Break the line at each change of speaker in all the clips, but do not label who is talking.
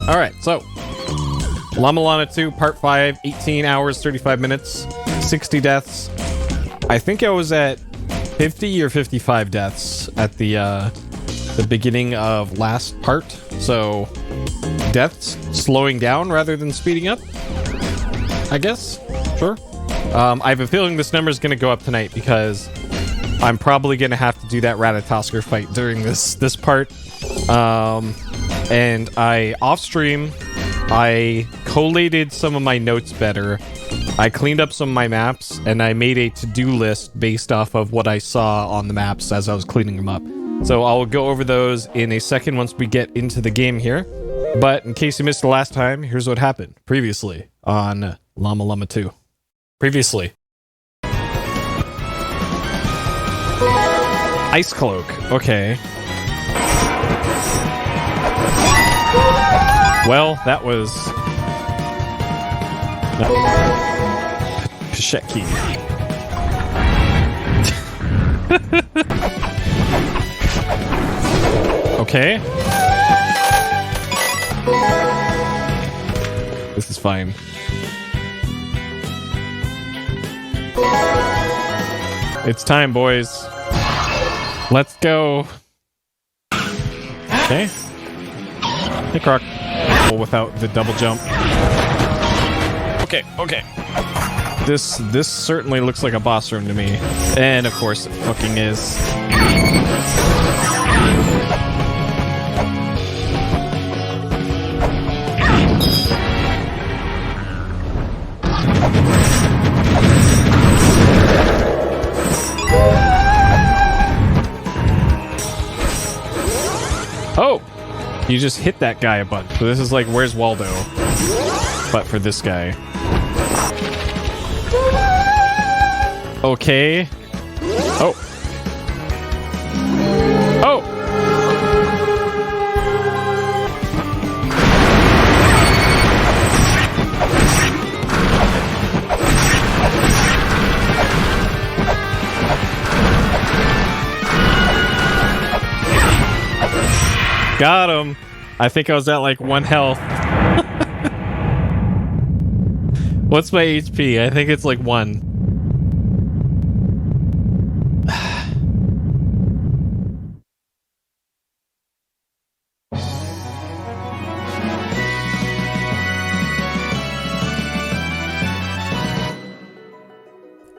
Alright, so La-Mulana 2, Part 5, 18 hours, 35 minutes, 60 deaths. I think I was at 50 or 55 deaths at the beginning of last part. So, deaths slowing down rather than speeding up, I guess. Sure. I have a feeling this number is going to go up tonight because I'm probably going to have to do that Ratatosker fight during this part. And off stream, I collated some of my notes better. I cleaned up some of my maps, and I made a to-do list based off of what I saw on the maps as I was cleaning them up. So I'll go over those in a second once we get into the game here. But in case you missed the last time, here's what happened previously on La-Mulana 2. Previously. Ice Cloak. Okay. Well, that was... Pasheki. Okay. This is fine. It's time, boys. Let's go. Okay. Hey, Croc. Without the double jump. Okay, okay. This certainly looks like a boss room to me. And of course it fucking is. Oh! You just hit that guy a bunch. So this is like, where's Waldo? But for this guy. Okay. Oh. Oh! Got him. I think I was at like 1 health. What's my HP? I think it's like 1.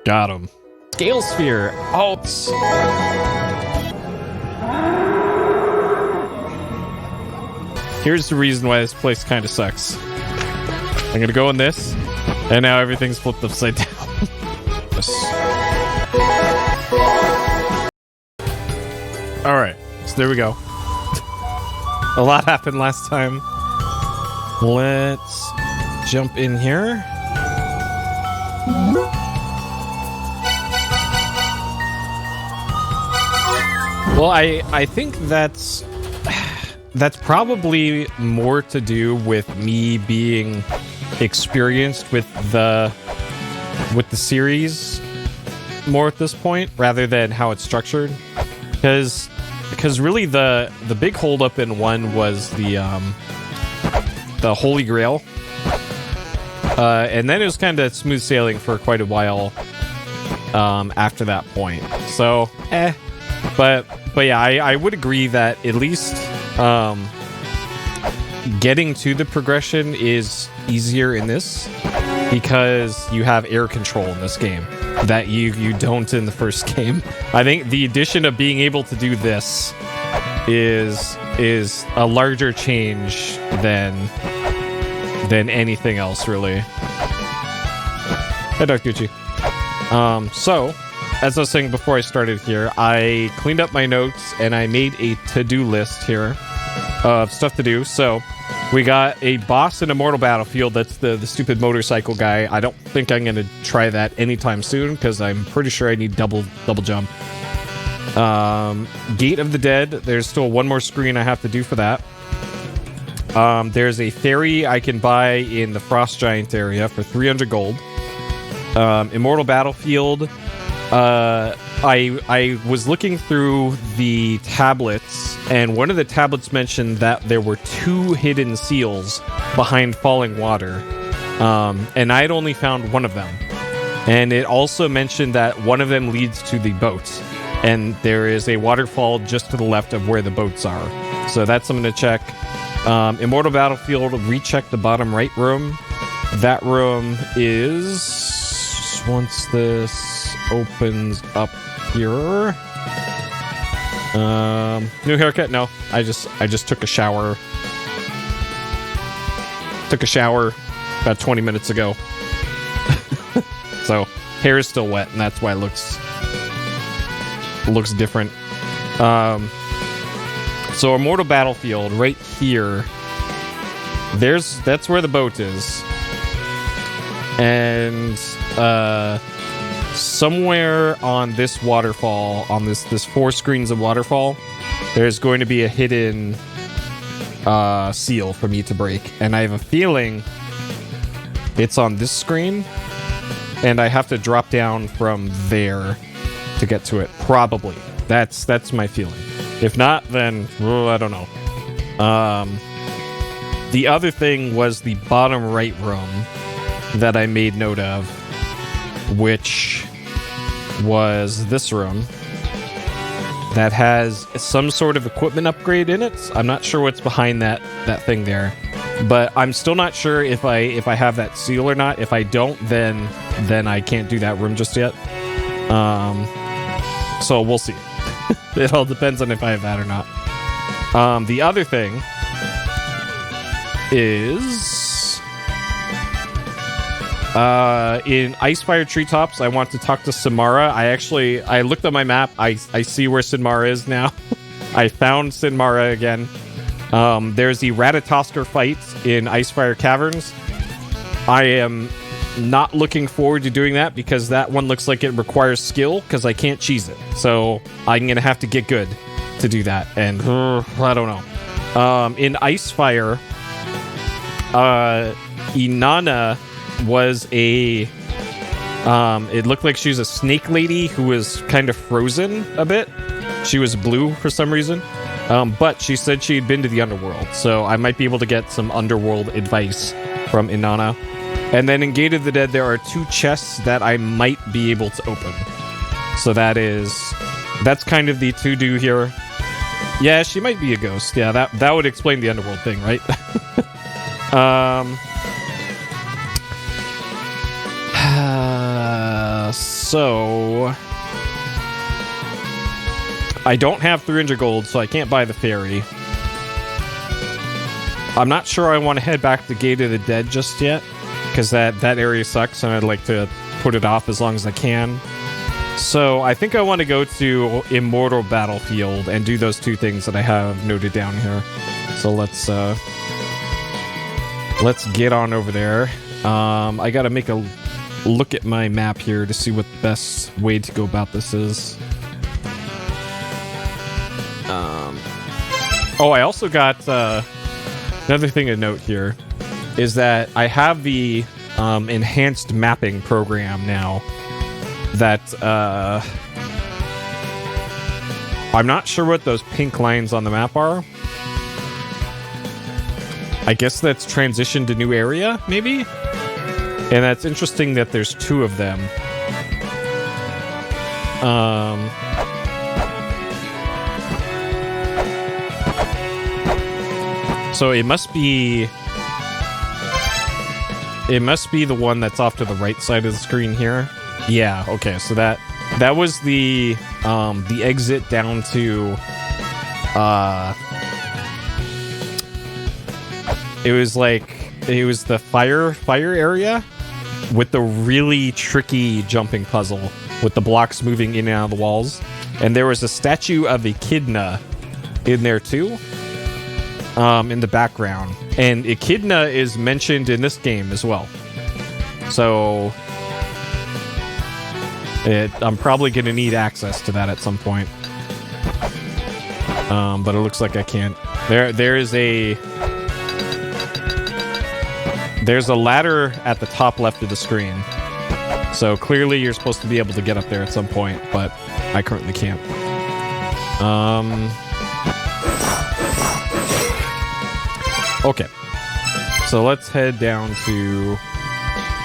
Got him. Scale Sphere. Alts. Here's the reason why this place kind of sucks. I'm gonna go in this, and now everything's flipped upside down. Alright, so there we go. A lot happened last time. Let's jump in here. Well, I think that's probably more to do with me being experienced with the series more at this point, rather than how it's structured. Because really the big holdup in 1 was the Holy Grail, and then it was kind of smooth sailing for quite a while after that point. So, but yeah, I would agree that at least getting to the progression is easier in this because you have air control in this game that you don't in the first game. I think the addition of being able to do this is a larger change than anything else, really. Hey, Dr. Gucci. So, as I was saying before I started here, I cleaned up my notes and I made a to-do list here of stuff to do. So, we got a boss in Immortal Battlefield. That's the stupid motorcycle guy. I don't think I'm going to try that anytime soon because I'm pretty sure I need double jump. Gate of the Dead. There's still 1 more screen I have to do for that. There's a ferry I can buy in the Frost Giant area for 300 gold. Immortal Battlefield. I was looking through the tablets, and one of the tablets mentioned that there were 2 hidden seals behind falling water, and I had only found one of them. And it also mentioned that one of them leads to the boats, and there is a waterfall just to the left of where the boats are. So that's something to check. Immortal Battlefield, recheck the bottom right room. That room is, once this opens up here, new haircut? No, I just took a shower. Took a shower about 20 minutes ago. So hair is still wet, and that's why it looks different. So Immortal Battlefield right here. That's where the boat is. And somewhere on this waterfall, on this 4 screens of waterfall, there's going to be a hidden seal for me to break. And I have a feeling it's on this screen, and I have to drop down from there to get to it. Probably. That's my feeling. If not, then I don't know. The other thing was the bottom right room that I made note of, which was this room that has some sort of equipment upgrade in it. I'm not sure what's behind that thing there, but I'm still not sure if I have that seal or not. If I don't, then I can't do that room just yet. So we'll see. It all depends on if I have that or not. The other thing is in Icefire Treetops, I want to talk to Samara. I looked at my map. I see where Sinmara is now. I found Sinmara again. There's the Ratatosker fight in Icefire Caverns. I am not looking forward to doing that because that one looks like it requires skill because I can't cheese it. So I'm going to have to get good to do that. And I don't know. In Icefire, Inanna was it looked like she was a snake lady who was kind of frozen a bit. She was blue for some reason. But she said she had been to the underworld. So I might be able to get some underworld advice from Inanna. And then in Gate of the Dead, there are 2 chests that I might be able to open. So that's kind of the to-do here. Yeah, she might be a ghost. Yeah, that would explain the underworld thing, right? So I don't have 300 gold, so I can't buy the ferry. I'm not sure I want to head back to Gate of the Dead just yet, because that area sucks, and I'd like to put it off as long as I can. So I think I want to go to Immortal Battlefield and do those 2 things that I have noted down here. So let's get on over there. I gotta make a look at my map here to see what the best way to go about this is. I also got another thing to note here is that I have the enhanced mapping program now that I'm not sure what those pink lines on the map are. I guess that's transition to new area, maybe? And that's interesting that there's 2 of them. So it must be the one that's off to the right side of the screen here. Yeah, okay, so that was the exit down to it was the fire area with the really tricky jumping puzzle with the blocks moving in and out of the walls. And there was a statue of Echidna in there too, in the background. And Echidna is mentioned in this game as well. So I'm probably going to need access to that at some point. But it looks like I can't. There's a ladder at the top left of the screen. So clearly you're supposed to be able to get up there at some point, but I currently can't. Okay. So let's head down to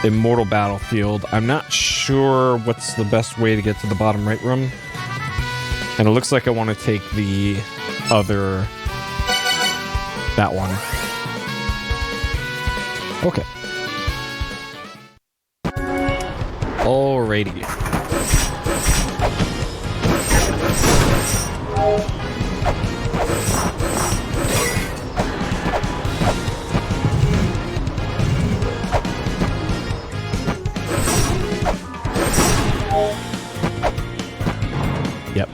Immortal Battlefield. I'm not sure what's the best way to get to the bottom right room. And it looks like I want to take the other... that one. Okay. Alrighty. Yep.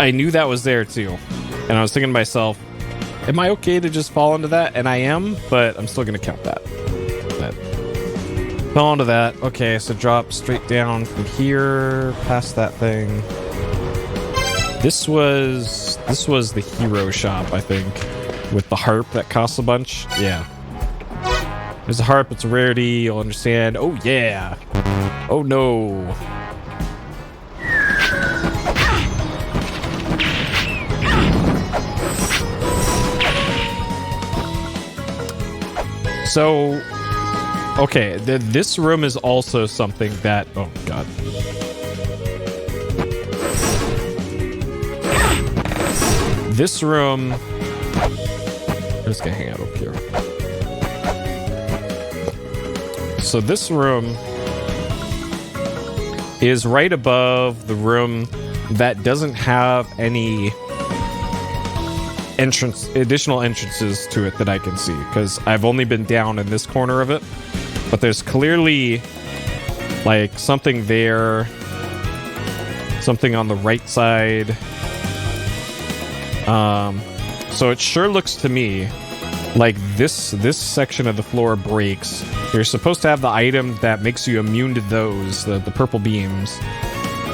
I knew that was there too. And I was thinking to myself, am I okay to just fall into that? And I am, but I'm still going to count that. Fell into that. Okay, so drop straight down from here, past that thing. This was the hero shop, I think, with the harp that costs a bunch. Yeah. There's a harp, it's a rarity, you'll understand. Oh yeah. Oh no. So, okay, this room is also something that... oh, God. This room... I'm just gonna hang out up here. So this room is right above the room that doesn't have any... additional entrances to it that I can see, because I've only been down in this corner of it, but there's clearly like something there, something on the right side. So it sure looks to me like this section of the floor breaks. You're supposed to have the item that makes you immune to those, the purple beams,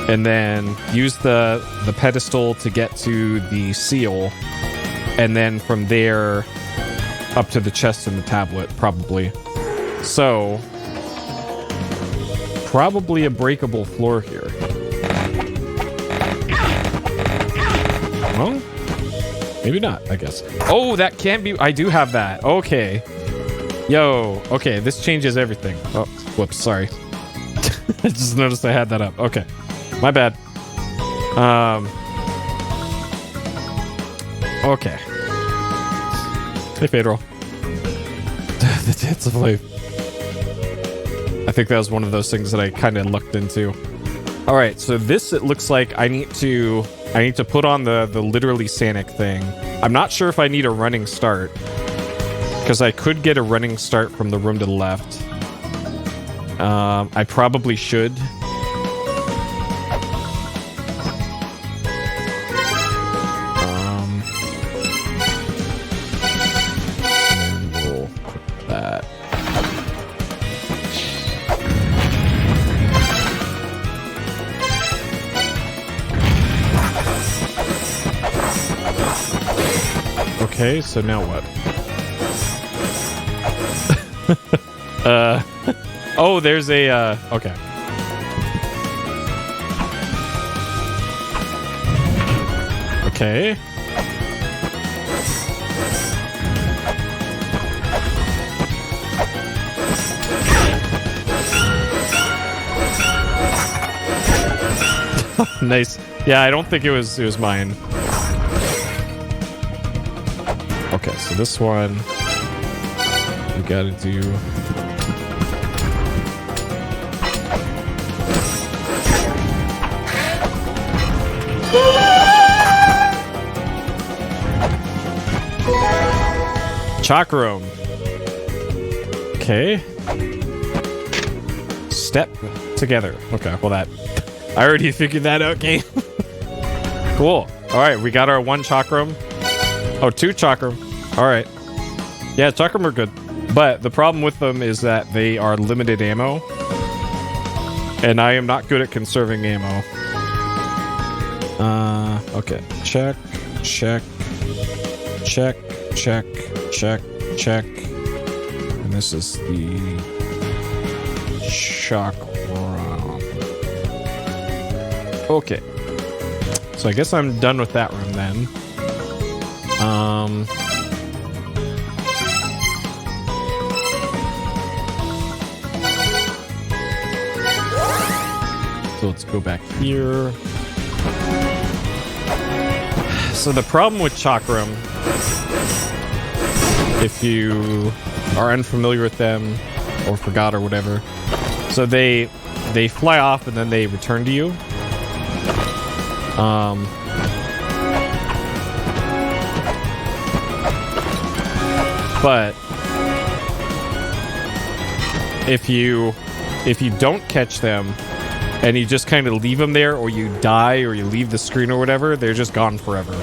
and then use the pedestal to get to the seal. And then from there, up to the chest and the tablet, probably. So, probably a breakable floor here. Well, maybe not, I guess. Oh, that can't be... I do have that. Okay. Yo, okay, this changes everything. Oh, whoops, sorry. I just noticed I had that up. Okay, my bad. Okay. Hey, Pedro. The Dance of Life. I think that was one of those things that I kind of looked into. All right, so this, it looks like I need to put on the literally Sanic thing. I'm not sure if I need a running start, because I could get a running start from the room to the left. I probably should. Okay, so now what? Oh, there's a, okay. Okay. Nice. Yeah, I don't think it was mine. Okay, so this one we gotta do. Chakram. Okay. Step together. Okay, well that... I already figured that out, game. Cool. Alright, we got our one chakram. Oh, two chakram. Alright. Yeah, chakram are good. But the problem with them is that they are limited ammo. And I am not good at conserving ammo. Okay. Check, check, check, check, check, check. And this is the chakram. Okay. So I guess I'm done with that room then. So let's go back here. So the problem with chakram, if you are unfamiliar with them or forgot or whatever, so they fly off and then they return to you. But if you don't catch them and you just kind of leave them there, or you die, or you leave the screen or whatever, they're just gone forever.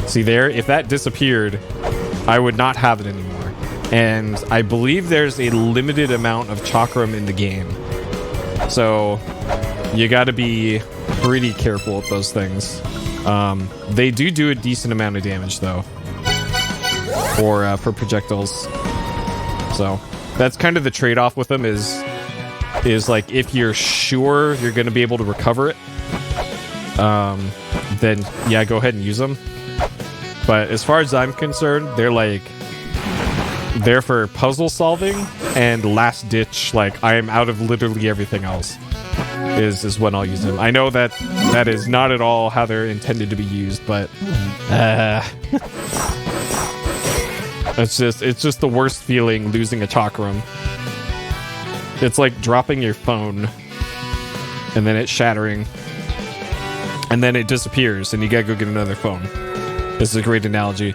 See there? If that disappeared, I would not have it anymore. And I believe there's a limited amount of chakram in the game. So you gotta be pretty careful with those things. They do a decent amount of damage though. For projectiles. So that's kind of the trade-off with them is like, if you're sure you're going to be able to recover it, then yeah, go ahead and use them. But as far as I'm concerned, they're for puzzle solving and last ditch, like, I am out of literally everything else is when I'll use them. I know that is not at all how they're intended to be used, but it's just the worst feeling, losing a chakram. It's like dropping your phone and then it shattering and then it disappears and you gotta go get another phone. This is a great analogy.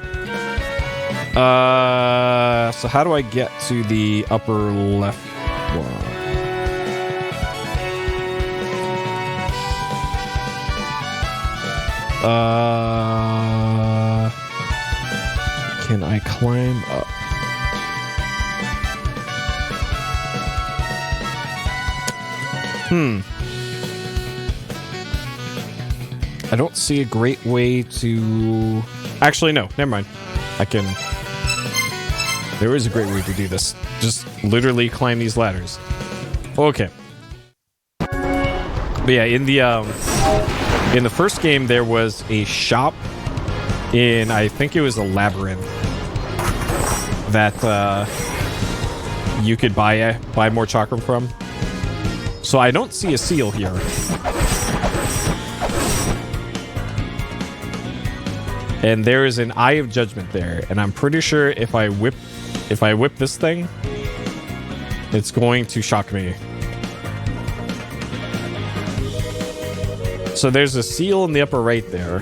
So how do I get to the upper left one? Can I climb up? I don't see a great way to... Actually, no. Never mind. There is a great way to do this. Just literally climb these ladders. Okay. But yeah, in the first game, there was a shop in... I think it was a labyrinth that you could buy more chakram from. So I don't see a seal here. And there is an Eye of Judgment there, and I'm pretty sure if I whip this thing, it's going to shock me. So there's a seal in the upper right there,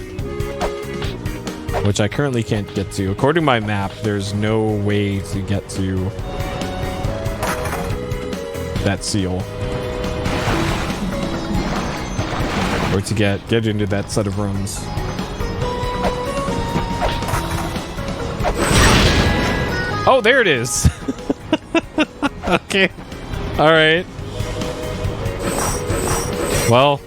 which I currently can't get to. According to my map, there's no way to get to that seal. Or to get into that set of rooms. Oh, there it is. Okay. All right. Well.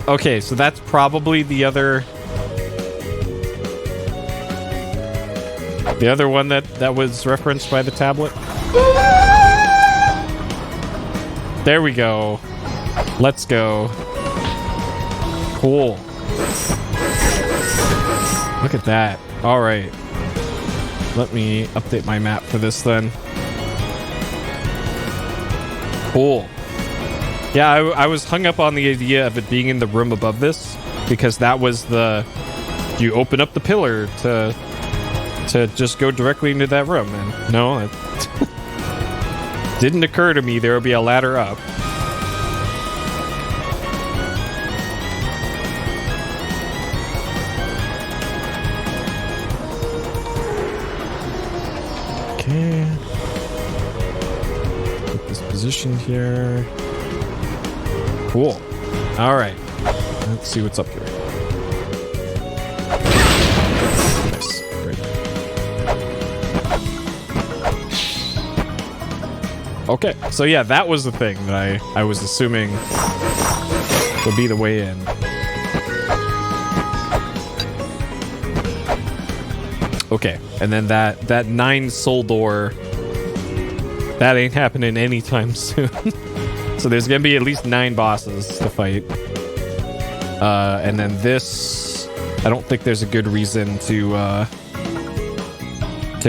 Okay, so that's probably the other one that was referenced by the tablet. There we go. Let's go. Cool. Look at that. All right. Let me update my map for this then. Cool. Yeah, I was hung up on the idea of it being in the room above this, because that was you open up the pillar to just go directly into that room. And no, it didn't occur to me there would be a ladder up. Okay. Put this position here. Cool. All right. Let's see what's up here. Nice. Great. Okay. So yeah, that was the thing that I was assuming would be the way in. Okay. And then that 9 soul door That ain't happening anytime soon. So there's gonna be at least 9 bosses to fight. And then this, I don't think there's a good reason to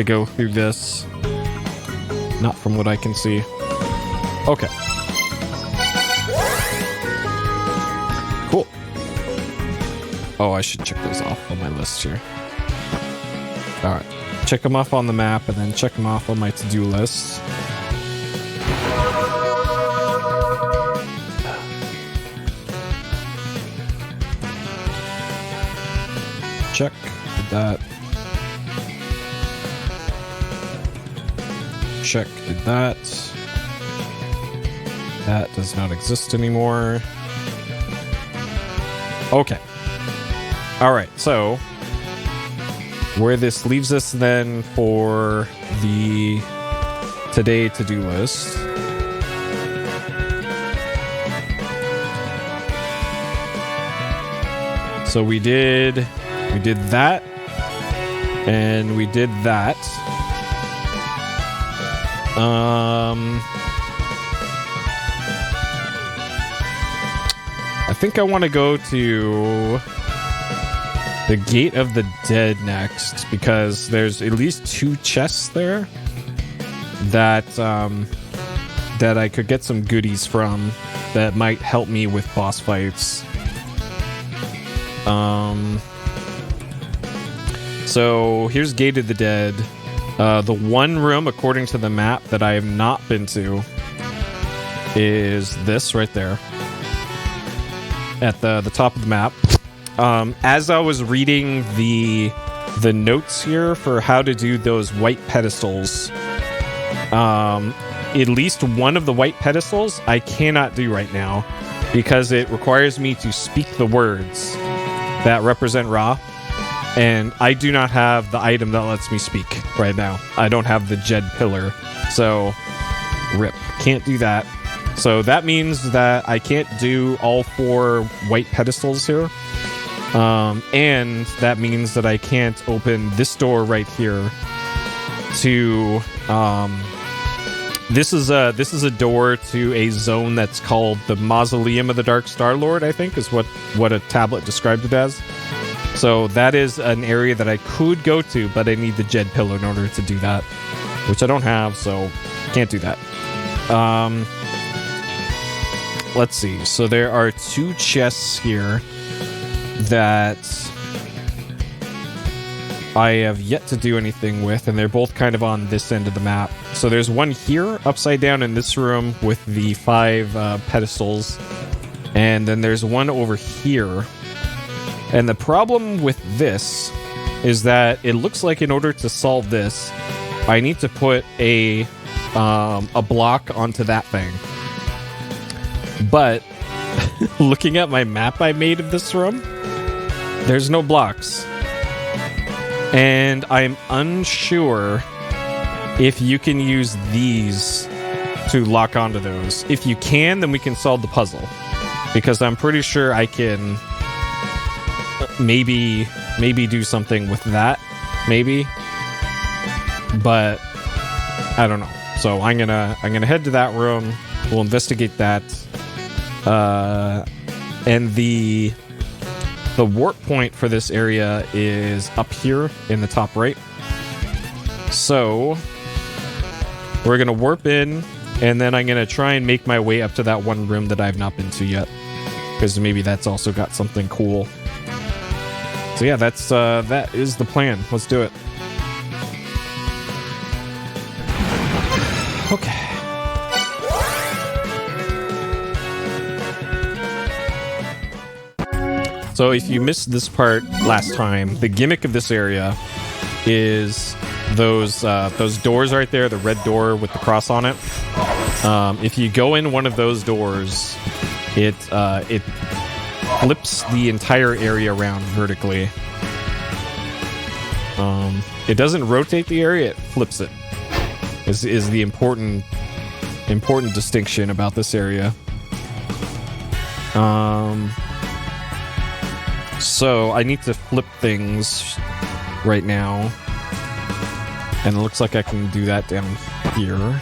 go through this. Not from what I can see. Okay. Cool. Oh, I should check those off on my list here. Alright. Check them off on the map and then check them off on my to-do list. Check. Did that. Check. Did that. That does not exist anymore. Okay. Alright, so where this leaves us then for the today to-do list. So we did that, and we did that. I think I want to go to the Gate of the Dead next, because there's at least 2 chests there that that I could get some goodies from that might help me with boss fights. So here's Gate of the Dead. The one room, according to the map, that I have not been to is this right there at the top of the map. As I was reading the notes here for how to do those white pedestals, at least one of the white pedestals I cannot do right now because it requires me to speak the words that represent Ra, and I do not have the item that lets me speak right now. I don't have the Jed Pillar, so rip. Can't do that. So that means that I can't do all 4 white pedestals here. And that means that I can't open this door right here to this is a door to a zone that's called the Mausoleum of the Dark Star Lord, I think is what a tablet described it as. So that is an area that I could go to, but I need the Jed Pillar in order to do that, which I don't have, so can't do that. Let's see. So there are 2 chests here that I have yet to do anything with, and they're both kind of on this end of the map. So there's one here, upside down in this room with the 5 pedestals, and then there's one over here. And the problem with this is that it looks like in order to solve this, I need to put a block onto that thing. But looking at my map I made of this room, there's no blocks. And I'm unsure if you can use these to lock onto those. If you can, then we can solve the puzzle. Because I'm pretty sure I can maybe do something with that. Maybe. But I don't know. So I'm gonna head to that room. We'll investigate that. And the warp point for this area is up here in the top right. So we're going to warp in, and then I'm going to try and make my way up to that one room that I've not been to yet, because maybe that's also got something cool. So yeah, that is the plan. Let's do it. Okay. So if you missed this part last time, the gimmick of this area is those doors right there, the red door with the cross on it. If you go in one of those doors, it flips the entire area around vertically. It doesn't rotate the area, it flips it. Is the important distinction about this area. So I need to flip things right now, and it looks like I can do that down here.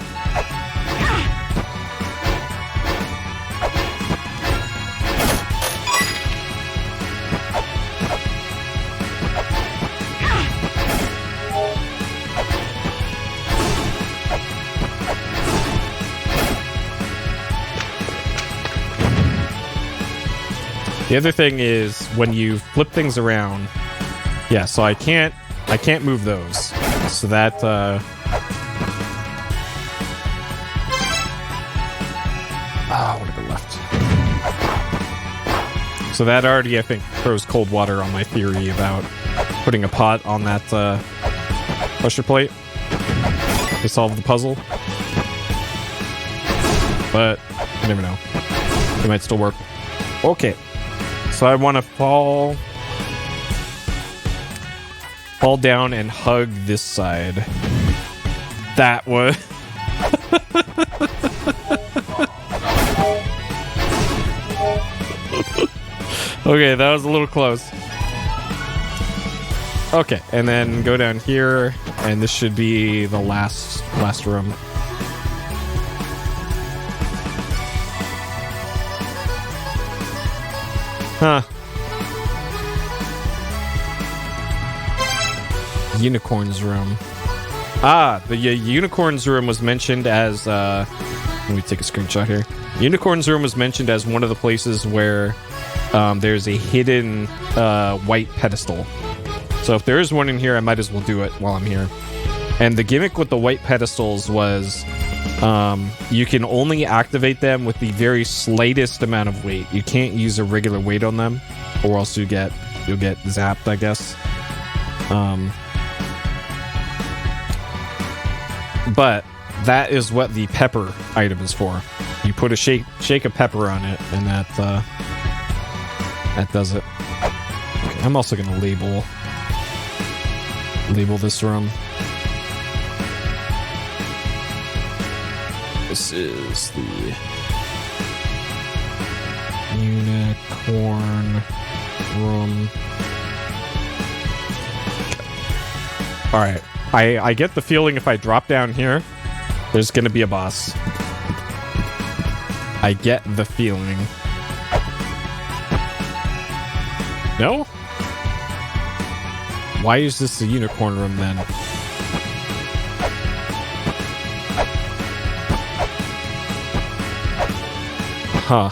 The other thing is when you flip things around. Yeah, so I can't move those. So that whatever left. So that already, I think, throws cold water on my theory about putting a pot on that pressure plate to solve the puzzle. But you never know. It might still work. Okay. So I want to fall down and hug this side. That was... Okay, that was a little close. Okay, and then go down here, and this should be the last room. Huh. Unicorn's room. Ah, the Unicorn's room was mentioned as, let me take a screenshot here. Unicorn's room was mentioned as one of the places where there's a hidden white pedestal. So if there is one in here, I might as well do it while I'm here. And the gimmick with the white pedestals was you can only activate them with the very slightest amount of weight. You can't use a regular weight on them, or else you'll get zapped, I guess. But that is what the pepper item is for. You put a shake of pepper on it, and that does it. Okay, I'm also gonna label this room. This is the unicorn room. All right. I get the feeling if I drop down here, there's gonna be a boss. I get the feeling. No? Why is this a unicorn room then? Huh.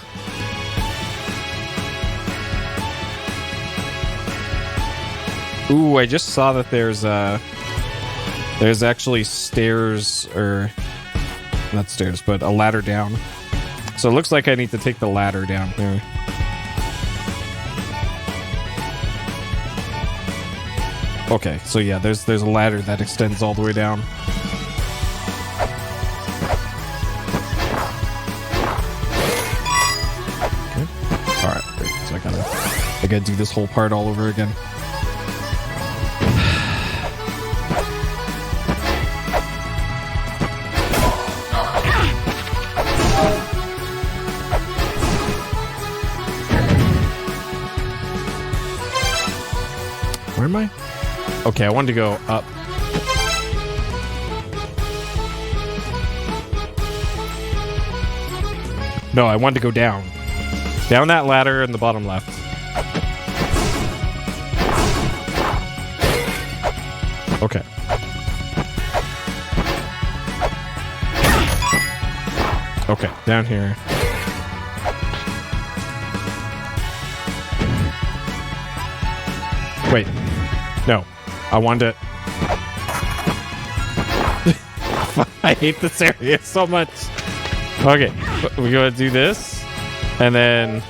Ooh, I just saw that there's actually stairs, or not stairs, but a ladder down. So it looks like I need to take the ladder down here. Okay, so yeah, there's a ladder that extends all the way down. Okay. Alright, great. So I gotta do this whole part all over again. Where am I? Okay, I wanted to go up. No, I wanted to go down. Down that ladder in the bottom left. Okay. Okay, down here. Wait. No. I wanted to... I hate this area so much. Okay. We're going to do this. And then...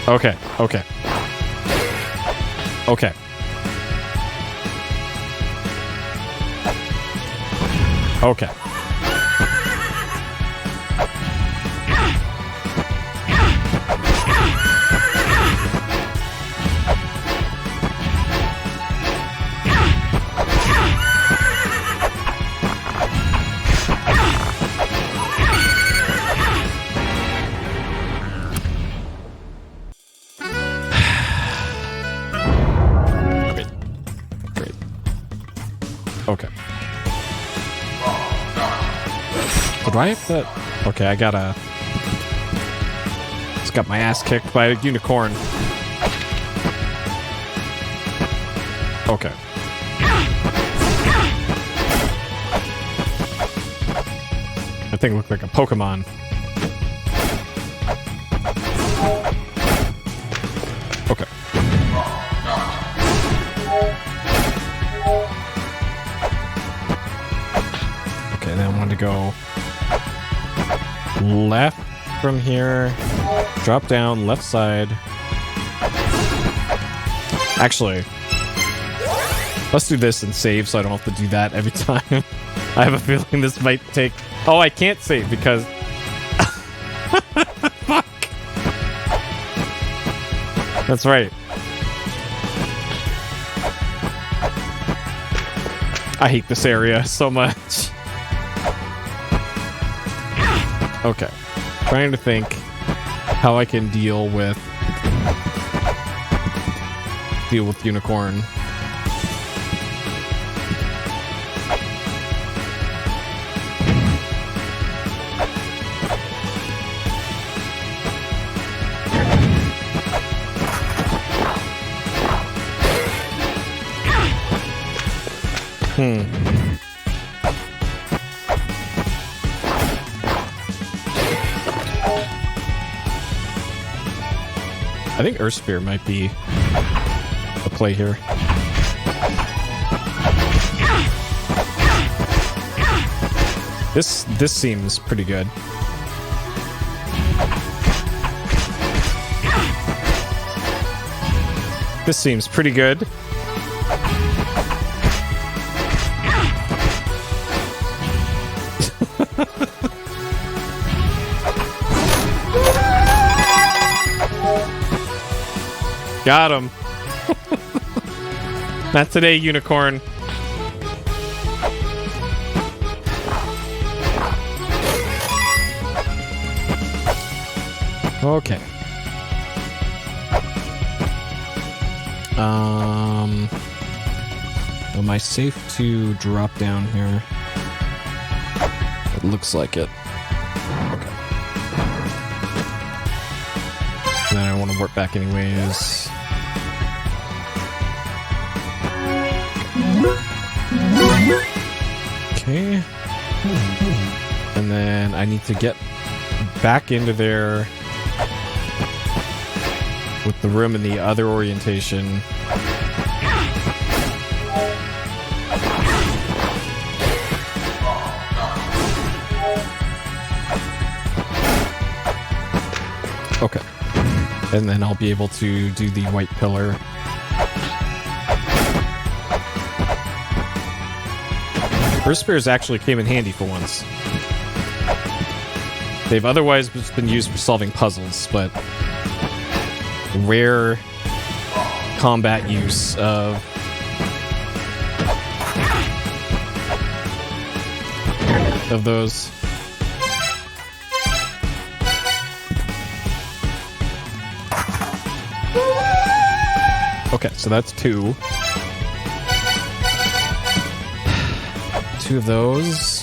Okay. Okay. Okay. Okay. Okay. So do I have to... Okay, I gotta... Just got my ass kicked by a unicorn. Okay. That thing looked like a Pokemon. go left from here, drop down, left side. Actually, let's do this and save so I don't have to do that every time. I have a feeling this might take... Oh, I can't save because... Fuck. That's right. I hate this area so much. Okay. Trying to think how I can deal with Unicorn. I think Earth Sphere might be a play here. This seems pretty good. This seems pretty good. Got him. Not today, Unicorn. Okay. Am I safe to drop down here? It looks like it. Okay. And then I want to warp back anyways. Okay. And then I need to get back into there with the room in the other orientation. Okay. And then I'll be able to do the white pillar. Earth Spears actually came in handy for once. They've otherwise just been used for solving puzzles, but rare combat use of those. Okay, so that's two. Two of those.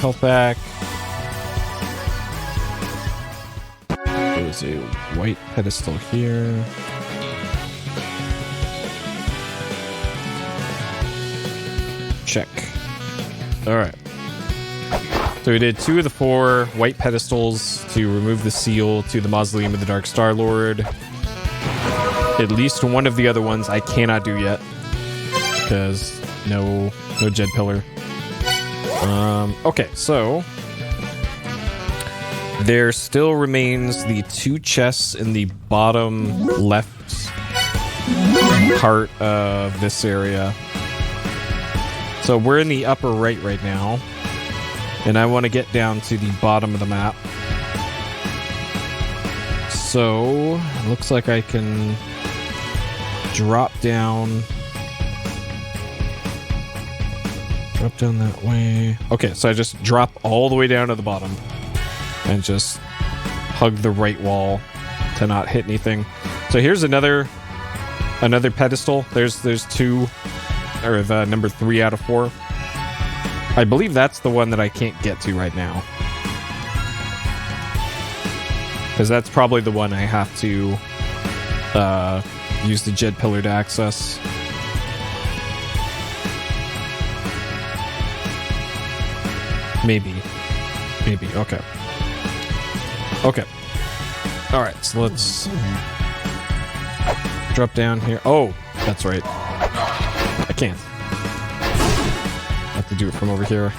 Health back. There's a white pedestal here. Check. Alright. So we did 2 of the 4 white pedestals to remove the seal to the Mausoleum of the Dark Star Lord. At least one of the other ones I cannot do yet, because no Jed Pillar. Okay, so there still remains the 2 chests in the bottom left part of this area. So we're in the upper right now, and I want to get down to the bottom of the map. So looks like I can drop down that way. Okay, so I just drop all the way down to the bottom and just hug the right wall to not hit anything. So here's another pedestal. There's 2, or the number 3 out of 4. I believe that's the one that I can't get to right now, because that's probably the one I have to use the Jed Pillar to access. Maybe. Okay. Alright, so let's drop down here. Oh, that's right. I can't. I have to do it from over here.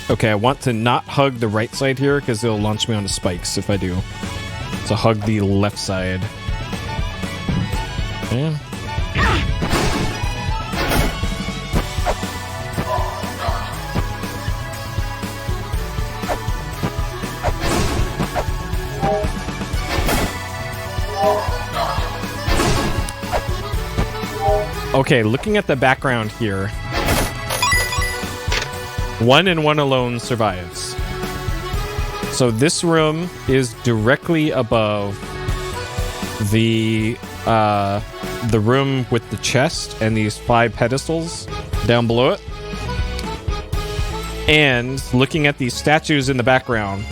Okay, I want to not hug the right side here because it'll launch me onto spikes if I do. So hug the left side. Okay. Okay, looking at the background here, 1 and 1 alone survives. So this room is directly above the room with the chest and these 5 pedestals down below it. And looking at these statues in the background,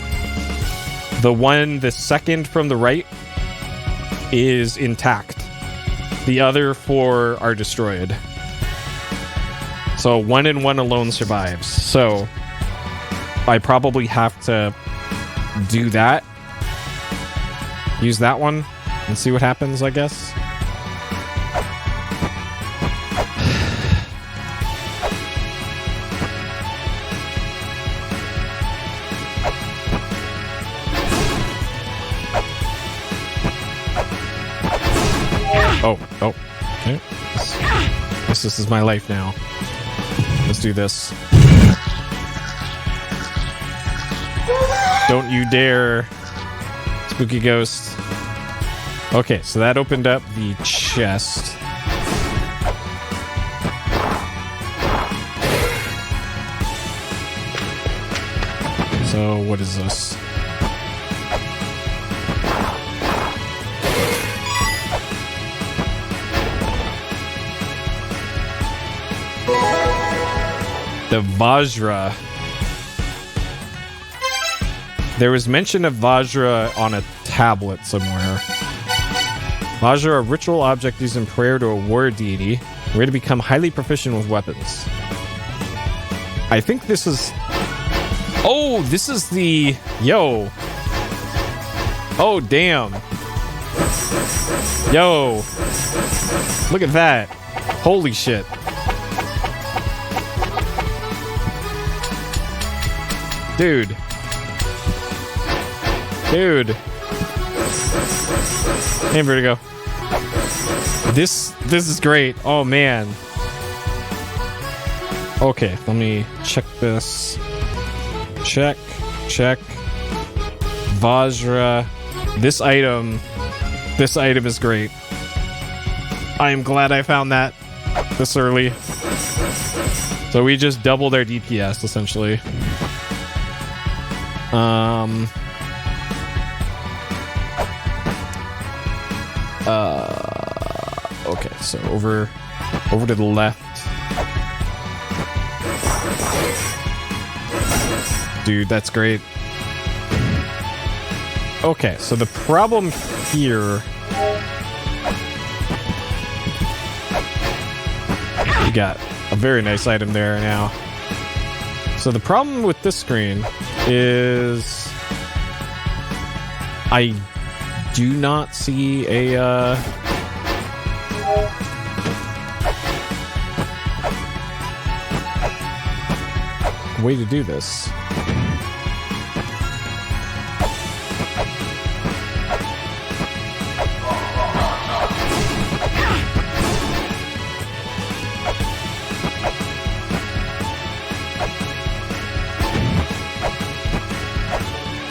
the second from the right is intact. The other 4 are destroyed. So 1 and 1 alone survives. So I probably have to do that. Use that one and see what happens, I guess. Oh, okay. This is my life now. Let's do this. Don't you dare, spooky ghost. Okay, so that opened up the chest. So, what is this? The Vajra. There was mention of Vajra on a tablet somewhere. Vajra, a ritual object used in prayer to a war deity. We're to become highly proficient with weapons. I think this is... Oh, this is the... Yo. Oh, damn. Yo. Look at that. Holy shit. Dude. Hey, Vertigo. This is great. Oh, man. Okay, let me check this. Check. Vajra. This item is great. I am glad I found that this early. So we just doubled our DPS, essentially. Okay, so over to the left. Dude, that's great. Okay, so the problem here... You got a very nice item there now. So the problem with this screen is... I do not see a... way to do this.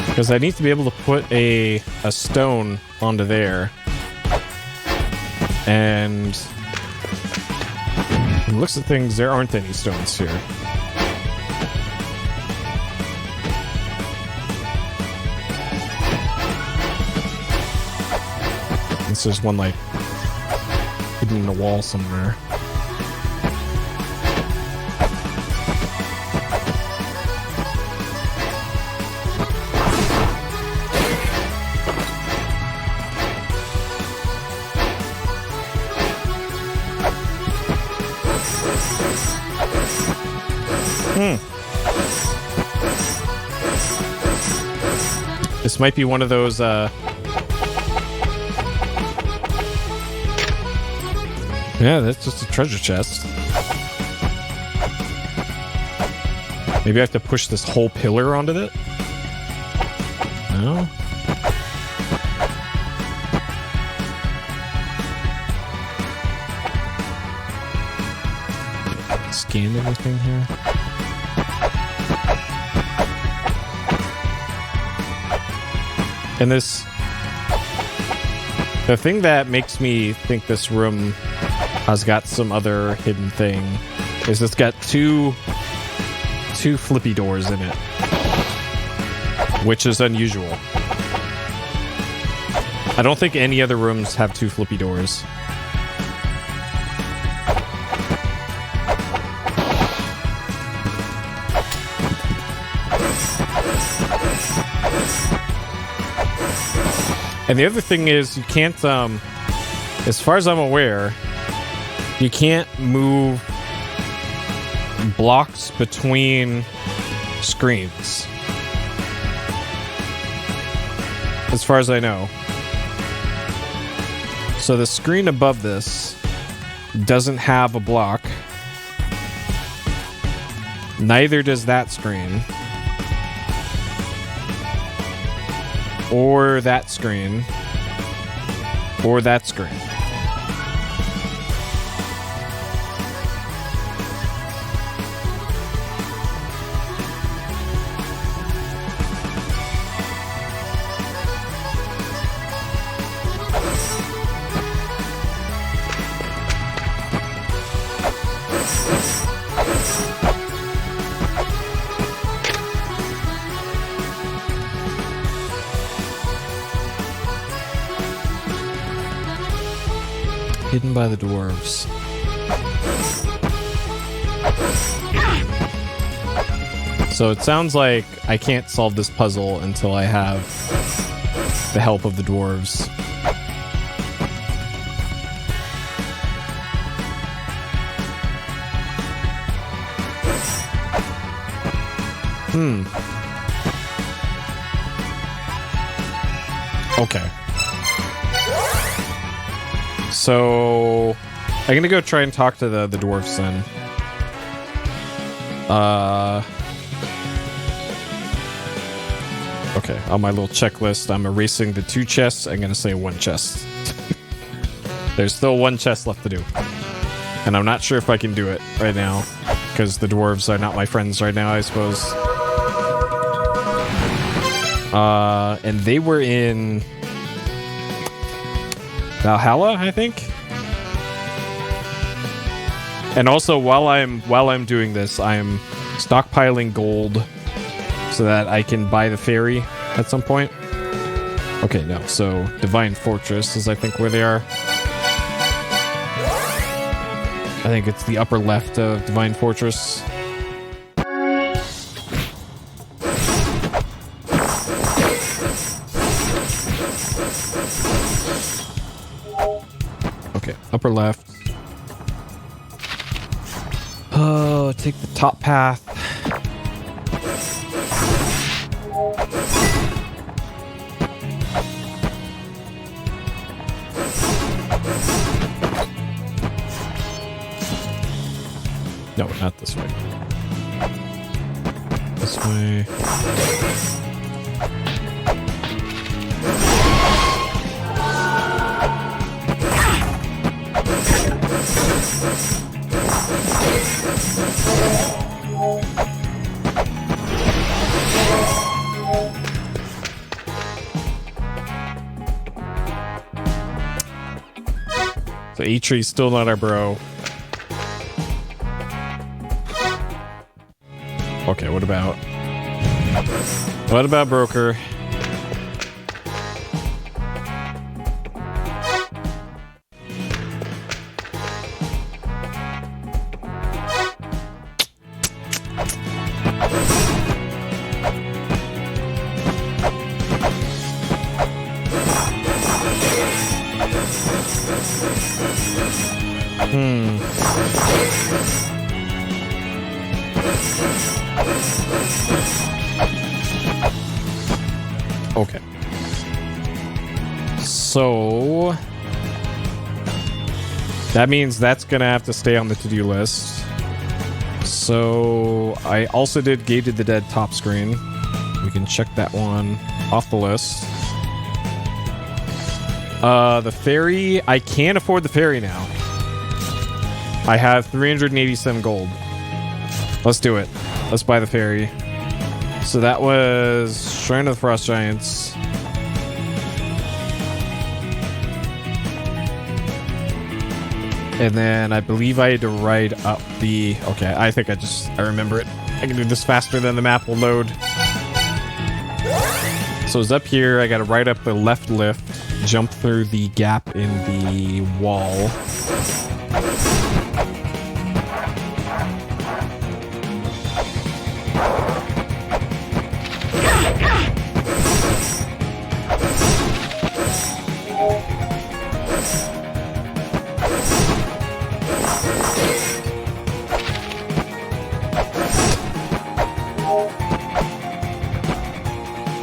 Because I need to be able to put a stone onto there. And from the looks of things, there aren't any stones here. There's one like hidden in the wall somewhere. This might be one of those yeah, that's just a treasure chest. Maybe I have to push this whole pillar onto it? No? Scan everything here. And this... The thing that makes me think this room has got some other hidden thing is it's got two flippy doors in it, which is unusual. I don't think any other rooms have two flippy doors. And the other thing is, you can't, as far as I'm aware, you can't move blocks between screens. As far as I know. So the screen above this doesn't have a block. Neither does that screen. Or that screen. Or that screen. Hidden by the dwarves. So it sounds like I can't solve this puzzle until I have the help of the dwarves. Okay. So I'm gonna go try and talk to the dwarves then. Okay, on my little checklist, I'm erasing the 2 chests. I'm gonna say 1 chest. There's still 1 chest left to do. And I'm not sure if I can do it right now, because the dwarves are not my friends right now, I suppose. And they were in Valhalla, I think. And also, while I'm doing this, I'm stockpiling gold so that I can buy the ferry at some point. Okay, no. So Divine Fortress is, I think, where they are. I think it's the upper left of Divine Fortress. Okay, upper left. Oh, take the top path. No, not this way. This way. So E-Tree's still not our bro. Okay, what about Broker? Okay. So that means that's gonna have to stay on the to-do list. So I also did Gate of the Dead top screen. We can check that one off the list. The ferry, I can't afford the ferry now. I have 387 gold. Let's do it. Let's buy the ferry. So that was Shrine of the Frost Giants. And then I believe I had to ride up the... Okay, I think I remember it. I can do this faster than the map will load. So it's up here. I got to ride up the left lift, jump through the gap in the wall.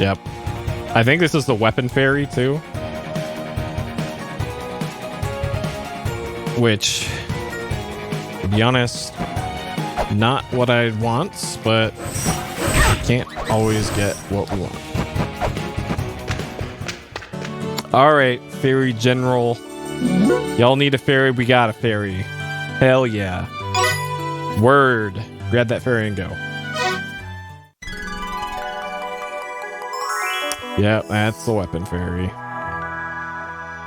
Yep. I think this is the weapon ferry, too. Which, to be honest, not what I want, but can't always get what we want. Alright, ferry general. Y'all need a ferry, we got a ferry. Hell yeah. Word. Grab that ferry and go. Yeah, that's the weapon ferry.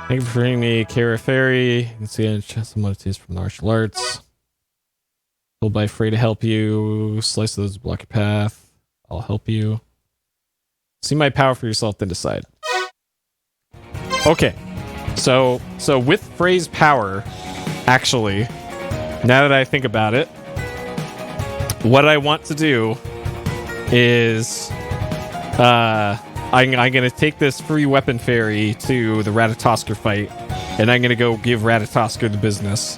Thank you for bringing me Kara Ferry. You can see a chest of modities from martial arts. Told by Frey to help you. Slice those, block your path. I'll help you. See my power for yourself, then decide. Okay. So with Frey's power, actually, now that I think about it, what I want to do is I'm going to take this free weapon ferry to the Ratatoskr fight, and I'm going to go give Ratatoskr the business.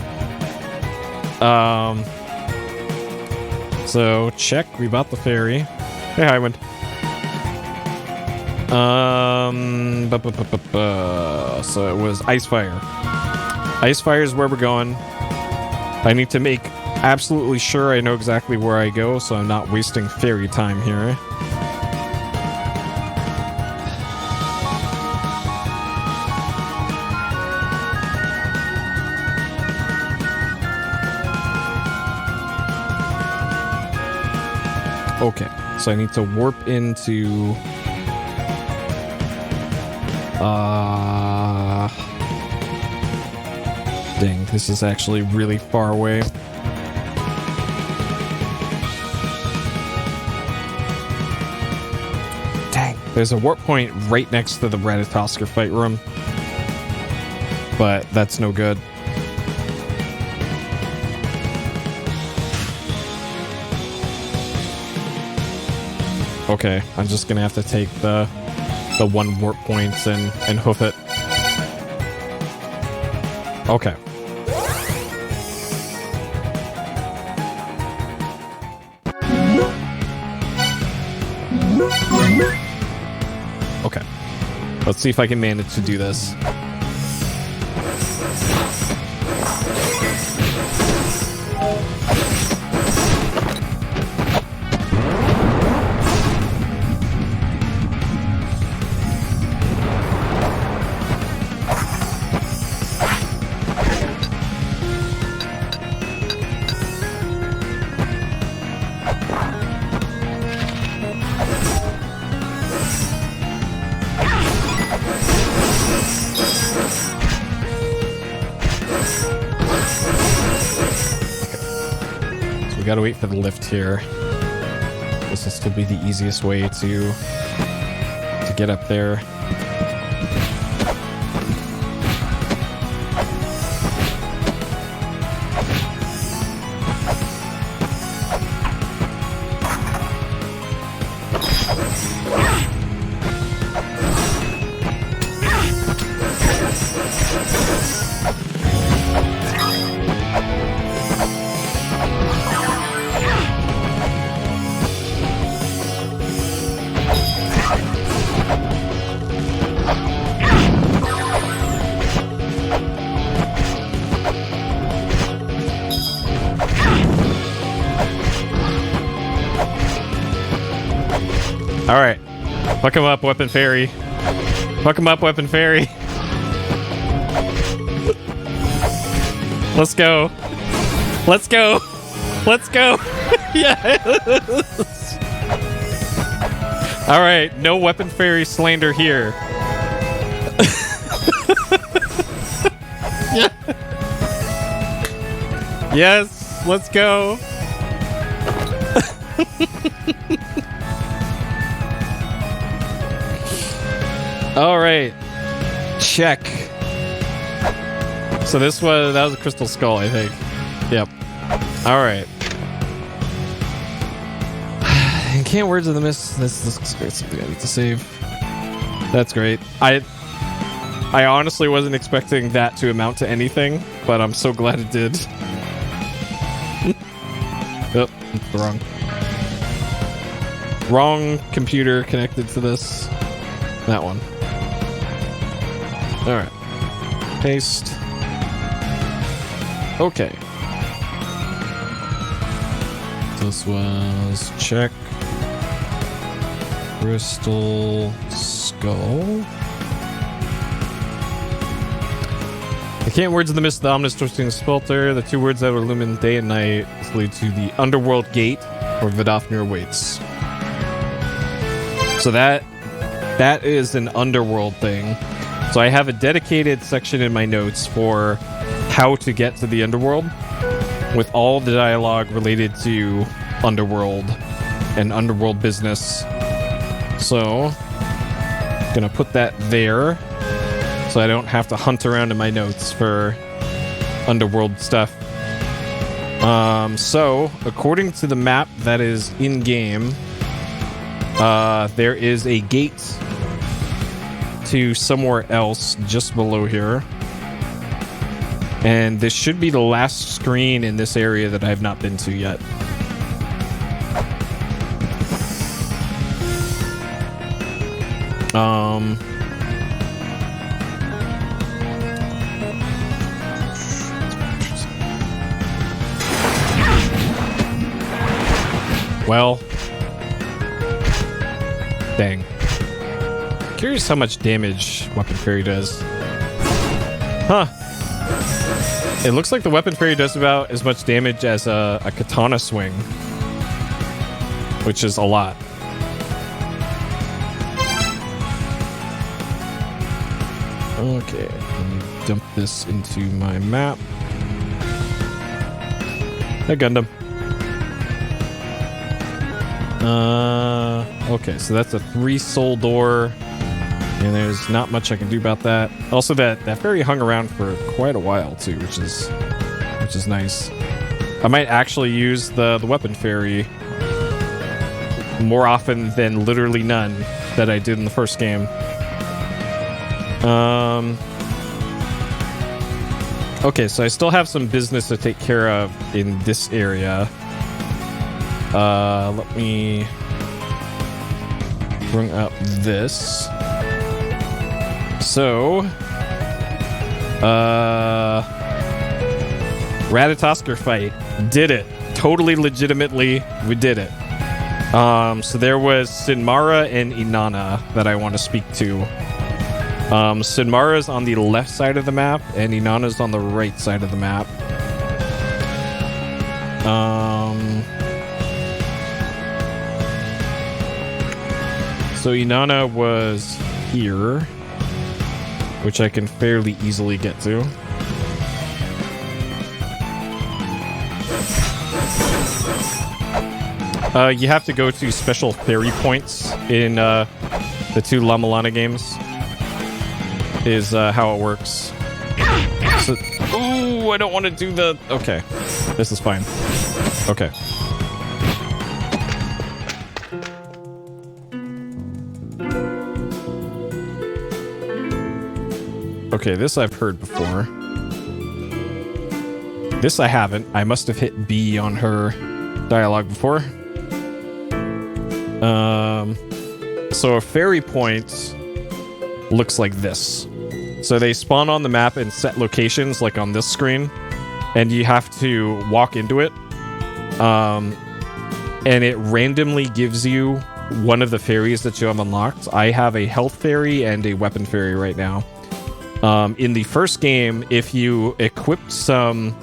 So, check. We bought the ferry. Hey, Highwind. So it was Icefire. Icefire is where we're going. I need to make absolutely sure I know exactly where I go, so I'm not wasting ferry time here. Okay, so I need to warp into... Dang, this is actually really far away. Dang, there's a warp point right next to the Ratatoskr fight room. But that's no good. Okay, I'm just gonna have to take the one warp point and hoof it. Okay. Okay. Let's see if I can manage to do this. Gotta wait for the lift here. This will still be the easiest way to get up there. Alright. Fuck him up, Weapon Fairy. Fuck him up, Weapon Fairy. Let's go. Let's go. Let's go. Yes. Alright, no Weapon Fairy slander here. Yeah. Yes, let's go. All right, check. So that was a crystal skull, I think. Yep. All right. And can't words of the mist. This looks great. Something I need to save. That's great. I honestly wasn't expecting that to amount to anything, but I'm so glad it did. Oh, wrong computer connected to this. That one. All right. Paste. Okay. This was check. Crystal skull. The can't words in the mist, the ominous twisting spelter, the two words that would illumine day and night lead to the underworld gate where Vidofnir awaits. So that is an underworld thing. So I have a dedicated section in my notes for how to get to the underworld with all the dialogue related to underworld and underworld business. So gonna put that there so I don't have to hunt around in my notes for underworld stuff. So according to the map that is in game, there is a gate to somewhere else just below here. And this should be the last screen in this area that I have not been to yet. Well, dang. Curious how much damage Weapon Fairy does. Huh. It looks like the Weapon Fairy does about as much damage as a katana swing, which is a lot. Okay, let me dump this into my map. Hey, Gundam. Okay, so that's a 3-soul door, and there's not much I can do about that. Also, that fairy hung around for quite a while too, which is nice. I might actually use the Weapon Fairy more often than literally none that I did in the first game. Okay, so I still have some business to take care of in this area. Let me bring up this. So, Ratatoskr fight. Did it. Totally legitimately, we did it. So there was Sinmara and Inanna that I want to speak to. Sinmara's on the left side of the map, and Inanna's on the right side of the map. So Inanna was here, which I can fairly easily get to. You have to go to special fairy points in the 2 La-Mulana games, is how it works. So, ooh, I don't want to do the... Okay, this is fine. Okay. Okay, this I've heard before. This I haven't. I must have hit B on her dialogue before. So a fairy point looks like this. So they spawn on the map in set locations, like on this screen, and you have to walk into it. And it randomly gives you one of the fairies that you have unlocked. I have a health fairy and a weapon fairy right now. In the first game, if you equipped certain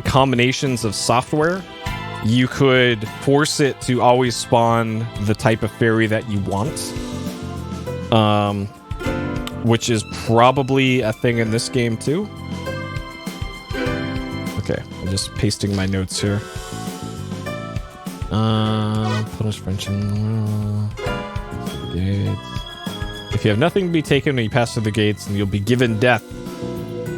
combinations of software, you could force it to always spawn the type of fairy that you want. Which is probably a thing in this game too. Okay, I'm just pasting my notes here. Punish French and gates. If you have nothing to be taken when you pass through the gates, then you'll be given death.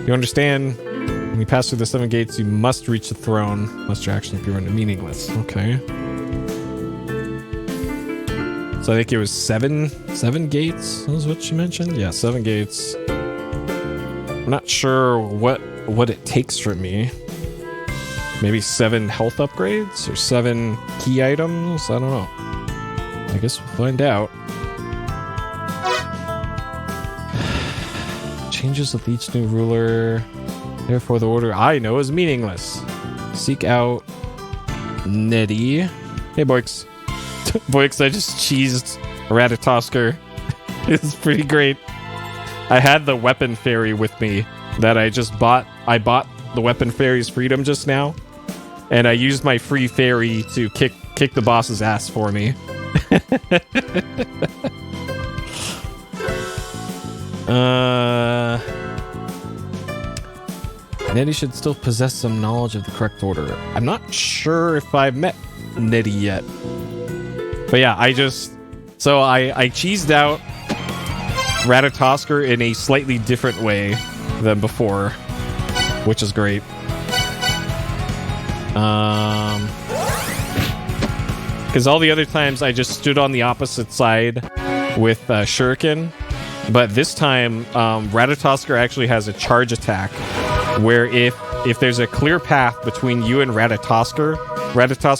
You understand? When you pass through the 7 gates, you must reach the throne. Must your actions be rendered meaningless. Okay. So I think it was seven gates. Was what you mentioned? Yeah, 7 gates. I'm not sure what it takes from me. Maybe 7 health upgrades or 7 key items. I don't know. I guess we'll find out. Changes with each new ruler. Therefore, the order I know is meaningless. Seek out Nettie. Hey, Boix. Boix, I just cheesed Ratatosker. It's pretty great. I had the weapon fairy with me that I just bought. I bought the weapon fairy's freedom just now, and I used my free fairy to kick the boss's ass for me. Nettie should still possess some knowledge of the correct order. I'm not sure if I've met Nettie yet. But yeah, I cheesed out Ratatosker in a slightly different way than before, which is great. Because all the other times I just stood on the opposite side with Shuriken, but this time Ratatosker actually has a charge attack, where if there's a clear path between you and Ratatosker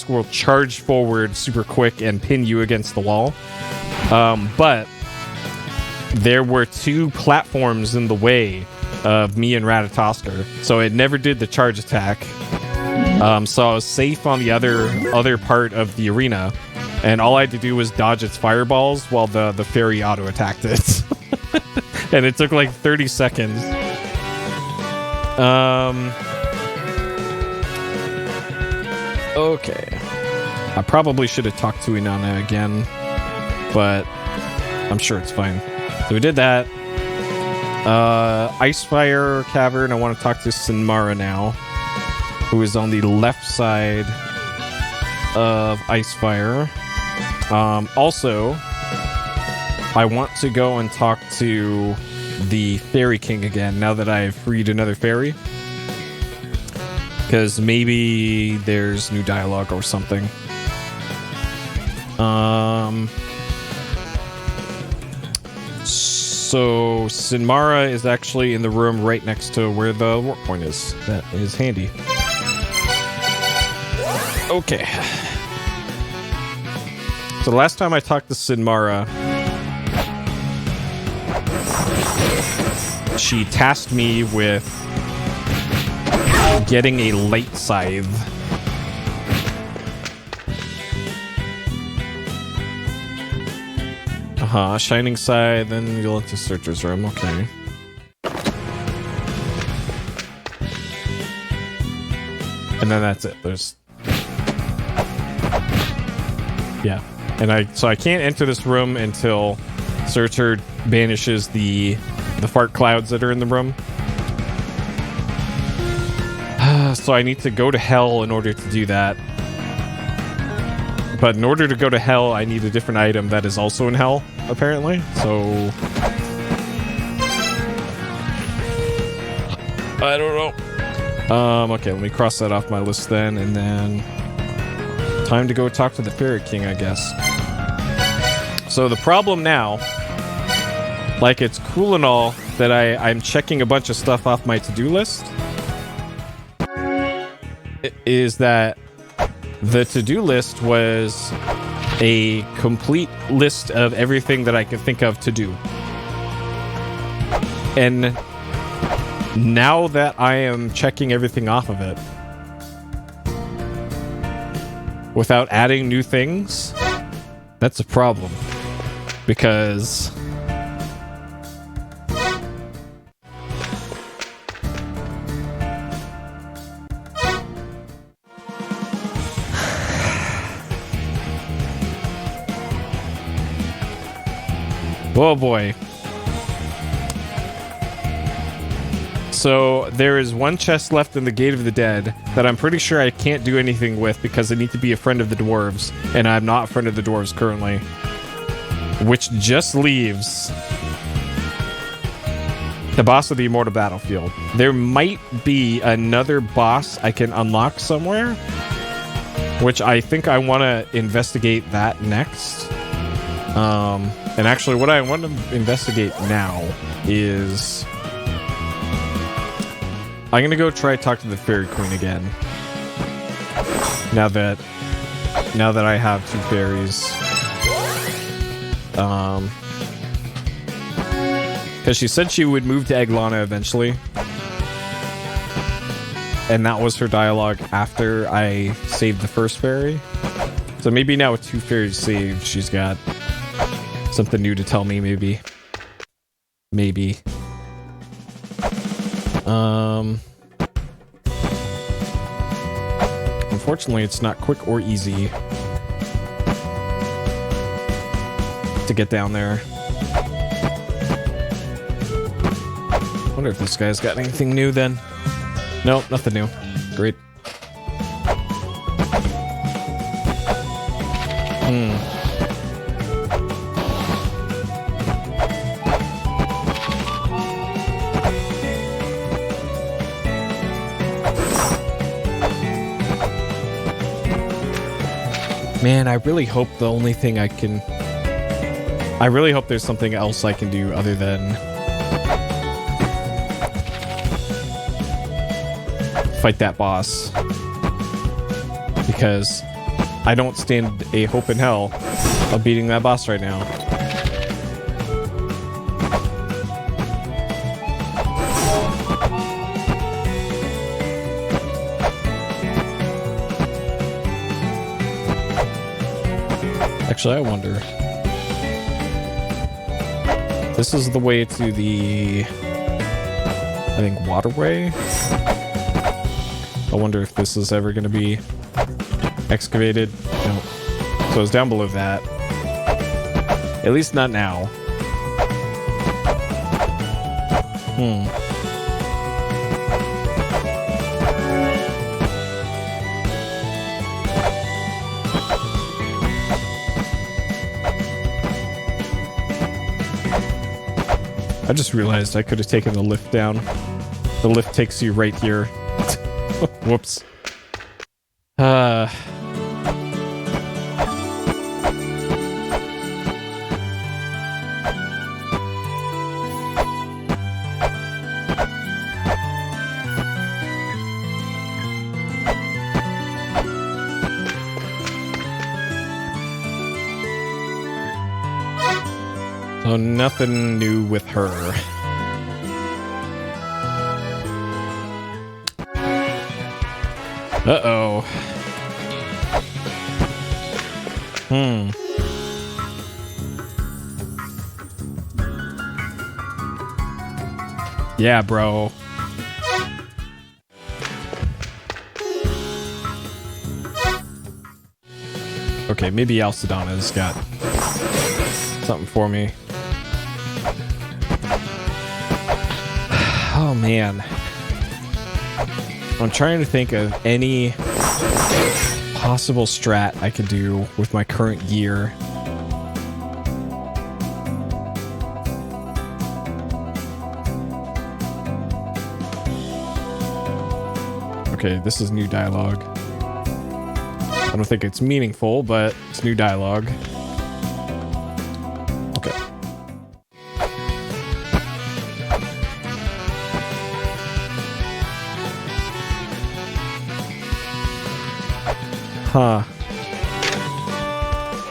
will charge forward super quick and pin you against the wall. But there were 2 platforms in the way of me and Ratatosker, so it never did the charge attack. So I was safe on the other part of the arena, and all I had to do was dodge its fireballs while the fairy auto-attacked it. And it took like 30 seconds. Okay. I probably should have talked to Inanna again, but I'm sure it's fine. So we did that. Icefire Cavern, I want to talk to Sinmara now, who is on the left side of Icefire. Also, I want to go and talk to the Fairy King again, now that I've freed another fairy. Because maybe there's new dialogue or something. So Sinmara is actually in the room right next to where the warp point is. That is handy. Okay. So the last time I talked to Sinmara, she tasked me with getting a light scythe. Shining scythe, then you'll into Searcher's room, okay. And then that's it. There's... Yeah. And I can't enter this room until Searcher banishes the fart clouds that are in the room. So I need to go to hell in order to do that. But in order to go to hell, I need a different item that is also in hell, apparently. So... I don't know. Okay, let me cross that off my list then, and then... Time to go talk to the Fairy King, I guess. So the problem now... Like, it's cool and all that I'm checking a bunch of stuff off my to-do list. Is that the to-do list was a complete list of everything that I could think of to do. And now that I am checking everything off of it, without adding new things, that's a problem. Because oh boy. So there is one chest left in the Gate of the Dead that I'm pretty sure I can't do anything with because I need to be a friend of the dwarves, and I'm not a friend of the dwarves currently. Which just leaves the boss of the Immortal Battlefield. There might be another boss I can unlock somewhere, which I think I want to investigate that next. And actually what I want to investigate now is I'm gonna go try to talk to the Fairy Queen again. Now that I have two fairies. Because she said she would move to La-Mulana eventually. And that was her dialogue after I saved the first fairy. So maybe now with two fairies saved, she's got something new to tell me, maybe. Maybe. Unfortunately, it's not quick or easy to get down there. Wonder if this guy's got anything new then. Nope, nothing new. Great. Man, I really hope the only thing I can... I really hope there's something else I can do other than fight that boss. Because I don't stand a hope in hell of beating that boss right now. Actually, I wonder. This is the way to the, I think, waterway. I wonder if this is ever going to be excavated. No. So it's down below that. At least not now. I just realized I could have taken the lift down. The lift takes you right here. Whoops. So nothing new with her. Uh-oh. Yeah, bro. Okay, maybe Alcidana's got something for me. Oh, man. I'm trying to think of any possible strat I could do with my current gear. Okay, this is new dialogue. I don't think it's meaningful, but it's new dialogue. Okay. Huh.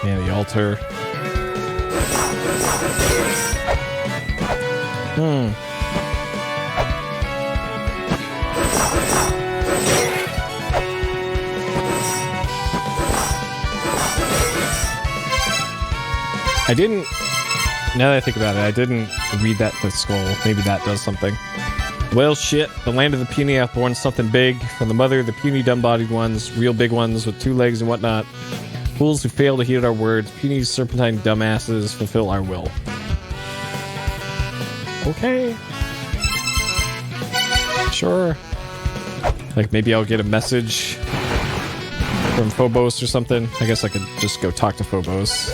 Yeah, the altar. I didn't... Now that I think about it, I didn't read that to skull. Maybe that does something. Well, shit. The land of the puny hath born something big. From the mother of the puny dumb-bodied ones, real big ones with 2 legs and whatnot. Fools who fail to heed our words, puny serpentine dumbasses fulfill our will. Okay. Sure. Like, maybe I'll get a message from Phobos or something. I guess I could just go talk to Phobos.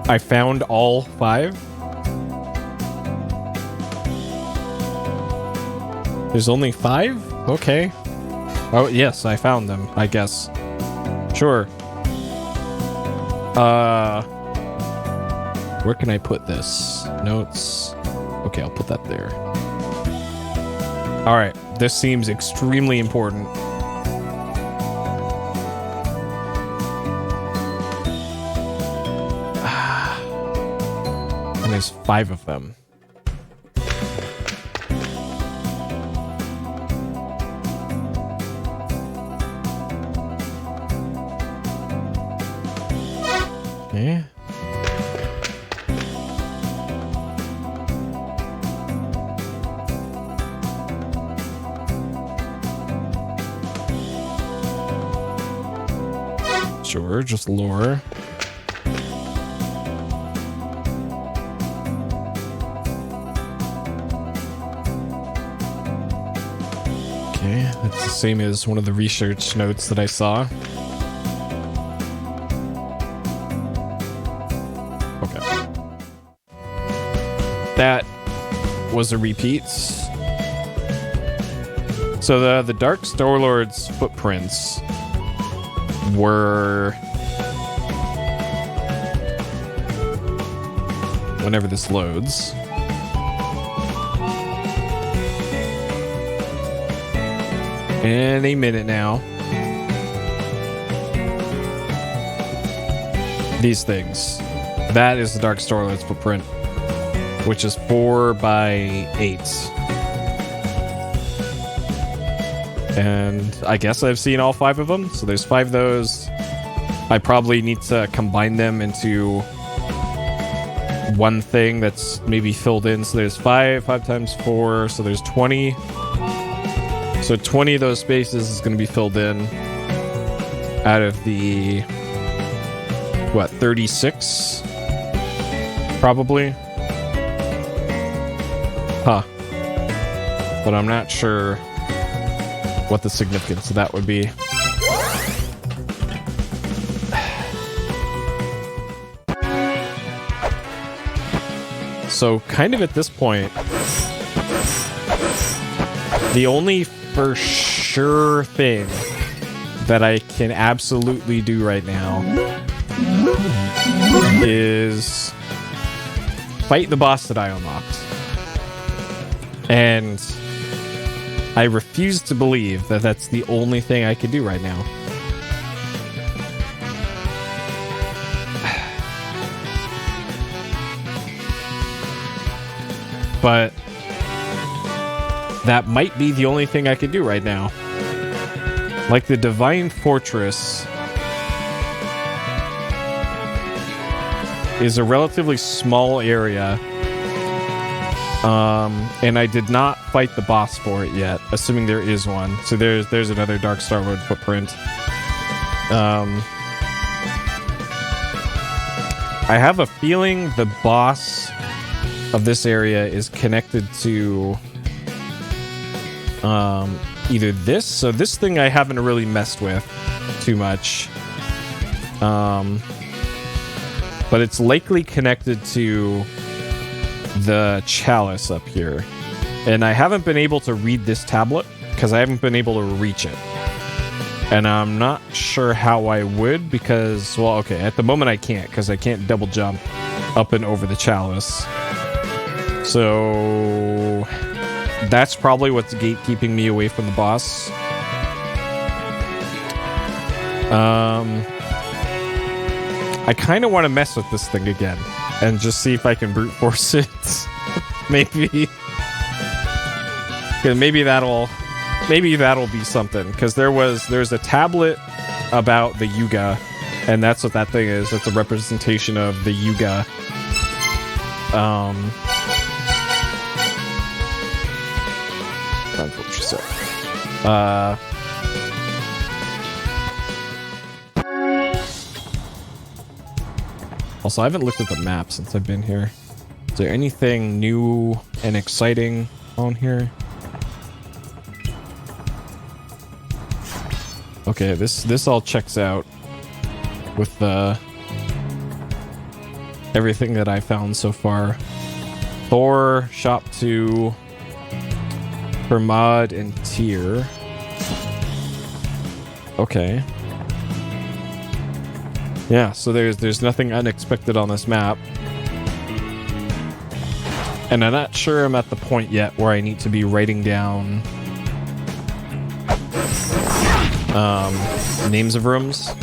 I found all 5. There's only 5? Okay. Oh, yes, I found them, I guess. Sure. Where can I put this? Notes. Okay, I'll put that there. Alright, this seems extremely important. And there's 5 of them. Yeah. Sure, just lore. Okay, that's the same as one of the research notes that I saw. That was a repeat. So the Dark Starlord's footprints were... Whenever this loads. In a minute now. These things. That is the Dark Starlord's footprint, which is 4 by 8. And I guess I've seen all 5 of them. So there's 5 of those. I probably need to combine them into one thing that's maybe filled in. So there's 5 times 4. So there's 20. So 20 of those spaces is going to be filled in out of the, what, 36? Probably. Huh. But I'm not sure what the significance of that would be. So kind of at this point, the only for sure thing that I can absolutely do right now is fight the boss that I unlocked. And I refuse to believe that that's the only thing I can do right now. But that might be the only thing I can do right now. Like the Divine Fortress is a relatively small area. And I did not fight the boss for it yet, assuming there is one. So there's another Dark Starlord footprint. I have a feeling the boss of this area is connected to either this. So this thing I haven't really messed with too much. But it's likely connected to the chalice up here. And I haven't been able to read this tablet because I haven't been able to reach it. And I'm not sure how I would because, well, okay, at the moment I can't because I can't double jump up and over the chalice. So that's probably what's gatekeeping me away from the boss. I kind of want to mess with this thing again and just see if I can brute force it. Maybe. 'Cause maybe that'll be something. Because there's a tablet about the Yuga, and that's what that thing is. It's a representation of the Yuga. That's what she said. Also, I haven't looked at the map since I've been here. Is there anything new and exciting on here? Okay, this all checks out with everything that I found so far. Thor, Shop 2, Hermod, and Tyr. Okay. Yeah, so there's nothing unexpected on this map. And I'm not sure I'm at the point yet where I need to be writing down names of rooms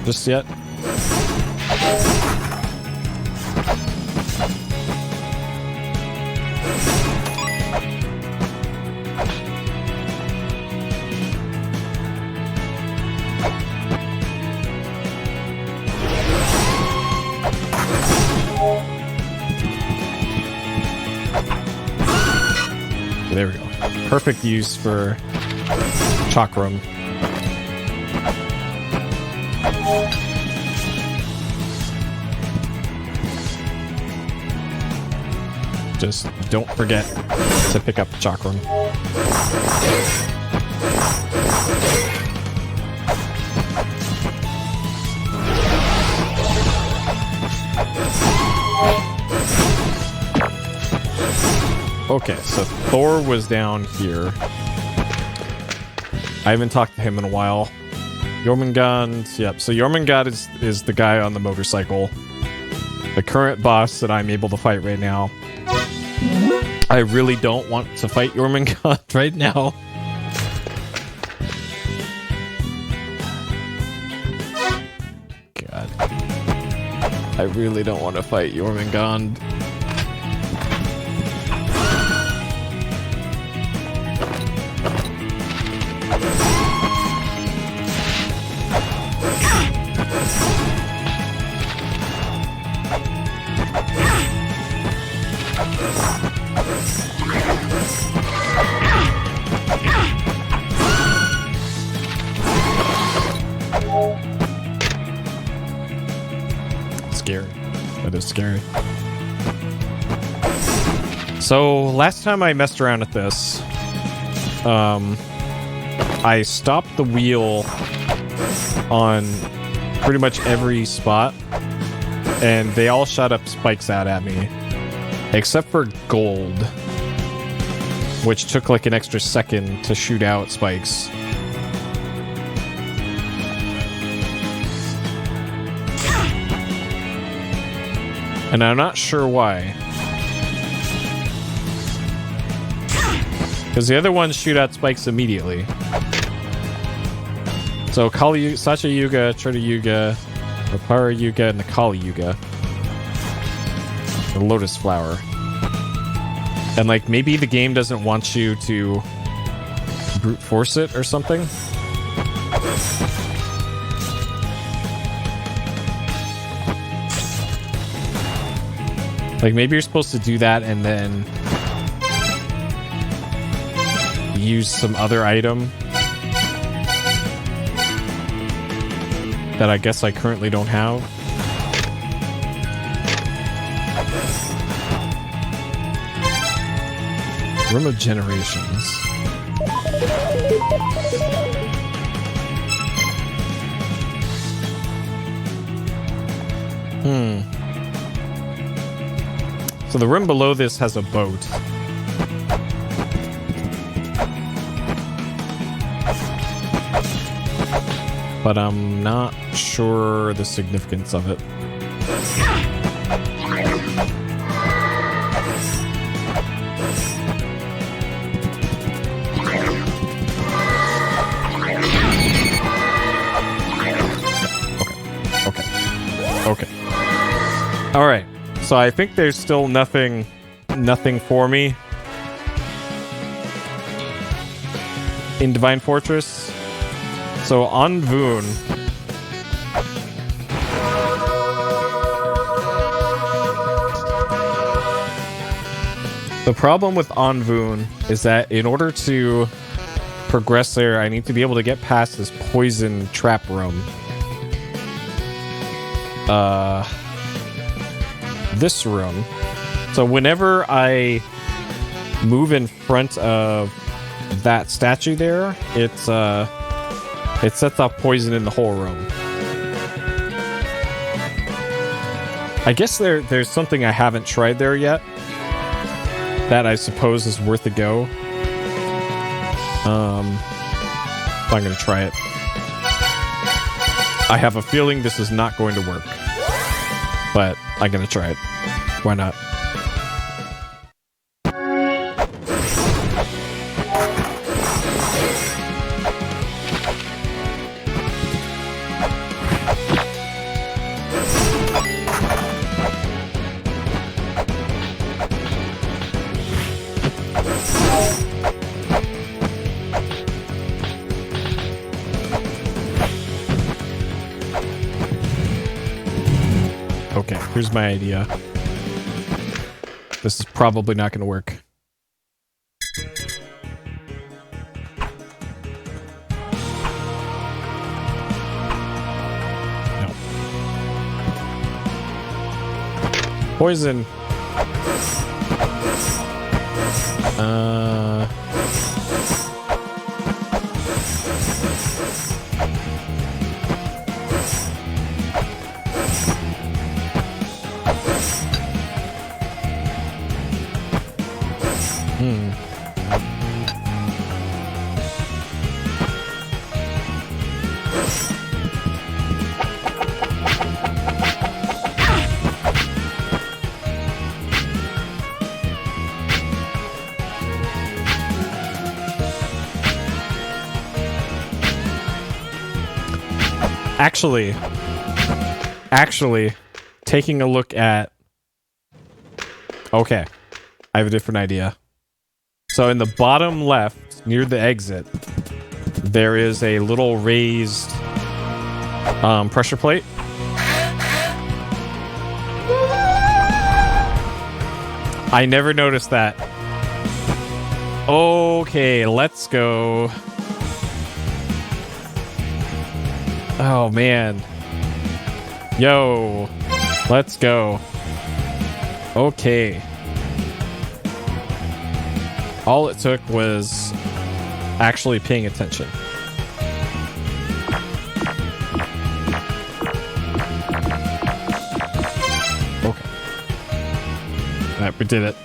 just yet. There we go. Perfect use for Chakram. Just don't forget to pick up Chakram. Okay, so Thor was down here. I haven't talked to him in a while. Jormungand, yep. So Jormungand is the guy on the motorcycle. The current boss that I'm able to fight right now. I really don't want to fight Jormungand right now. God. I really don't want to fight Jormungand. Scary. That is scary. So last time I messed around with this, I stopped the wheel on pretty much every spot, and they all shot up spikes out at me, except for gold, which took like an extra second to shoot out spikes. And I'm not sure why. Because the other ones shoot out spikes immediately. So Kali, Sacha Yuga, Trita Yuga, Rapara Yuga, and the Kali Yuga. The Lotus Flower. And like maybe the game doesn't want you to brute force it or something. Like maybe you're supposed to do that and then use some other item that I guess I currently don't have. Room of Generations. So the room below this has a boat. But I'm not sure the significance of it. All right. So I think there's still nothing for me in Divine Fortress. So on Voon, the problem with Anvun is that in order to progress there, I need to be able to get past this poison trap room. This room. So whenever I move in front of that statue there, it sets off poison in the whole room. I guess there's something I haven't tried there yet that I suppose is worth a go. I'm gonna try it. I have a feeling this is not going to work, but I'm gonna try it. Why not? Okay, here's my idea. This is probably not going to work. No. Poison. Actually, taking a look at... Okay, I have a different idea. So in the bottom left, near the exit, there is a little raised pressure plate. I never noticed that. Okay, let's go. Oh, man. Yo. Let's go. Okay. All it took was actually paying attention. Okay. Alright, we did it.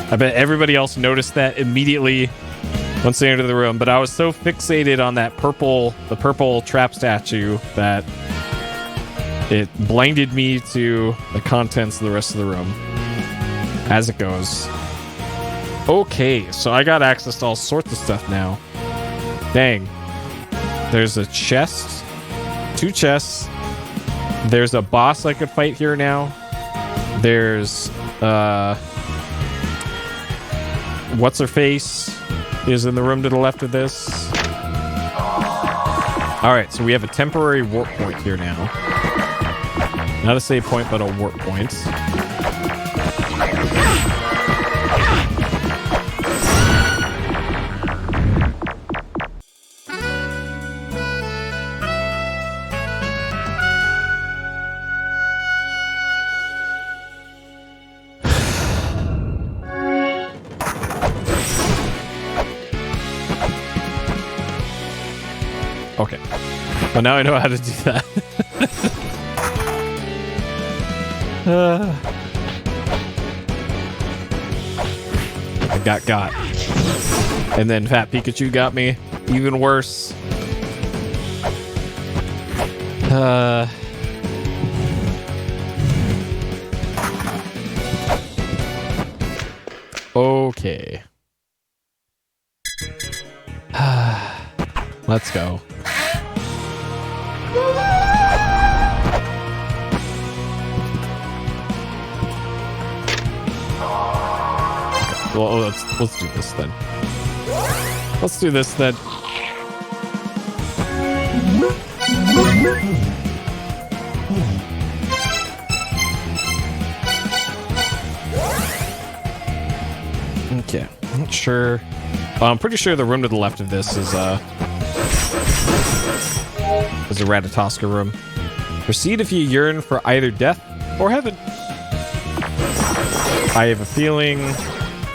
I bet everybody else noticed that immediately once they entered the room, but I was so fixated on that the purple trap statue that it blinded me to the contents of the rest of the room. As it goes. Okay, so I got access to all sorts of stuff now. Dang. There's a chest. 2 chests. There's a boss I could fight here now. There's, what's-her-face is in the room to the left of this. Alright, so we have a temporary warp point here now. Not a save point, but a warp point. Okay. Well, now I know how to do that. I got. And then Fat Pikachu got me. Even worse. Okay. Let's go. Well, let's do this then. Let's do this then. Okay, I'm not sure. I'm pretty sure the room to the left of this is a Ratatoskr room. Proceed if you yearn for either death or heaven. I have a feeling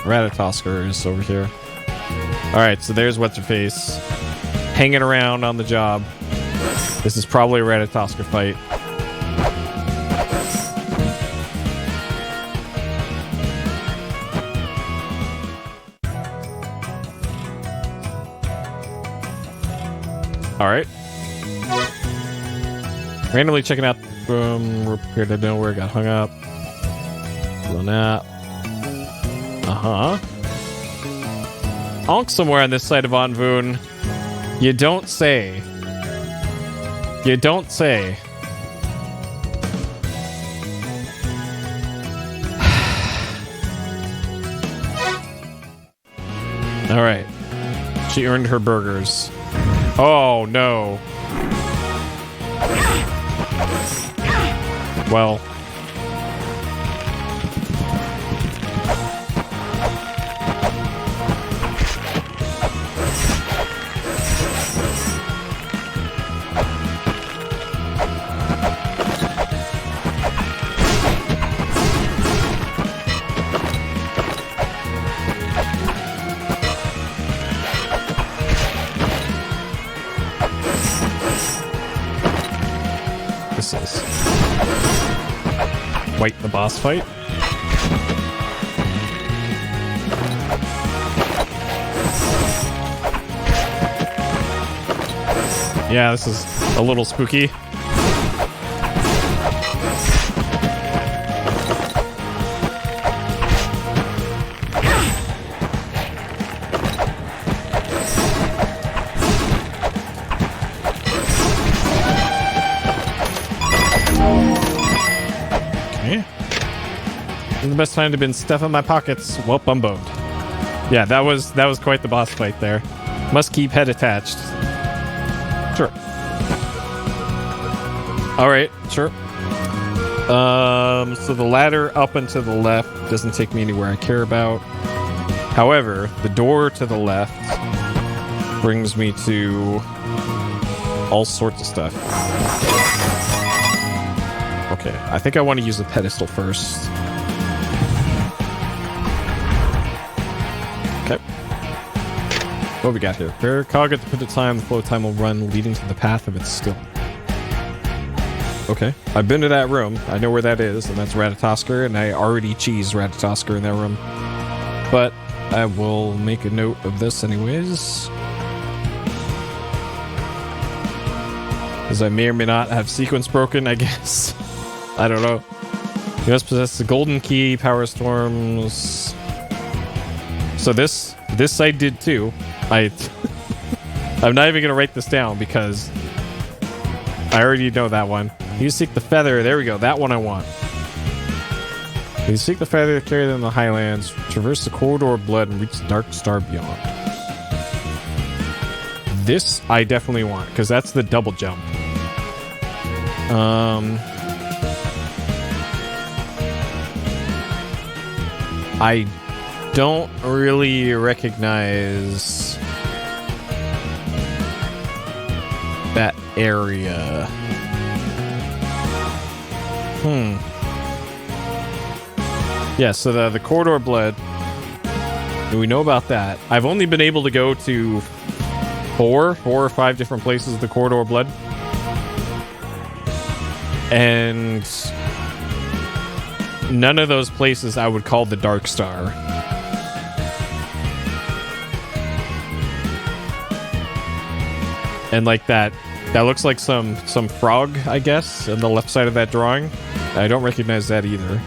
Ratatoskr is over here. Alright, so there's What's-Her-Face hanging around on the job. This is probably a Ratatoskr fight. Alright. Randomly checking out the room. We're prepared to know where it got hung up. Honk somewhere on this side of Anvun. You don't say. You don't say. Alright. She earned her burgers. Oh, no. Well. This is White the boss fight. Yeah, this is a little spooky. The best time to been stuff in my pockets. Well, I'm boned. Yeah, that was quite the boss fight there. Must keep head attached. Sure. All right, sure. So the ladder up and to the left doesn't take me anywhere I care about. However, the door to the left brings me to all sorts of stuff. Okay, I think I want to use the pedestal first. What we got here? Fair cog at the pit of time, the flow of time will run, leading to the path of its still. Okay. I've been to that room. I know where that is, and that's Ratatoskr, and I already cheesed Ratatoskr in that room. But I will make a note of this anyways. Because I may or may not have sequence broken, I guess. I don't know. You must possess the golden key, power storms. So this I did too. I'm not even gonna write this down because I already know that one. You seek the feather. There we go. That one I want. You seek the feather, carry them in the highlands, traverse the corridor of blood, and reach the dark star beyond. This I definitely want because that's the double jump. I don't really recognize that area. Yeah, so the corridor of blood. We know about that. I've only been able to go to four or five different places of the corridor of blood. And none of those places I would call the Dark Star. And like that looks like some frog, I guess, on the left side of that drawing. I don't recognize that either.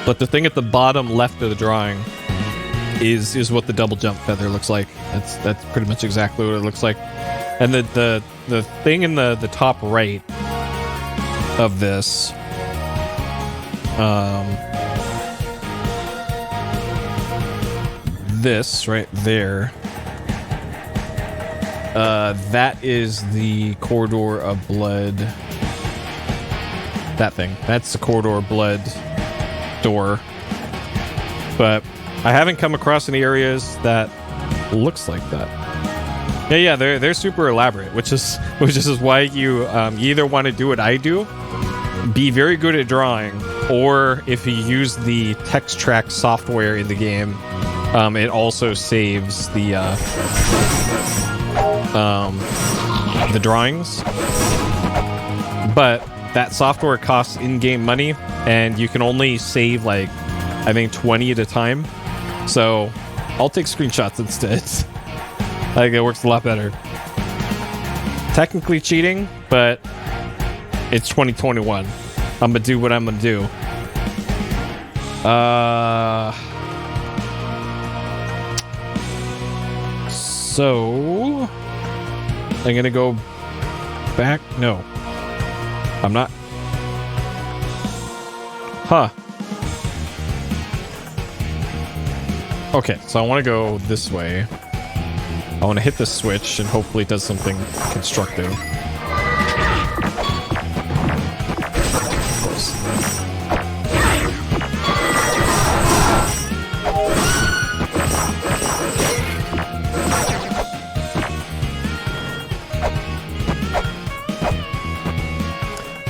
But the thing at the bottom left of the drawing is what the double jump feather looks like. That's pretty much exactly what it looks like. And the thing in the top right of this This right there. That is the corridor of blood. That thing. That's the corridor of blood door. But I haven't come across any areas that looks like that. Yeah, they're super elaborate, which is why you either want to do what I do, be very good at drawing, or if you use the text track software in the game, it also saves the drawings. But that software costs in-game money, and you can only save like I think 20 at a time. So I'll take screenshots instead. I think it works a lot better. Technically cheating, but it's 2021. I'm gonna do what I'm gonna do. So I'm gonna go back. No, I'm not. Huh. Okay, so I want to go this way. I want to hit the switch and hopefully it does something constructive.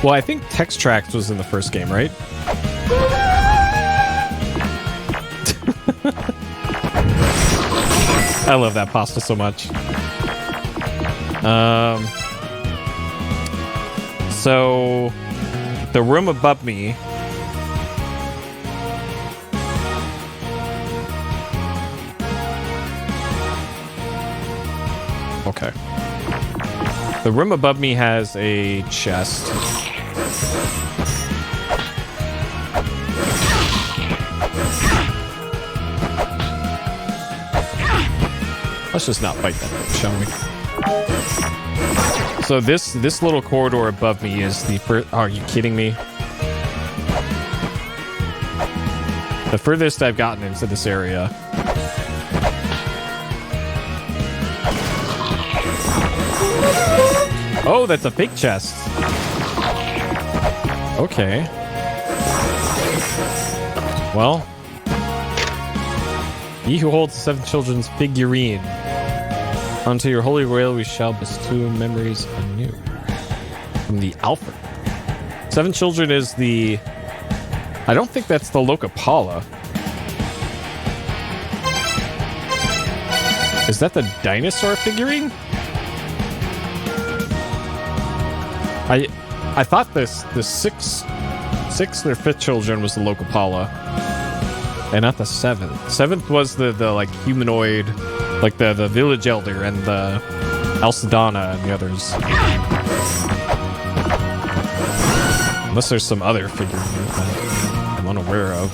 Well, I think Text Tracks was in the first game, right? I love that pasta so much. So the room above me. Okay. The room above me has a chest. Let's just not fight that thing, shall we? So this little corridor above me is the first. Are you kidding me? The furthest I've gotten into this area. Oh, that's a fake chest. Okay. Well, he who holds the 7 children's figurine. Unto your holy grail we shall bestow memories anew. From the Alfred. 7 children is the... I don't think that's the Locapala. Is that the dinosaur figurine? I thought the sixth or fifth children was the Locapala. And not the 7th. 7th was the like humanoid, like the village elder and the Alcedana and the others. Unless there's some other figure that I'm unaware of.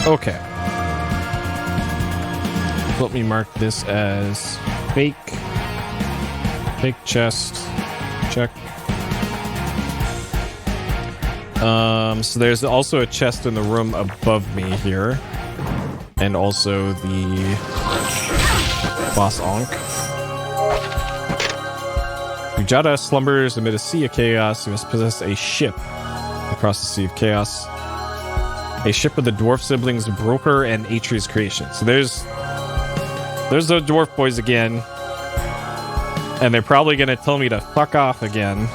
Okay. Let me mark this as fake. Fake chest. Check. So there's also a chest in the room above me here. And also the boss Ankh. Ujata slumbers amid a sea of chaos. He must possess a ship across the sea of chaos. A ship of the dwarf siblings Broker and Atri's creation. So there's those dwarf boys again. And they're probably gonna tell me to fuck off again.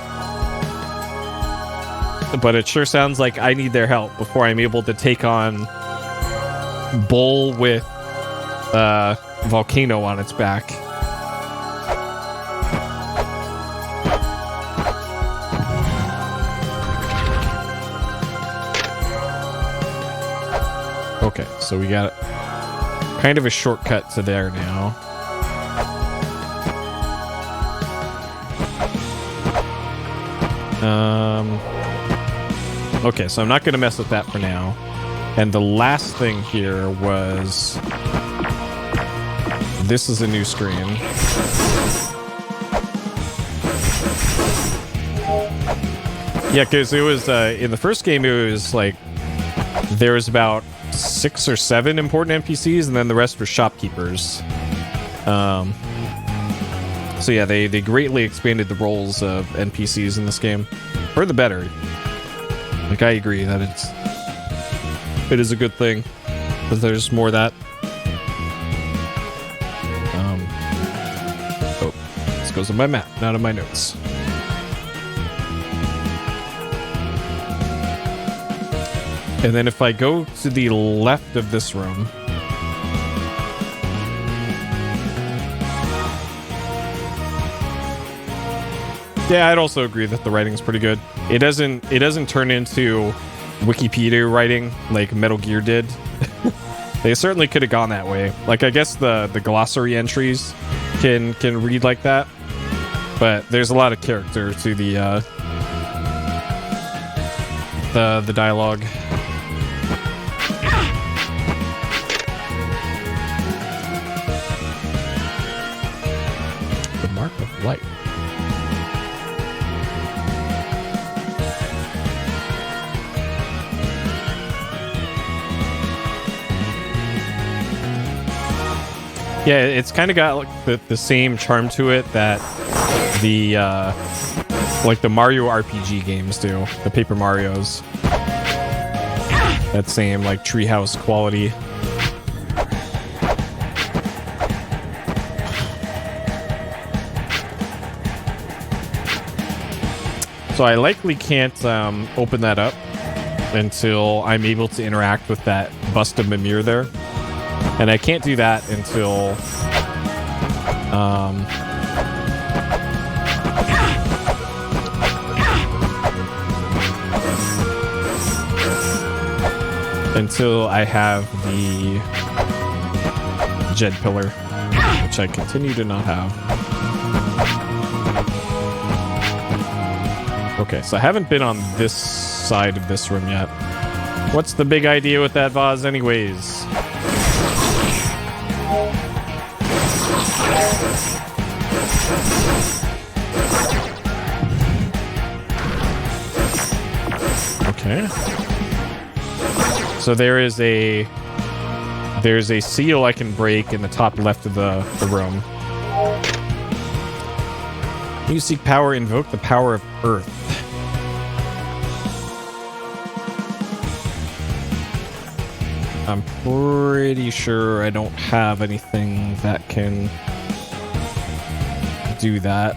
But it sure sounds like I need their help before I'm able to take on Bull with Volcano on its back. Okay, so we got kind of a shortcut to there now. Okay, so I'm not going to mess with that for now. And the last thing here was... This is a new screen. Yeah, because it was in the first game. It was like there was about 6 or 7 important NPCs, and then the rest were shopkeepers. So yeah, they greatly expanded the roles of NPCs in this game, for the better. Like, I agree that it is a good thing that there's more of that. Oh, this goes on my map, not on my notes. And then if I go to the left of this room, yeah, I'd also agree that the writing's pretty good. It doesn't turn into Wikipedia writing like Metal Gear did. They certainly could have gone that way. Like, I guess the glossary entries can read like that, but there's a lot of character to the dialogue. The mark of light. Yeah, it's kind of got like the same charm to it that the like the Mario RPG games do, the Paper Marios. That same like treehouse quality. So I likely can't open that up until I'm able to interact with that bust of Mimir there. And I can't do that until I have the Jed Pillar, which I continue to not have. Okay, so I haven't been on this side of this room yet. What's the big idea with that vase anyways? Okay. So there's a seal I can break in the top left of the room. You seek power, invoke the power of Earth. I'm pretty sure I don't have anything that can do that.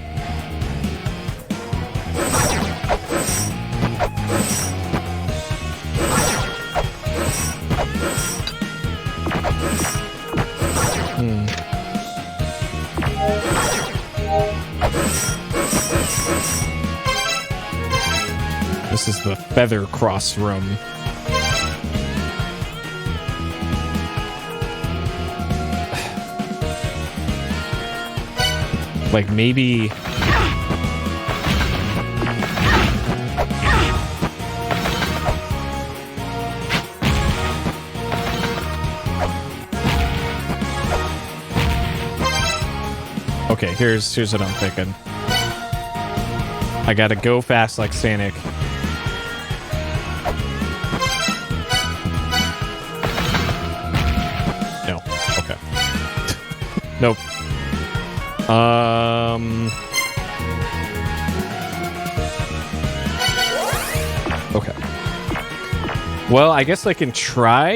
This is the Feather Cross room. Like, maybe... Okay, here's what I'm thinking. I gotta go fast like Sonic. No. Okay. Nope. Okay. Well, I guess I can try...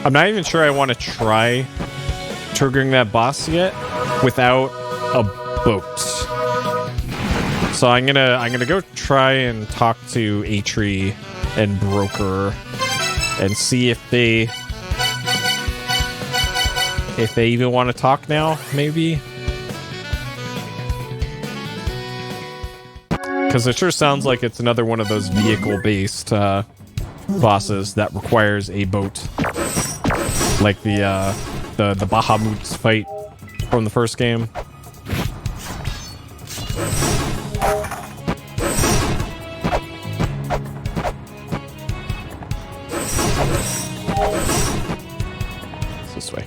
I'm not even sure I want to try triggering that boss yet without a boat. So I'm gonna go try and talk to Atri and Broker and see if they even want to talk now, maybe. Because it sure sounds like it's another one of those vehicle-based bosses that requires a boat, like the Bahamut's fight from the first game. It's this way.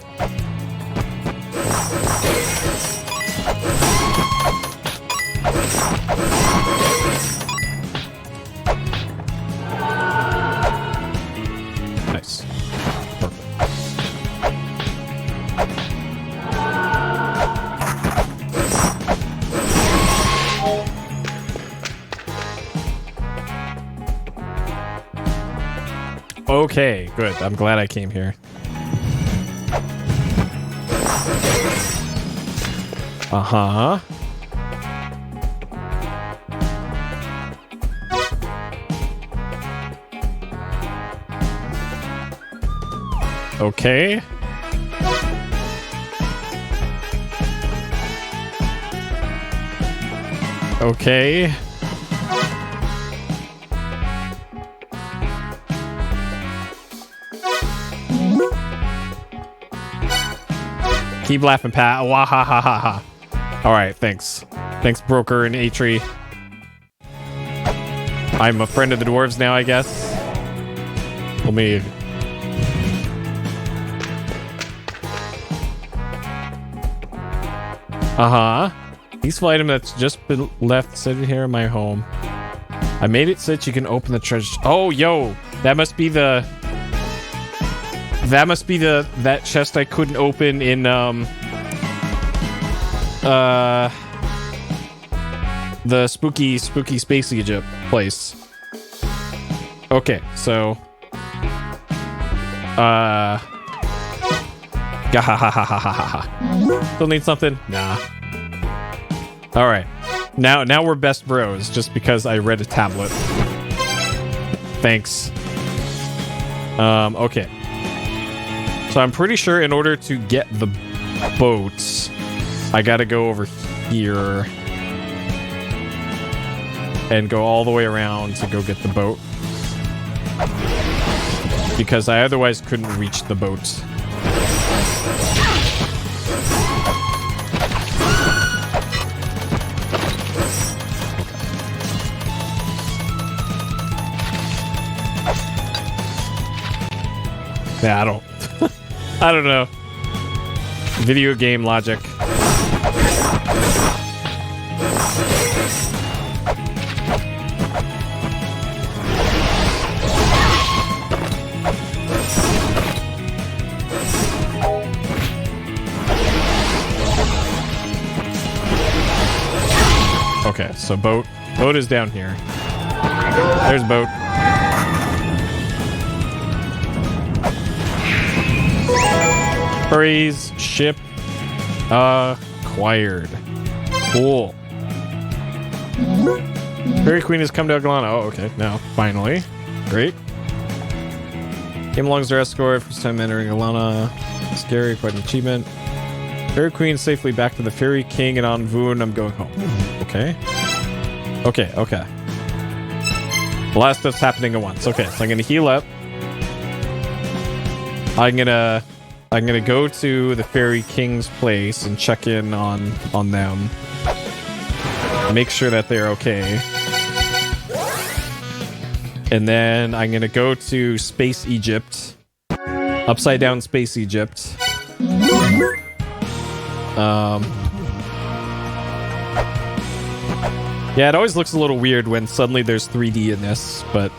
Okay, good. I'm glad I came here. Uh-huh. Okay. Okay. Keep laughing, Pat. Wah ha ha ha ha. All right, thanks. Thanks, Broker and Atri. I'm a friend of the dwarves now, I guess. Let me... Uh-huh. Useful item that's just been left sitting here in my home. I made it so that you can open the treasure... Oh, yo! That must be the... That must be that chest I couldn't open in, the spooky Space Egypt place. Okay, so... Still need something? Nah. Alright. Now we're best bros, just because I read a tablet. Thanks. Okay. So I'm pretty sure in order to get the boats, I gotta go over here and go all the way around to go get the boat. Because I otherwise couldn't reach the boat. Yeah, I don't know. Video game logic. Okay, so boat is down here. There's boat. Puri's ship acquired. Cool. Fairy Queen has come to La-Mulana. Oh, okay. Now, finally. Great. Came along as their escort. First time entering La-Mulana. Scary, quite an achievement. Fairy Queen safely back to the Fairy King and on Voon. I'm going home. Okay. Okay. A lot of stuff's happening at once. Okay, so I'm gonna heal up. I'm gonna go to the Fairy King's place and check in on them. Make sure that they're okay. And then I'm gonna go to Space Egypt. Upside down Space Egypt. Yeah, it always looks a little weird when suddenly there's 3D in this, but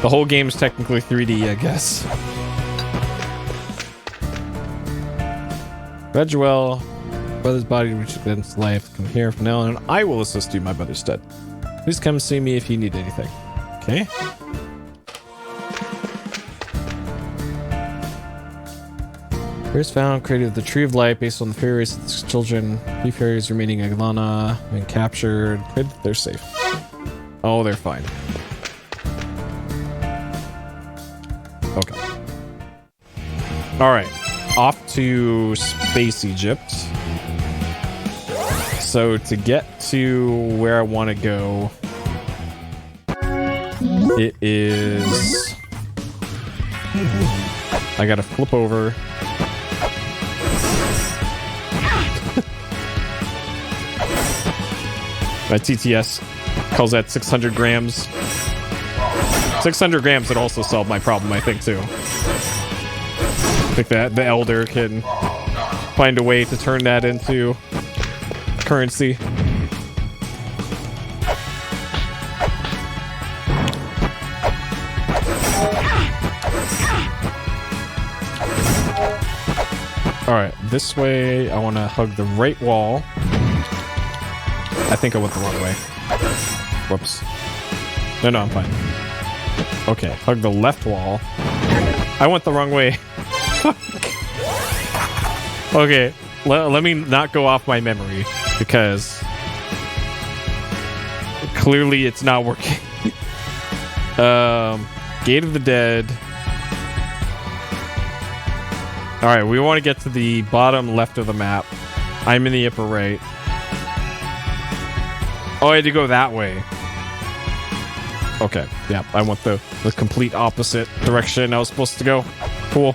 the whole game's technically 3D, I guess. Reguel, brother's body which against life. Come here from now on. I will assist you, my brother's dead. Please come see me if you need anything. Okay. Fairies found, created the Tree of Light based on the fairies' children. 3 fairies remaining in La-Mulana, been captured. Good, they're safe. Oh, they're fine. Okay. Alright. Off to Space Egypt. So to get to where I want to go, it is... I gotta flip over. My TTS calls that 600 grams. 600 grams would also solve my problem, I think, too. I think that the Elder can find a way to turn that into currency. Alright, this way I want to hug the right wall. I think I went the wrong way. Whoops. No, I'm fine. Okay, hug the left wall. I went the wrong way. Okay, let me not go off my memory, because clearly it's not working. Gate of the Dead. Alright, we want to get to the bottom left of the map. I'm in the upper right. Oh, I had to go that way. Okay, yeah, I went the complete opposite direction I was supposed to go. Cool.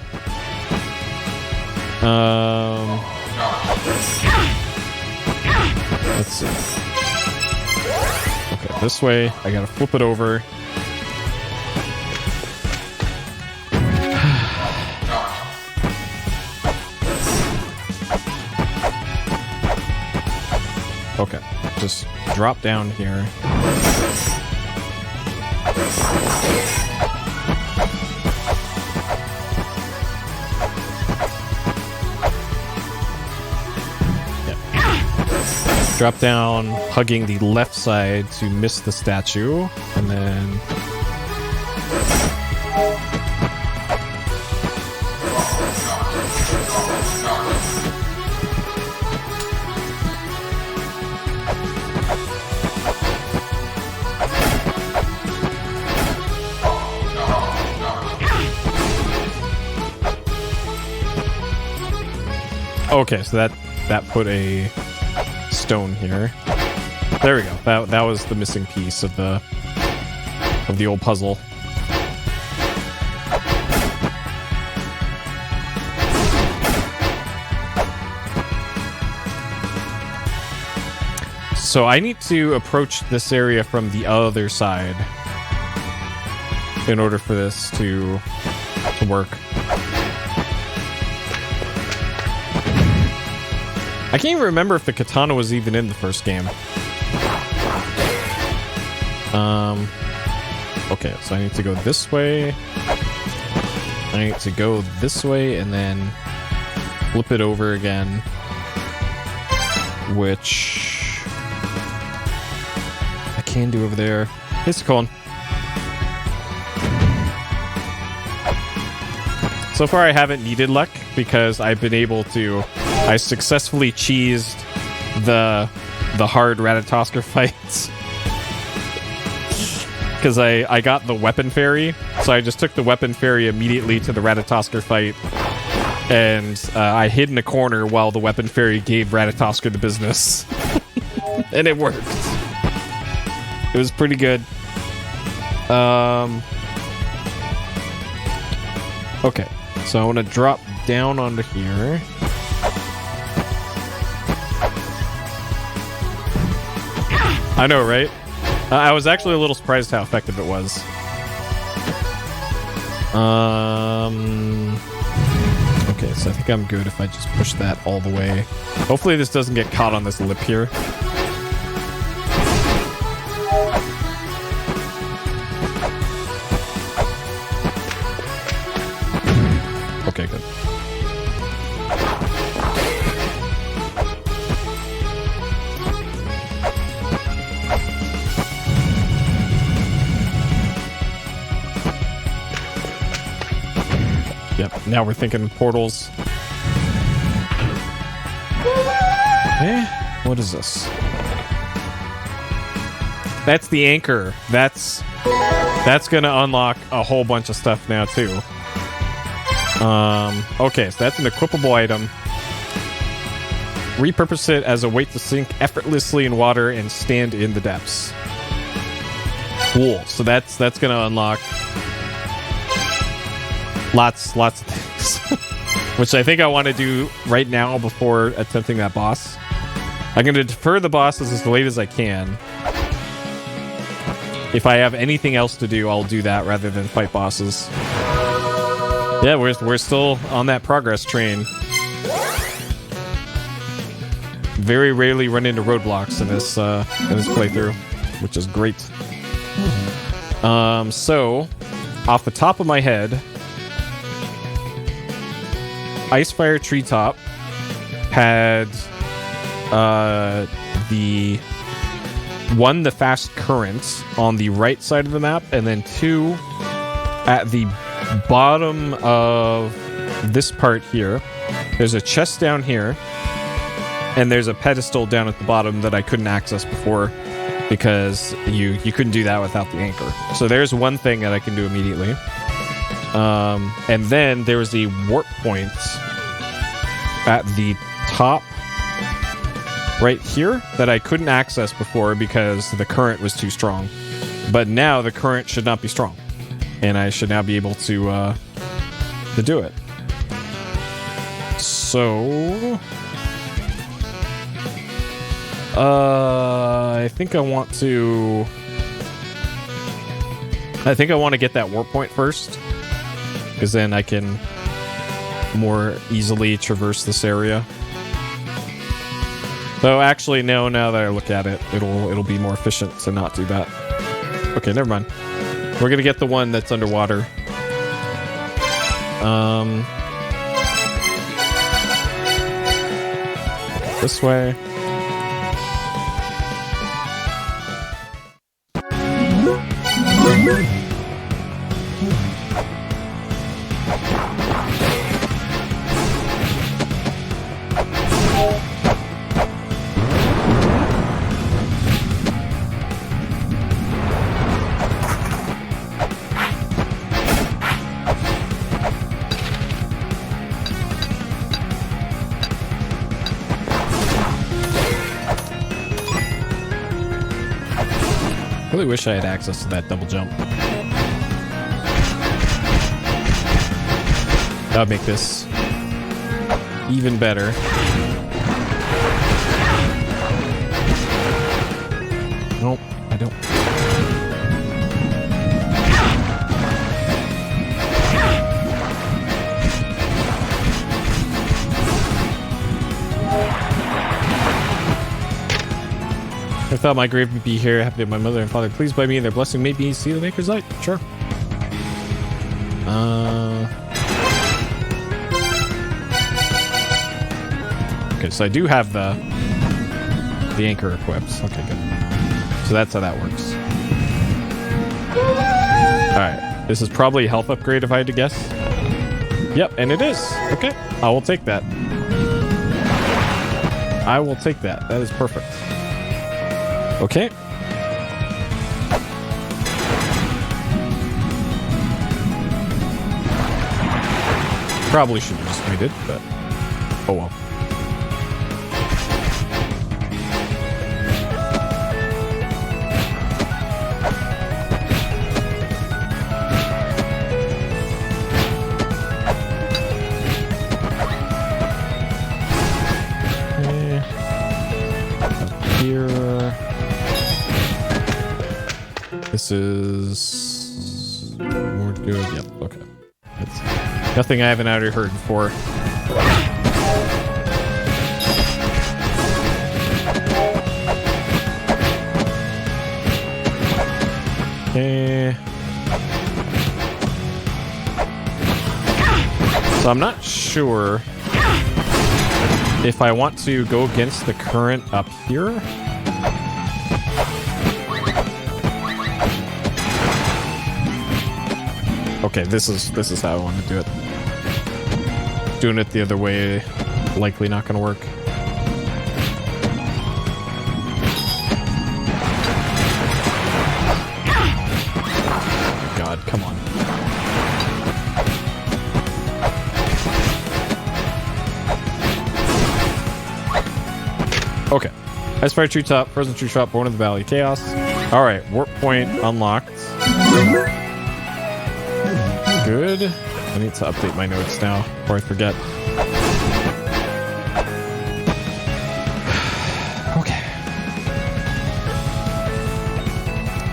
Let's see. Okay, this way. I gotta flip it over. Okay, just drop down here. Drop down, hugging the left side to miss the statue, and then... Okay, so that put a stone here. There we go. That was the missing piece of the old puzzle. So I need to approach this area from the other side in order for this to work. I can't even remember if the katana was even in the first game. Okay, so I need to go this way. I need to go this way and then flip it over again. Which I can do over there. It's cool. So far I haven't needed luck because I've been able to... I successfully cheesed the hard Ratatoskr fights. Because I got the weapon fairy, so I just took the weapon fairy immediately to the Ratatoskr fight. And I hid in a corner while the weapon fairy gave Ratatoskr the business. And it worked. It was pretty good. Okay, so I want to drop down onto here. I know, right? I was actually a little surprised how effective it was. Okay, so I think I'm good if I just push that all the way. Hopefully this doesn't get caught on this lip here. Okay, good. Yep, now we're thinking portals. Eh, what is this? That's the anchor. That's gonna unlock a whole bunch of stuff now too. Okay, so that's an equipable item. Repurpose it as a weight to sink effortlessly in water and stand in the depths. Cool. So that's gonna unlock lots of things. Which I think I want to do right now before attempting that boss. I'm gonna defer the bosses as late as I can. If I have anything else to do, I'll do that rather than fight bosses. Yeah, we're still on that progress train. Very rarely run into roadblocks in this playthrough, which is great. So off the top of my head, Icefire Treetop had the fast current on the right side of the map, and then 2, at the bottom of this part here, there's a chest down here, and there's a pedestal down at the bottom that I couldn't access before because you couldn't do that without the anchor. So there's one thing that I can do immediately. And then there was the warp point at the top right here that I couldn't access before because the current was too strong. But now the current should not be strong, and I should now be able to do it. So I think I want to get that warp point first, because then I can more easily traverse this area. Though actually, no, now that I look at it, it'll be more efficient to not do that. Okay, never mind. We're gonna get the one that's underwater. This way. I really wish I had access to that double jump. That would make this even better. Nope, I don't. I thought my grave would be here. Happy to my mother and father pleased by me and their blessing made me see the Maker's light. Sure. Okay, so I do have the anchor equipped. Okay, good. So that's how that works. Alright. This is probably a health upgrade if I had to guess. Yep, and it is. Okay. I will take that. I will take that. That is perfect. Okay. Probably should have just waited, but oh well. This is more good. Yep. Okay. That's nothing I haven't already heard before. Okay. So I'm not sure if I want to go against the current up here. Okay, this is how I want to do it. Doing it the other way, likely not going to work. God, come on. Okay. Ice-Fire Treetop, Frozen Treetop, Born in the Valley, Chaos. Alright, warp point unlocked. Good. I need to update my notes now before I forget. Okay.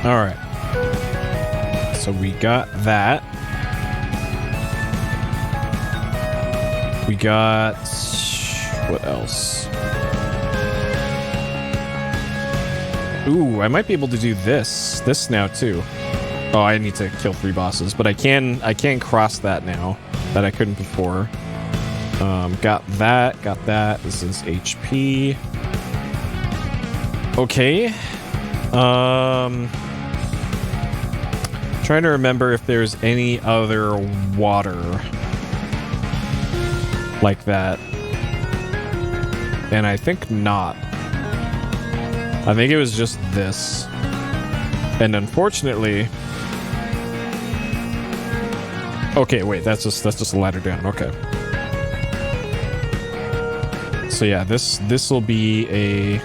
Alright. So we got that. We got... what else? Ooh, I might be able to do this now too. Oh, I need to kill 3 bosses, but I can cross that now that I couldn't before. Got that. This is HP. Okay. Trying to remember if there's any other water like that. And I think not. I think it was just this. And unfortunately... Okay, wait, that's just a ladder down. Okay. So yeah, this will be a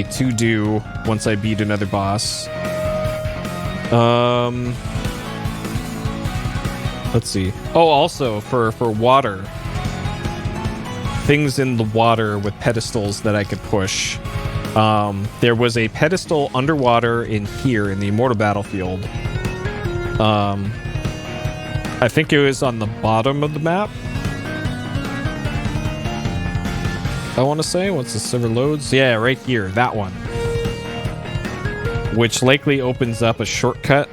to-do once I beat another boss. Let's see. Oh, also for water. Things in the water with pedestals that I could push. There was a pedestal underwater in here in the Immortal Battlefield. I think it was on the bottom of the map. I want to say, once the server loads. Yeah, right here, that one. Which likely opens up a shortcut.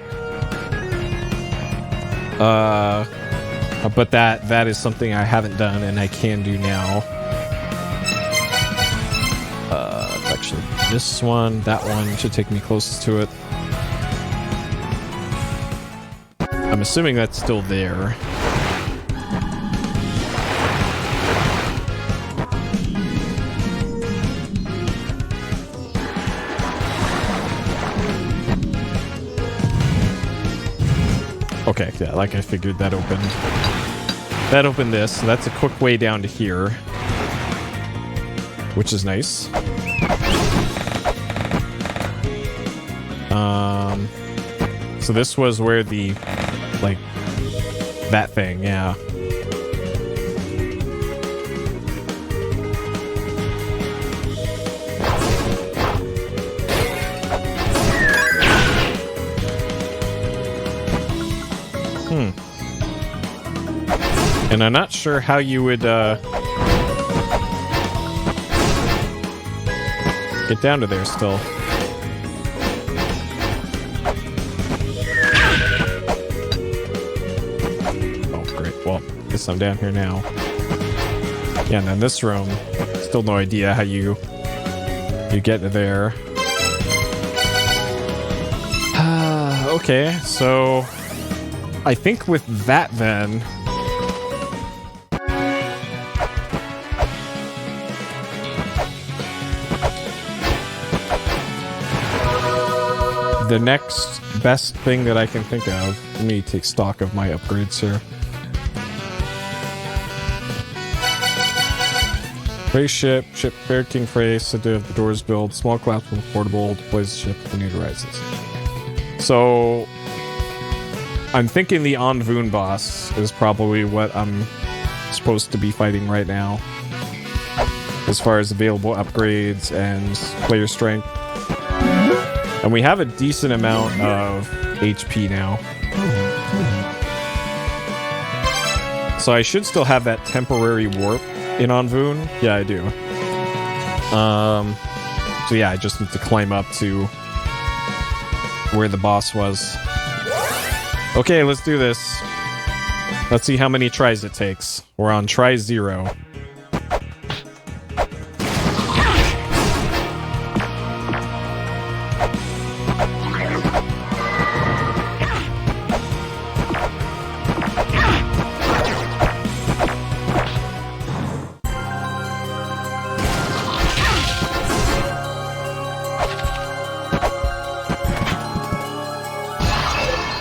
But that is something I haven't done and I can do now. Actually, this one, that one should take me closest to it. I'm assuming that's still there. Okay, yeah, like I figured that opened. That opened this, so that's a quick way down to here. Which is nice. So this was where the, like, that thing, yeah. And I'm not sure how you would, get down to there still. Well, guess I'm down here now. Yeah, and then this room, still no idea how you get to there. Okay, so I think with that then, the next best thing that I can think of, let me take stock of my upgrades here. Frey ship, Fair King Frey, said to have the doors built, small collapsible portable, deploys the ship when it arises. So, I'm thinking the Anvun boss is probably what I'm supposed to be fighting right now. As far as available upgrades and player strength. And we have a decent amount of HP now. So I should still have that temporary warp in Anvun. Yeah, I do. So yeah, I just need to climb up to where the boss was. Okay, let's do this. Let's see how many tries it takes. We're on try 0.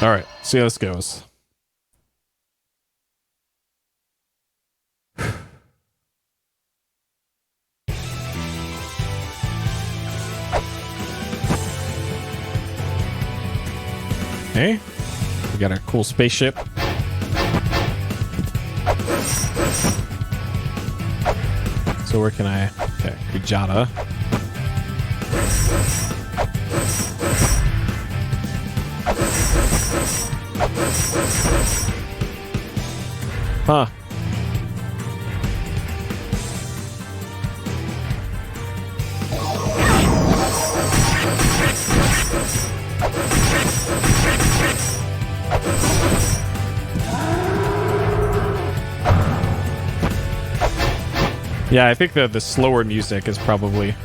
Alright, see how this goes. Okay, we got our cool spaceship. So where can I... Okay, Kujata. Huh. Yeah, I think the slower music is probably...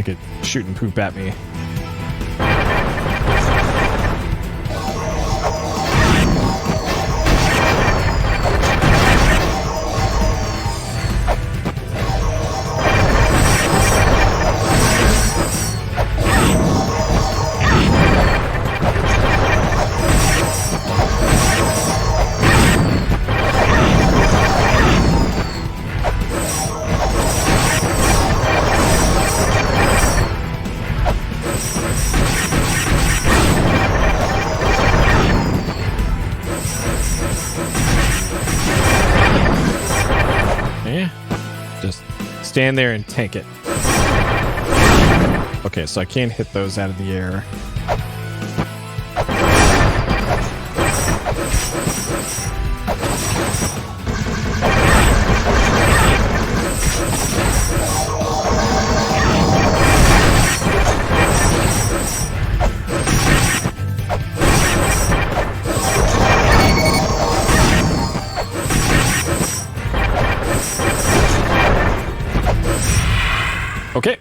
like it shooting poop at me. Stand there and tank it. Okay, so I can't hit those out of the air. Okay.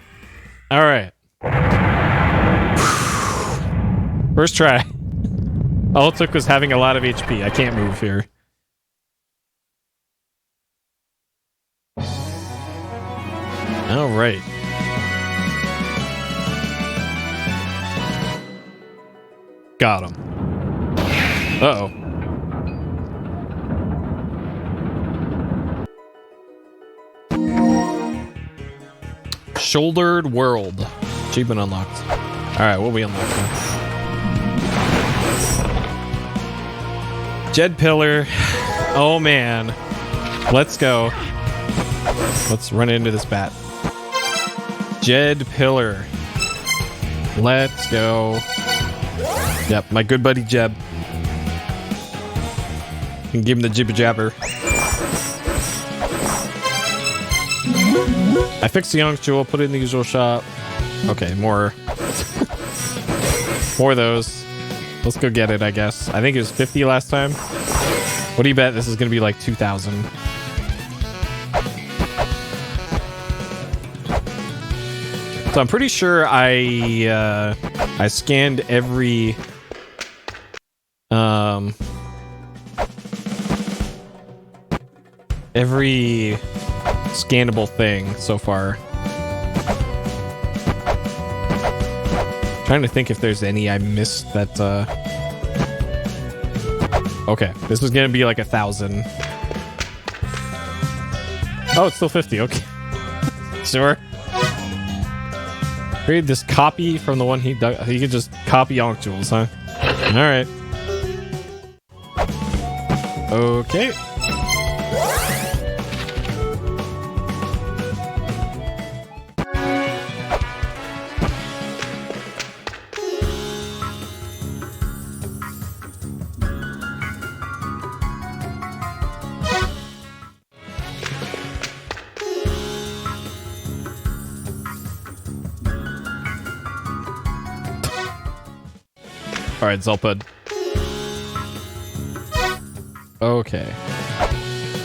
All right. First try. All it took was having a lot of HP. I can't move here. All right. Got him. Uh-oh. Shouldered World. Achievement unlocked. Alright, what we unlocked now? Jed Pillar. Oh man. Let's go. Let's run into this bat. Jed Pillar. Let's go. Yep, my good buddy Jeb. Can give him the jibber jabber. I fixed the young jewel, put it in the usual shop. Okay, more. More of those. Let's go get it, I guess. I think it was 50 last time. What do you bet this is going to be like 2,000? So I'm pretty sure I scanned every scannable thing so far. Trying to think if there's any I missed that okay, this was gonna be like 1,000. Oh, it's still 50. Okay. Sure. Create this copy from the one he dug. He could just copy Ankh Jewels, huh? Alright. Okay. Alright, Zulpud. Okay.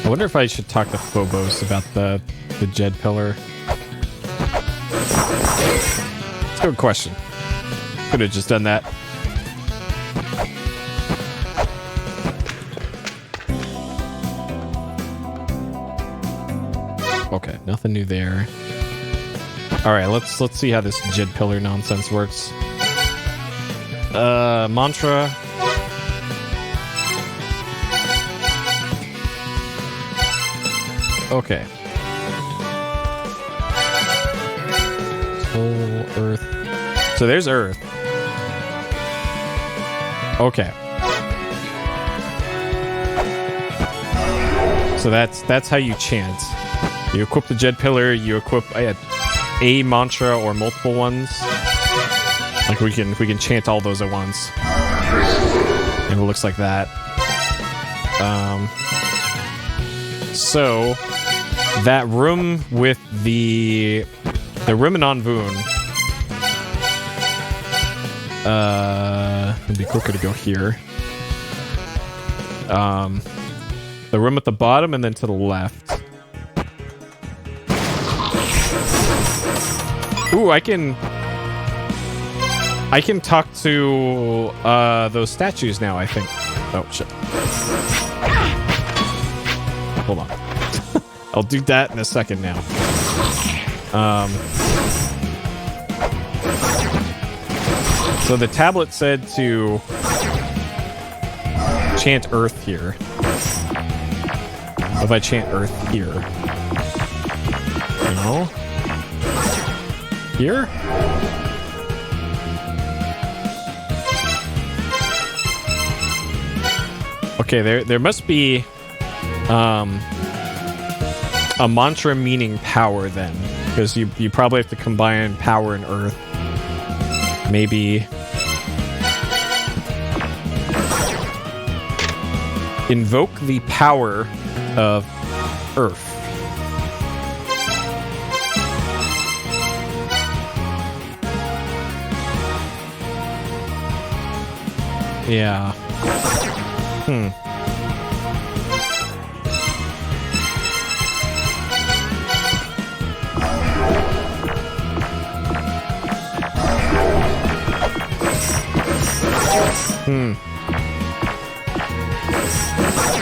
I wonder if I should talk to Phobos about the Jed Pillar. It's a good question. Could have just done that. Okay, nothing new there. Alright, let's see how this Jed Pillar nonsense works. Mantra. Okay. Soul, Earth. So there's Earth. Okay. So that's how you chant. You equip the Jed Pillar, you equip a mantra or multiple ones. Like we can chant all those at once. And it looks like that. So that room with the room in Anvun. It'd be quicker to go here. The room at the bottom and then to the left. Ooh, I can talk to those statues now, I think. Oh shit. Hold on. I'll do that in a second now. So the tablet said to chant Earth here. If I chant Earth here. No. Here? Okay, there must be a mantra meaning power then, because you probably have to combine power and Earth. Maybe invoke the power of Earth. Yeah.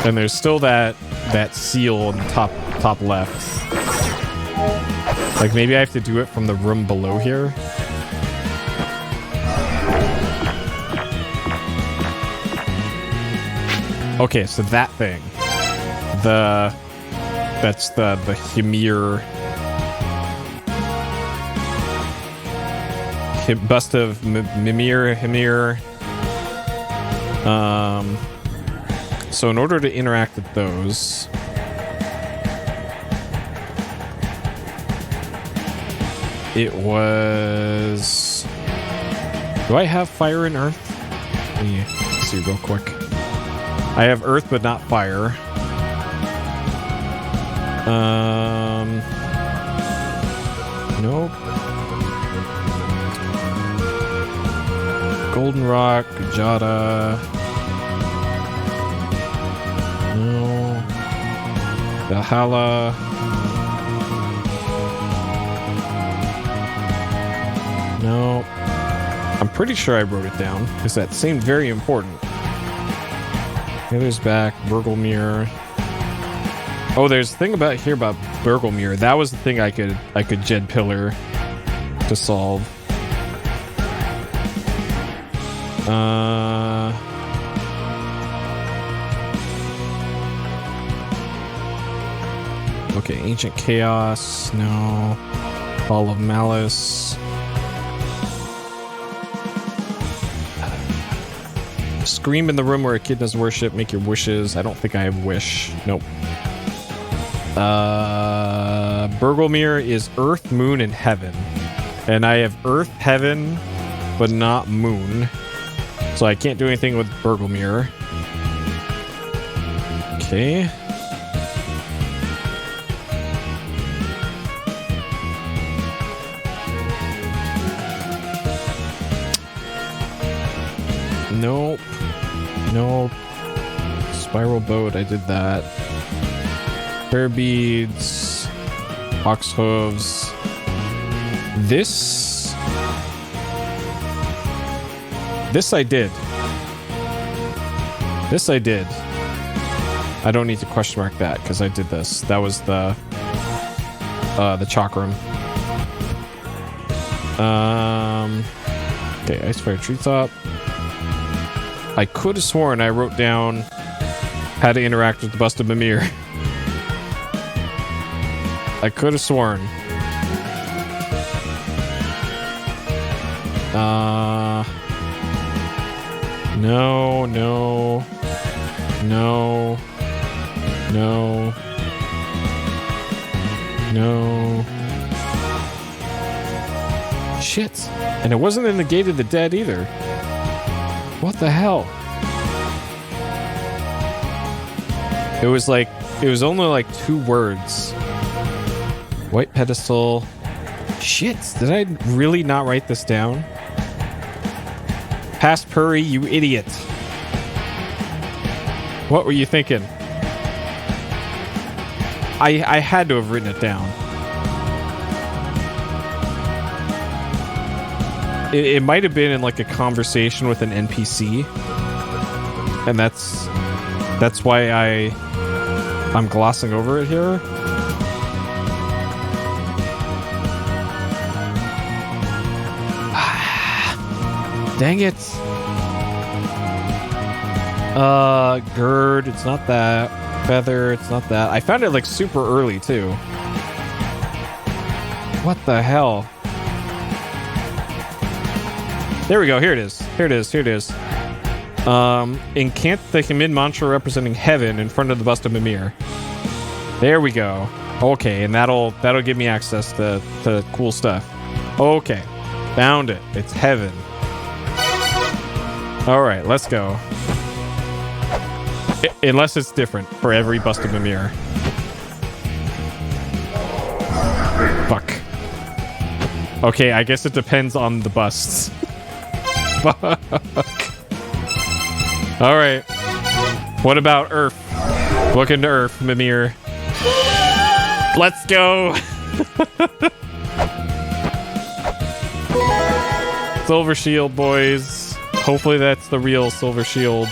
And there's still that seal in the top left. Like maybe I have to do it from the room below here. Okay, so that thing. That's the Hymir. Bust of Hymir. So in order to interact with those, it was... Do I have fire and earth? Let me see real quick. I have earth, but not fire. Nope. Golden Rock, Jada. No. Valhalla. No. I'm pretty sure I wrote it down because that seemed very important. Heather's back, Bergelmere. Oh, there's a thing about here about Bergelmere. That was the thing I could Jed Pillar to solve. Okay, Ancient Chaos, no. Ball of Malice. Scream in the room where a kid does worship, make your wishes. I don't think I have wish. Nope. Bergelmere is Earth, Moon, and Heaven. And I have Earth, Heaven, but not Moon. So I can't do anything with Bergelmere. Okay. Nope. Nope. Spiral Boat, I did that. Prayer Beads. Ox Hooves. This I did. This I did. I don't need to question mark that because I did this. That was the chakram. Okay, Icefire Treetop. I could have sworn I wrote down how to interact with the Bust of Mimir. I could have sworn. No, no, no, no, no. Shit. And it wasn't in the Gate of the Dead either. What the hell? It was only like 2 words. White pedestal. Shit, did I really not write this down? Past Puri, you idiot. What were you thinking? I had to have written it down. It might have been in like a conversation with an NPC, and that's why I'm glossing over it here. Dang it. Gird, it's not that. Feather, it's not that. I found it like super early too. What the hell? There we go. Here it is. Here it is. Here it is. Incant the command mantra representing heaven in front of the bust of Mimir. There we go. Okay, and that'll give me access to cool stuff. Okay, found it. It's heaven. All right, let's go. Unless it's different for every bust of Mimir. Fuck. Okay, I guess it depends on the busts. Fuck. Alright. What about Earth? Look into Earth, Mimir. Let's go! Silver shield, boys. Hopefully that's the real silver shield.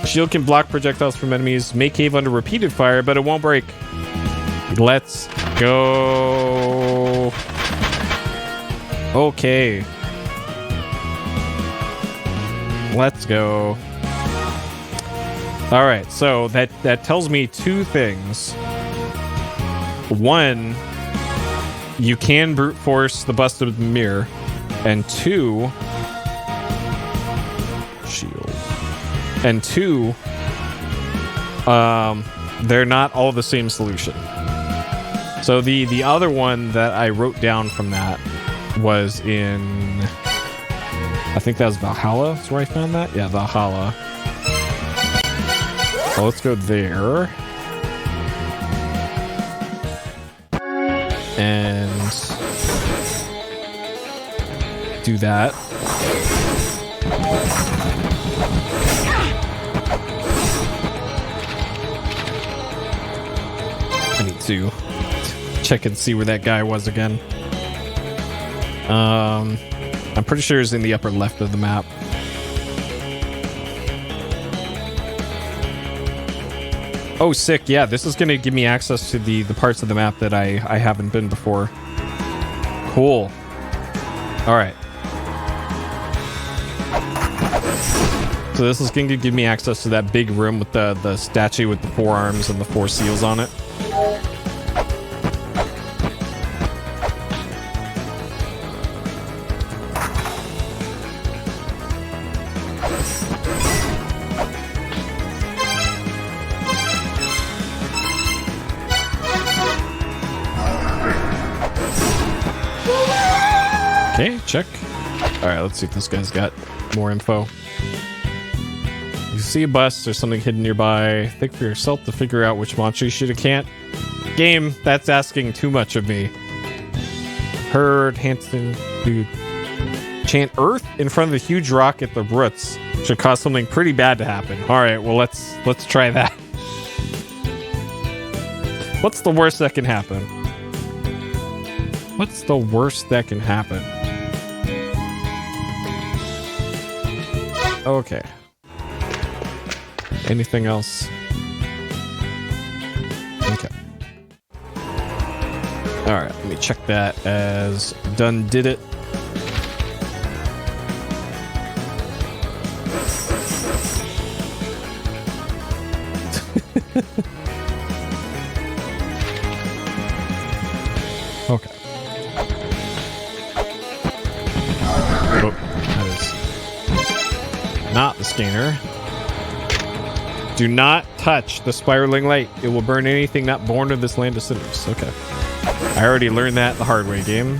Shield can block projectiles from enemies, may cave under repeated fire, but it won't break. Let's go. Okay. Let's go. All right, so that tells me two things. One, you can brute force the bust of the mirror, and two, shield. And two, they're not all the same solution. So the other one that I wrote down from that was in, I think that was Valhalla. That's where I found that. Yeah, Valhalla. So let's go there. And do that. I need to check and see where that guy was again. I'm pretty sure it's in the upper left of the map. Oh, sick. Yeah, this is going to give me access to the parts of the map that I haven't been before. Cool. All right. So this is going to give me access to that big room with the statue with the 4 arms and the 4 seals on it. Okay, check. Alright, let's see if this guy's got more info. You see a bus or something hidden nearby. Think for yourself to figure out which monster you should have can't. Game, that's asking too much of me. Heard Hanson dude. Chant Earth in front of the huge rock at the roots. Should cause something pretty bad to happen. Alright, well let's try that. What's the worst that can happen? What's the worst that can happen? Okay. Anything else? Okay. Alright, let me check that as done did it. Okay. Oh, that is not the scanner. Do not touch the spiraling light. It will burn anything not born of this land to cinders. Okay. I already learned that the hard way, game.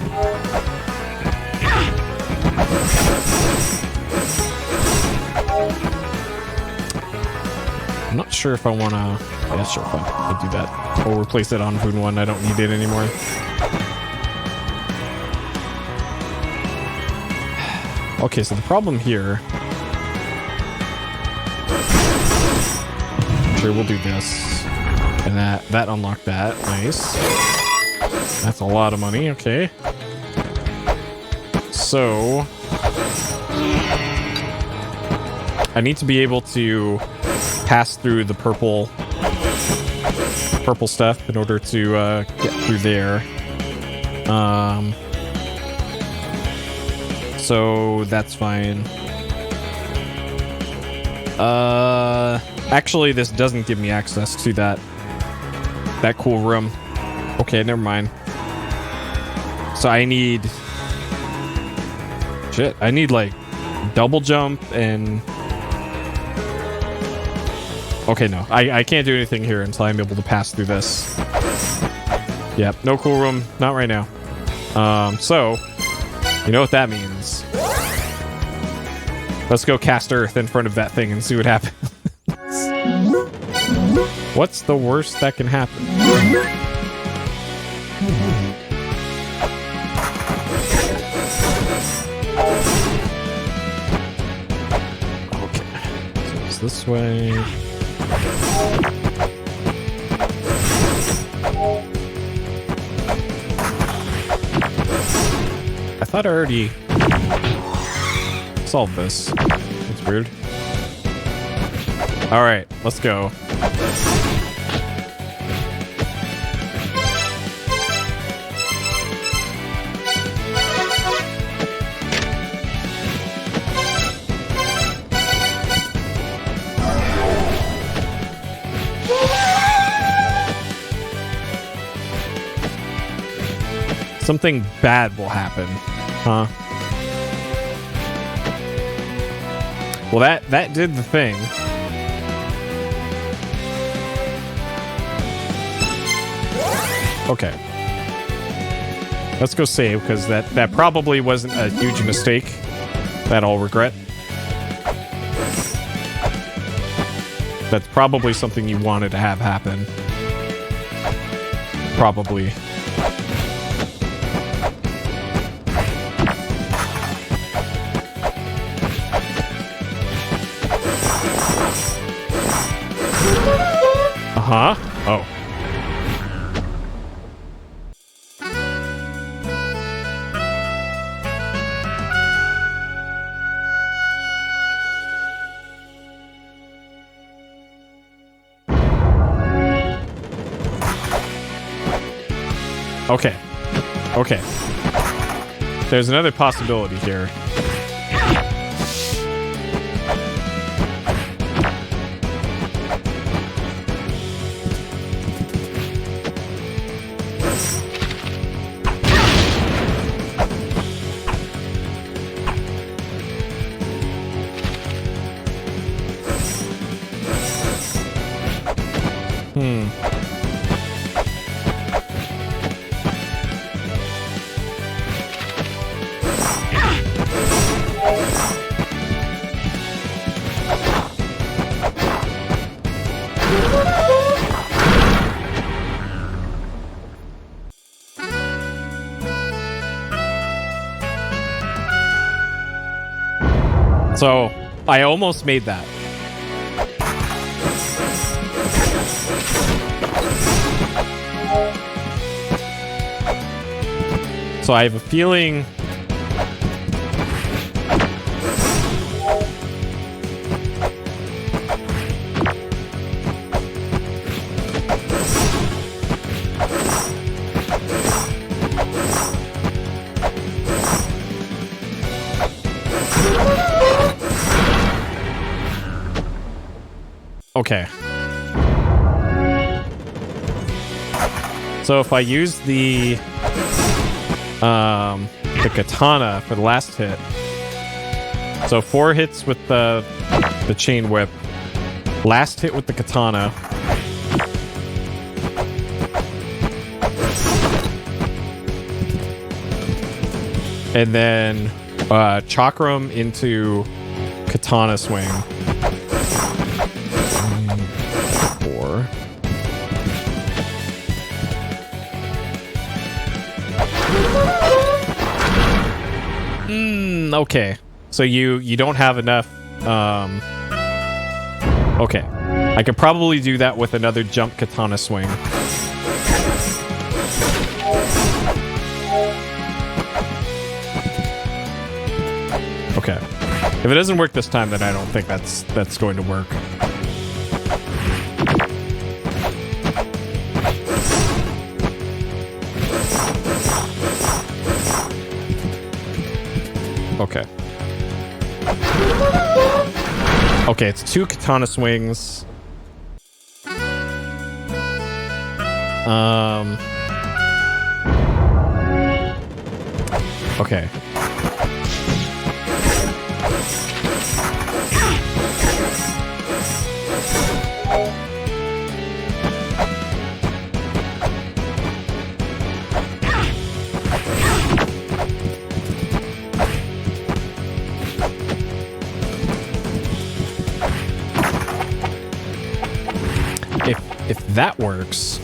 I'm not sure if I want to... Yeah, sure, fine. I'll do that. Or replace it on Food 1. I don't need it anymore. Okay, so the problem here... Sure, we'll do this. And that unlocked that. Nice. That's a lot of money, okay. So I need to be able to pass through the purple stuff in order to get through there. So that's fine. Actually, this doesn't give me access to that cool room. Okay, never mind. So I need... Shit, I need, like, double jump and... Okay, no. I can't do anything here until I'm able to pass through this. Yep, no cool room. Not right now. So... You know what that means. Let's go cast Earth in front of that thing and see what happens. What's the worst that can happen? Okay. So it's this way. I thought I already solved this. That's weird. Alright, let's go. Something bad will happen, huh? Well, that did the thing. Okay. Let's go save, because that probably wasn't a huge mistake that I'll regret. That's probably something you wanted to have happen. Probably. Uh-huh. Oh. Okay. Okay. There's another possibility here. So, I almost made that. So I have a feeling... Okay. So if I use the katana for the last hit. So 4 hits with the chain whip. Last hit with the katana. And then chakram into katana swing. 4. Okay. So you don't have enough. Okay. I could probably do that with another jump katana swing. Okay. If it doesn't work this time, then I don't think that's going to work. Okay. Okay, it's 2 katana swings. Okay. If that works.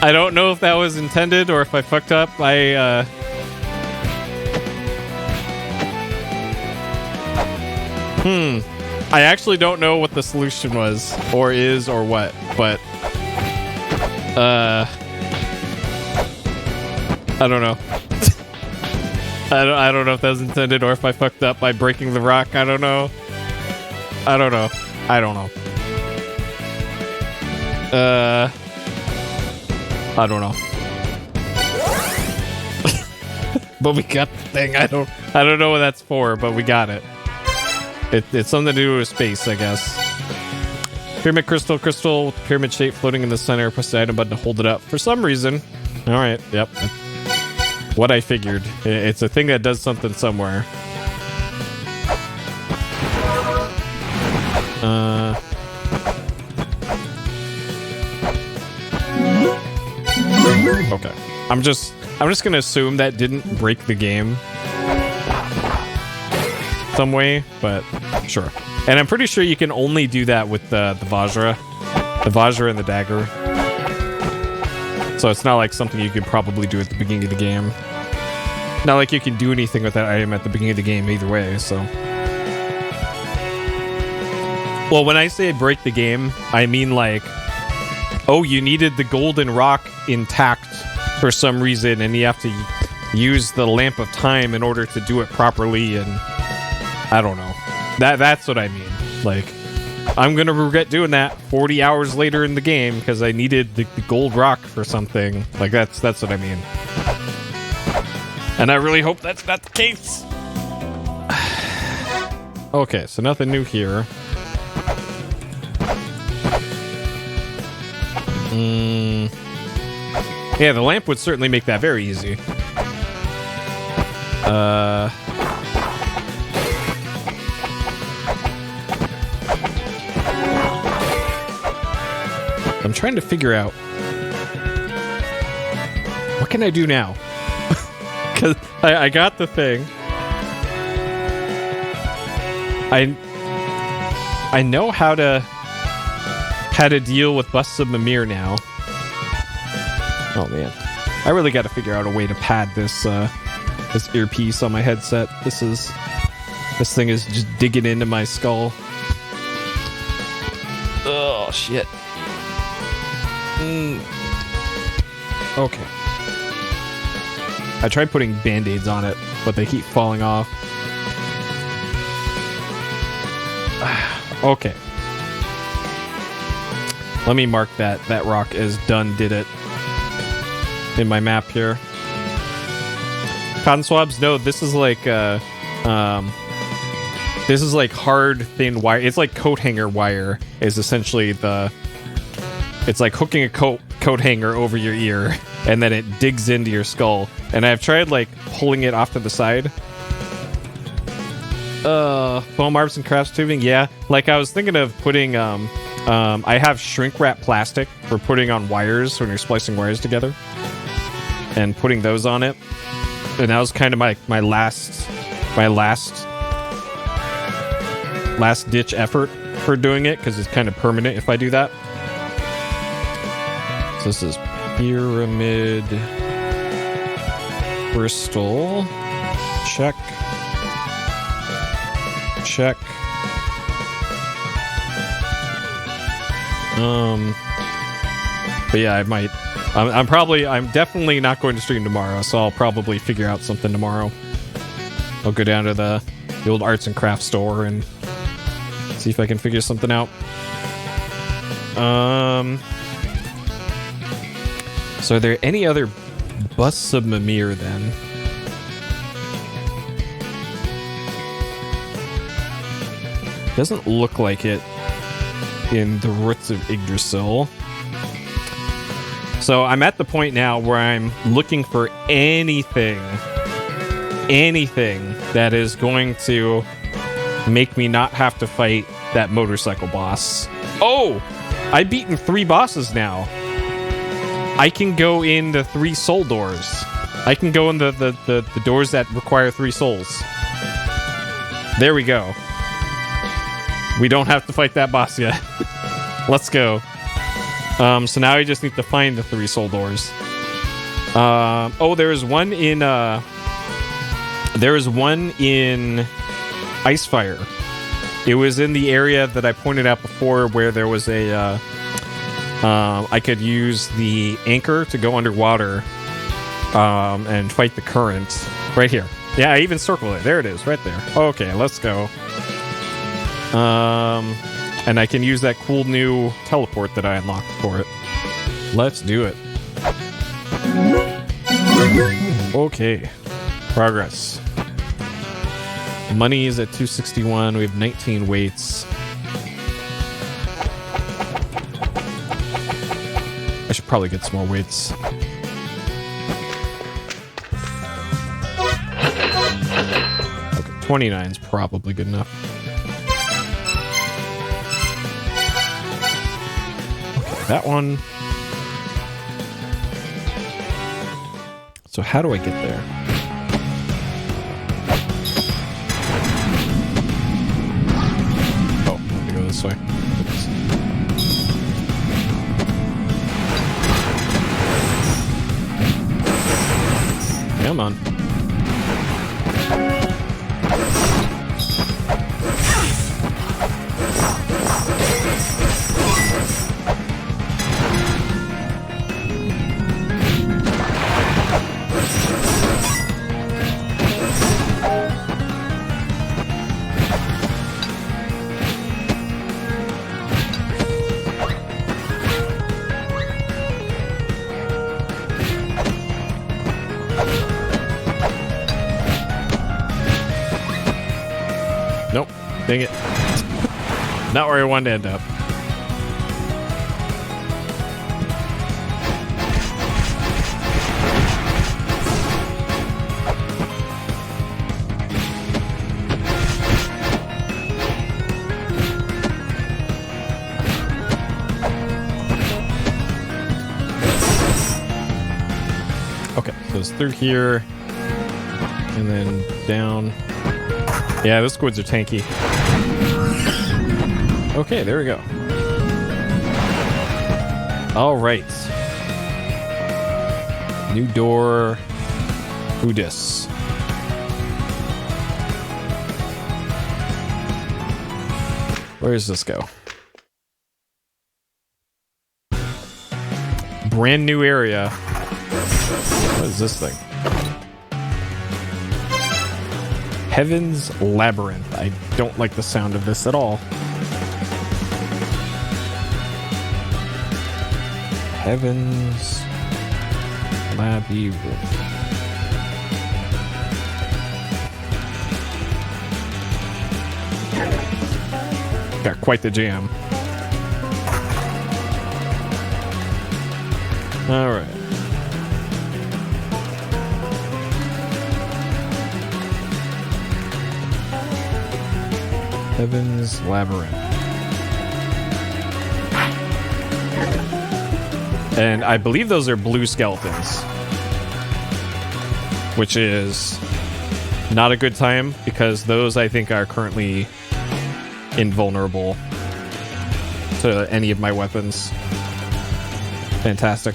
I don't know if that was intended or if I fucked up. I actually don't know what the solution was, or is, or what, but I don't know. I don't know if that was intended or if I fucked up by breaking the rock. I don't know. I don't know. I don't know. I don't know. But we got the thing. I don't know what that's for, but we got it. It's something to do with space, I guess. Pyramid crystal with pyramid shape floating in the center. Press the item button to hold it up for some reason. All right, yep. What I figured. It's a thing that does something somewhere. Okay. I'm just gonna assume that didn't break the game some way, but sure. And I'm pretty sure you can only do that with the Vajra and the dagger. So it's not like something you could probably do at the beginning of the game. Not like you can do anything with that item at the beginning of the game either way, so. Well, when I say break the game, I mean like, oh, you needed the golden rock intact for some reason, and you have to use the lamp of time in order to do it properly, and I don't know. That's what I mean. Like, I'm gonna regret doing that 40 hours later in the game because I needed the gold rock for something. Like, that's what I mean. And I really hope that's not the case. Okay, so nothing new here. Yeah, the lamp would certainly make that very easy. I'm trying to figure out what can I do now? Because I got the thing. I know how to deal with Busts of Mimir now. Oh man, I really got to figure out a way to pad this this earpiece on my headset. This thing is just digging into my skull. Oh shit. Okay. I tried putting band-aids on it, but they keep falling off. Okay. Let me mark that rock as done did it in my map here. Cotton swabs? No, this is like hard, thin wire. It's like coat hanger wire is essentially it's like hooking a coat hanger over your ear, and then it digs into your skull. And I've tried like pulling it off to the side. Foam arbs and craft tubing, yeah. Like I was thinking of putting I have shrink wrap plastic for putting on wires when you're splicing wires together, and putting those on it. And that was kind of my last ditch effort for doing it, because it's kind of permanent if I do that. So this is Pyramid Crystal. Check. Check. But yeah, I might. I'm definitely not going to stream tomorrow, so I'll probably figure out something tomorrow. I'll go down to the old arts and crafts store and see if I can figure something out. So are there any other busts of Mimir then? Doesn't look like it in the roots of Yggdrasil. So I'm at the point now where I'm looking for anything that is going to make me not have to fight that motorcycle boss. Oh, I've beaten 3 bosses now. I can go in the 3 soul doors. I can go in the doors that require 3 souls. There we go. We don't have to fight that boss yet. Let's go. So now I just need to find the 3 soul doors. Oh, there's one in Icefire. It was in the area that I pointed out before where there was a I could use the anchor to go underwater and fight the current. Right here. Yeah, I even circled it. There it is, right there. Okay, let's go. And I can use that cool new teleport that I unlocked for it. Let's do it. Okay. Progress. Money is at 261. We have 19 weights. I should probably get some more weights. Okay, 29 is probably good enough. That one. So how do I get there? Oh, I have to go this way. Oops. Come on. Nope. Dang it. Not where I wanted to end up. Okay, so it's through here and then down. Yeah, those squids are tanky. Okay, there we go. All right. New door. Who dis? Where does this go? Brand new area. What is this thing? Heaven's Labyrinth. I don't like the sound of this at all. Heaven's Labyrinth. Got quite the jam. All right. Heaven's Labyrinth. And I believe those are blue skeletons. Which is not a good time, because those, I think, are currently invulnerable to any of my weapons. Fantastic.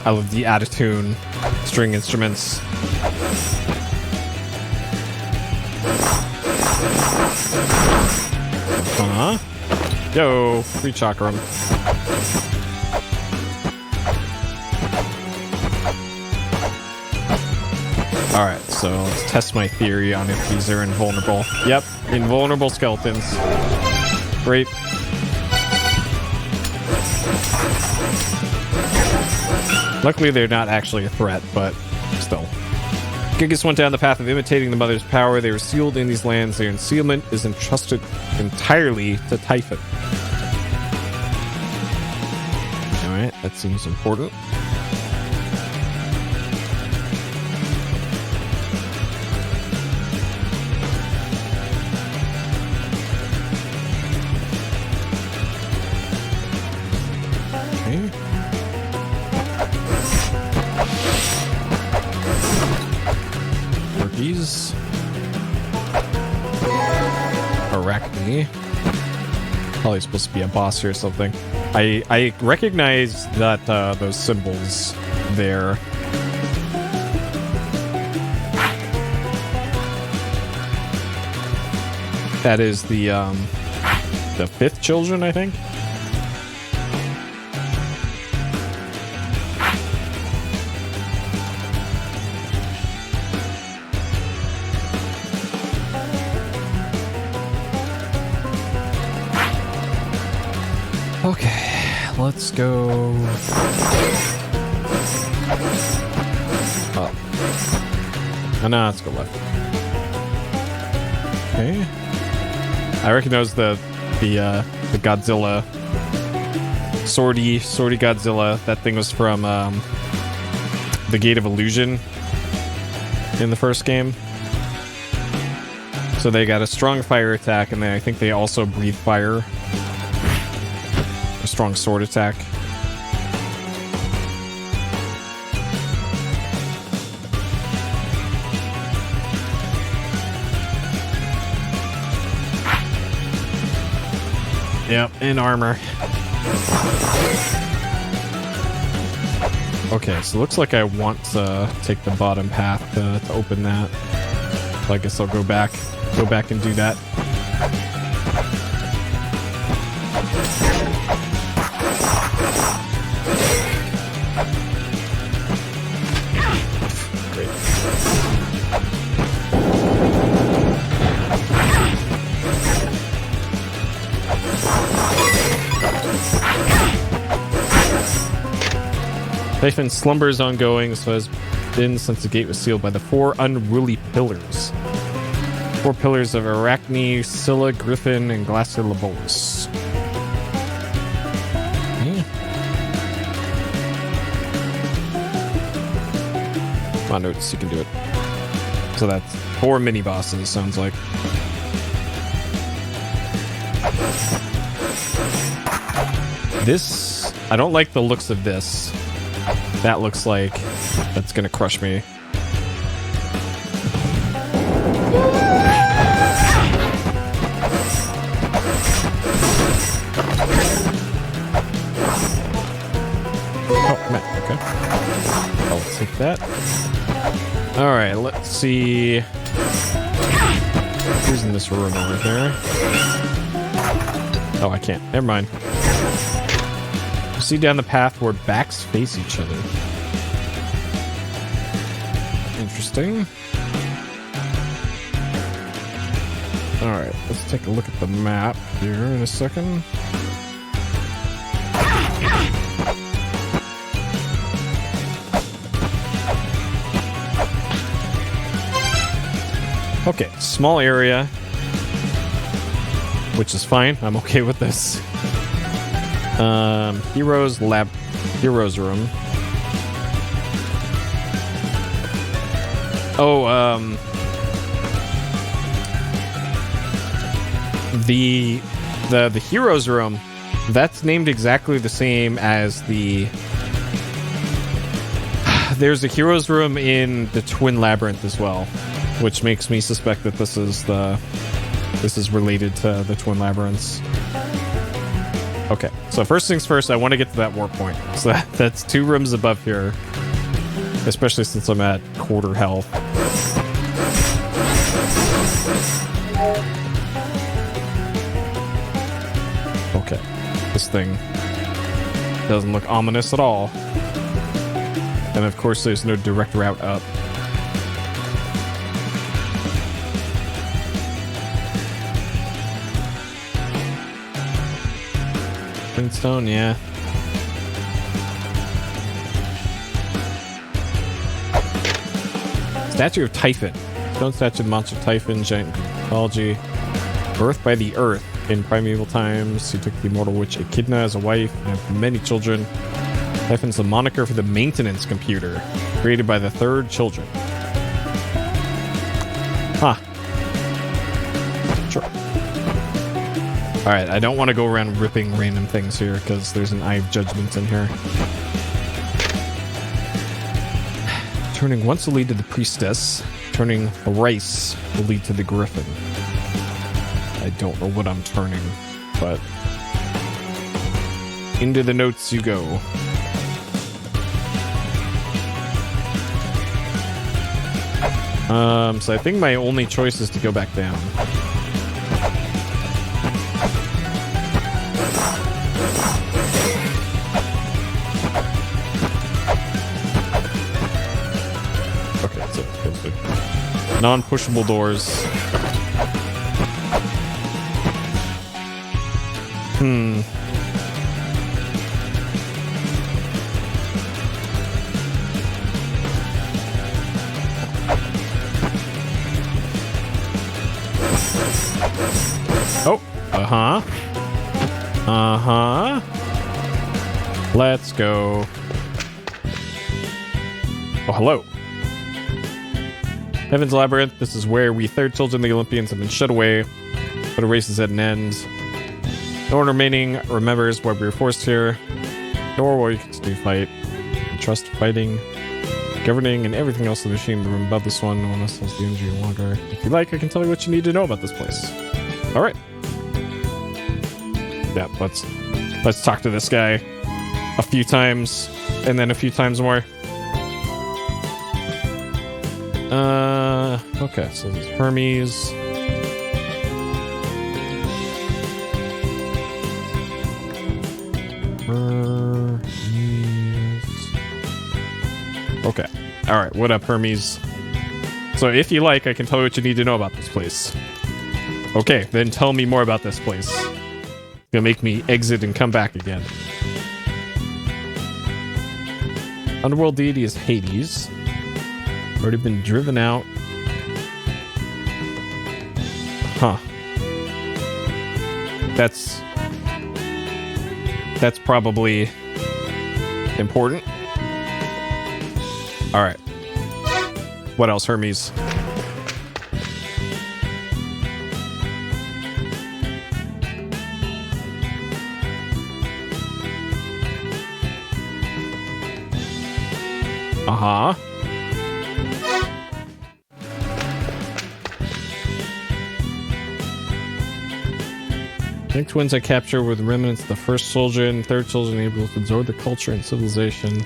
I love the out-of-tune string instruments. Yo, free chakram. Alright, so let's test my theory on if these are invulnerable. Yep, invulnerable skeletons. Great. Luckily, they're not actually a threat, but still. Gigas went down the path of imitating the mother's power. They were sealed in these lands. Their concealment is entrusted entirely to Typhon. Alright, that seems important. Arachne. Probably supposed to be a boss here or something. I recognize that those symbols there. That is the fifth children, I think. Okay, let's go up. Oh, no, let's go left. Okay. I recognize the Godzilla Swordy Godzilla. That thing was from the Gate of Illusion in the first game. So they got a strong fire attack, and I think they also breathe fire. A strong sword attack. Yep, in armor. Okay, so it looks like I want to take the bottom path to open that. So I guess I'll go back and do that. Typhon's slumber is ongoing, so has been since the gate was sealed by the four unruly pillars. 4 pillars of Arachne, Scylla, Griffin, and Glaciolabolus. Yeah. Come on, Notes, you can do it. So that's 4 mini bosses, sounds like. This, I don't like the looks of this. That looks like that's gonna crush me. Oh, man, okay. I'll take that. Alright, let's see. Who's in this room over here? Oh, I can't. Never mind. See down the path where backs face each other. Interesting. Alright, let's take a look at the map here in a second. Okay, small area, which is fine. I'm okay with this. Heroes room. Oh, the heroes room, that's named exactly the same as the... There's a heroes room in the Twin Labyrinth as well, which makes me suspect that this is related to the Twin Labyrinths. Okay, so first things first, I want to get to that warp point. So that's 2 rooms above here, especially since I'm at quarter health. Okay, this thing doesn't look ominous at all. And of course, there's no direct route up. Stone, yeah. Statue of Typhon. Stone statue of the monster Typhon, giant mythology. Birthed by the earth in primeval times. He took the immortal witch Echidna as a wife and had many children. Typhon's the moniker for the maintenance computer, created by the 3rd children. Huh. Sure. Alright, I don't want to go around ripping random things here, because there's an Eye of Judgment in here. Turning once will lead to the Priestess. Turning thrice will lead to the Griffin. I don't know what I'm turning, but... Into the notes you go. So I think my only choice is to go back down. Okay, so non-pushable doors. Oh, let's go. Oh, hello. Heaven's Labyrinth. This is where we 3rd children of the Olympians have been shut away, but a race is at an end. No one remaining remembers why we were forced here, nor will you continue to fight. Trust fighting, governing, and everything else in the machine. The room above this one, no one else has the energy longer. If you like, I can tell you what you need to know about this place. All right. Yeah, let's talk to this guy a few times, and then a few times more. Okay, so there's Hermes. Okay. Alright, what up, Hermes? So if you like, I can tell you what you need to know about this place. Okay, then tell me more about this place. It's gonna make me exit and come back again. Underworld deity is Hades. Already been driven out. Huh. That's probably important. All right. What else, Hermes? Uh-huh. Think twins I capture were the remnants of the 1st children, 3rd children able to absorb the culture and civilization.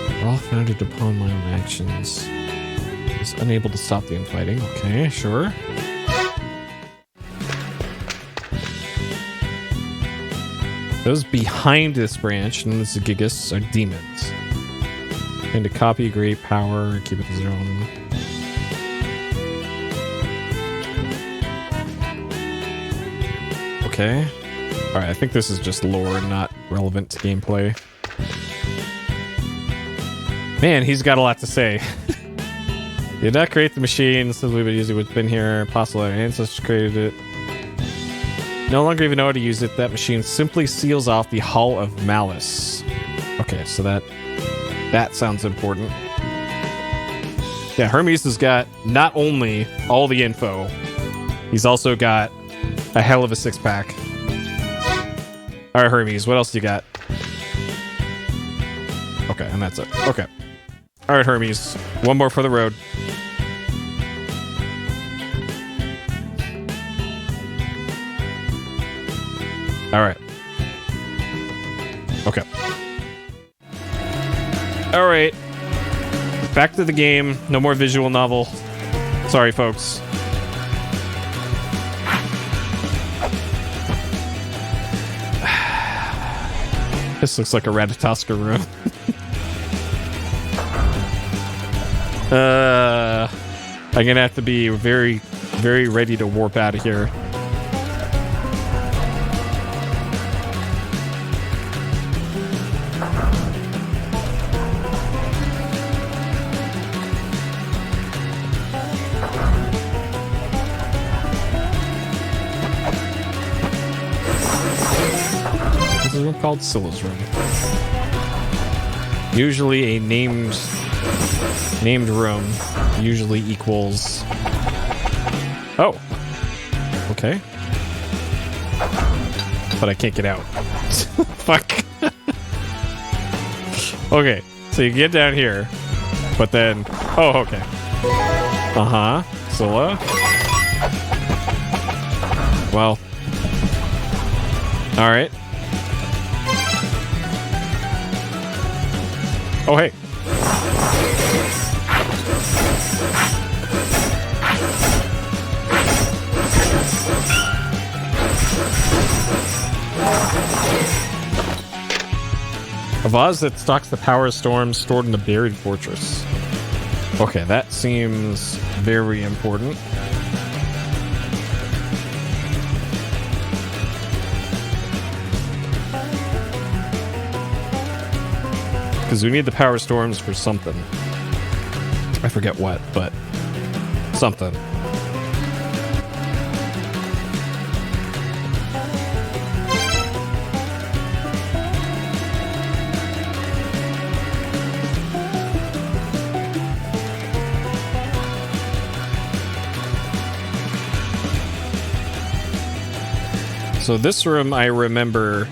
They're all founded upon my own actions. I was unable to stop the infighting. Okay, sure. Those behind this branch, known as the Gigas, are demons. And to copy great power, keep it as their own. Okay. Alright, I think this is just lore, not relevant to gameplay. Man, he's got a lot to say. You did not create the machine, simply but using what's been here. Possible our ancestors created it. No longer even know how to use it. That machine simply seals off the Hall of Malice. Okay, so that sounds important. Yeah, Hermes has got not only all the info, He's also got a hell of a six-pack. All right, Hermes, what else do you got? Okay, and that's it. Okay. All right, Hermes, one more for the road. All right. Okay. All right. Back to the game. No more visual novel. Sorry, folks. This looks like a Ratatoska room. I'm gonna have to be very, very ready to warp out of here. This is one called Scylla's room. Usually a named room usually equals... Oh. Okay. But I can't get out. Fuck. Okay, so you get down here, but then... Oh, okay. Uh-huh. Scylla. Well. Alright. Oh, hey. A vase that stocks the power storms stored in the buried fortress. Okay, that seems very important. Because we need the power storms for something. I forget what, but something. So this room I remember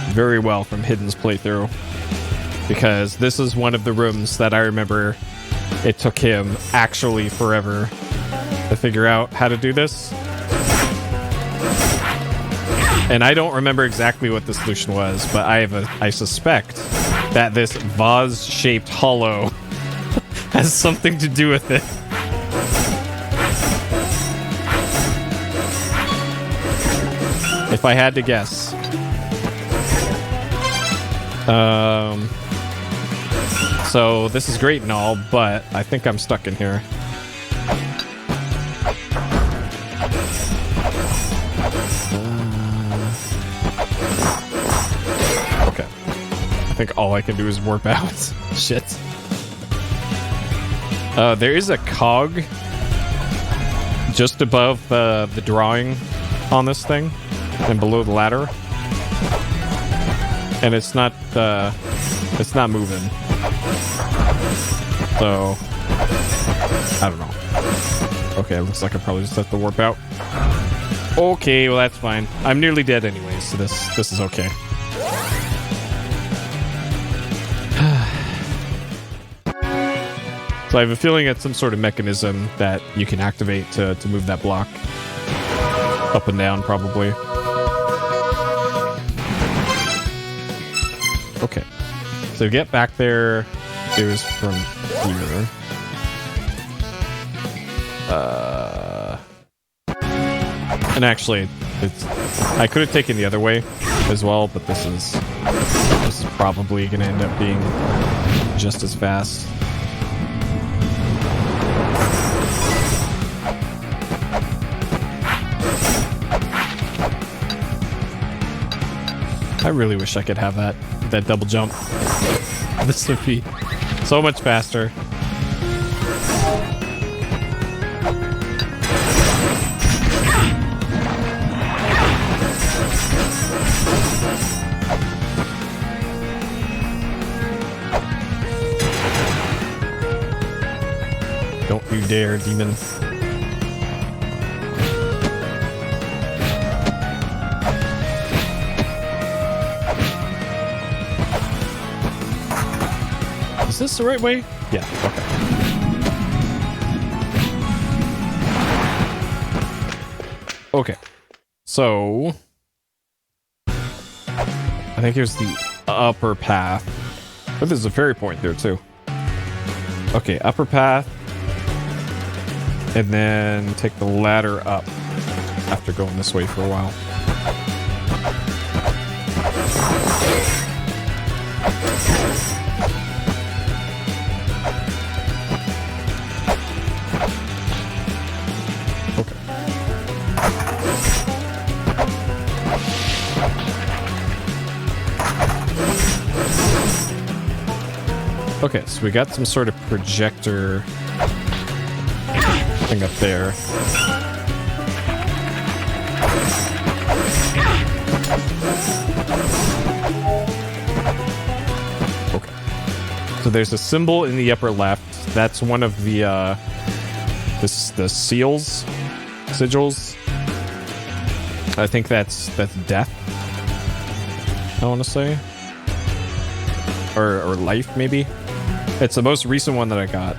very well from Hidden's playthrough, because this is one of the rooms that I remember it took him actually forever to figure out how to do this. And I don't remember exactly what the solution was, but I suspect that this vase-shaped hollow has something to do with it. If I had to guess. So this is great and all, but I think I'm stuck in here. Okay. I think all I can do is warp out. Shit. There is a cog just above the drawing on this thing and below the ladder. And it's not moving. So, I don't know. Okay, it looks like I probably just have to warp out. Okay, well that's fine. I'm nearly dead anyway, so this is okay. So I have a feeling it's some sort of mechanism that you can activate to move that block. Up and down, probably. Okay. So to get back there, it was from here. And actually, I could have taken the other way as well, but this is probably going to end up being just as fast. I really wish I could have that double jump. This would be so much faster. Don't you dare, demon. is this the right way? Yeah, okay. Okay. So I think here's the upper path. But there's a ferry point there too. Okay, upper path. And then take the ladder up after going this way for a while. Okay, so we got some sort of projector thing up there. Okay. So there's a symbol in the upper left. That's one of the the seals, sigils. I think that's death. I want to say, or life maybe. It's the most recent one that I got.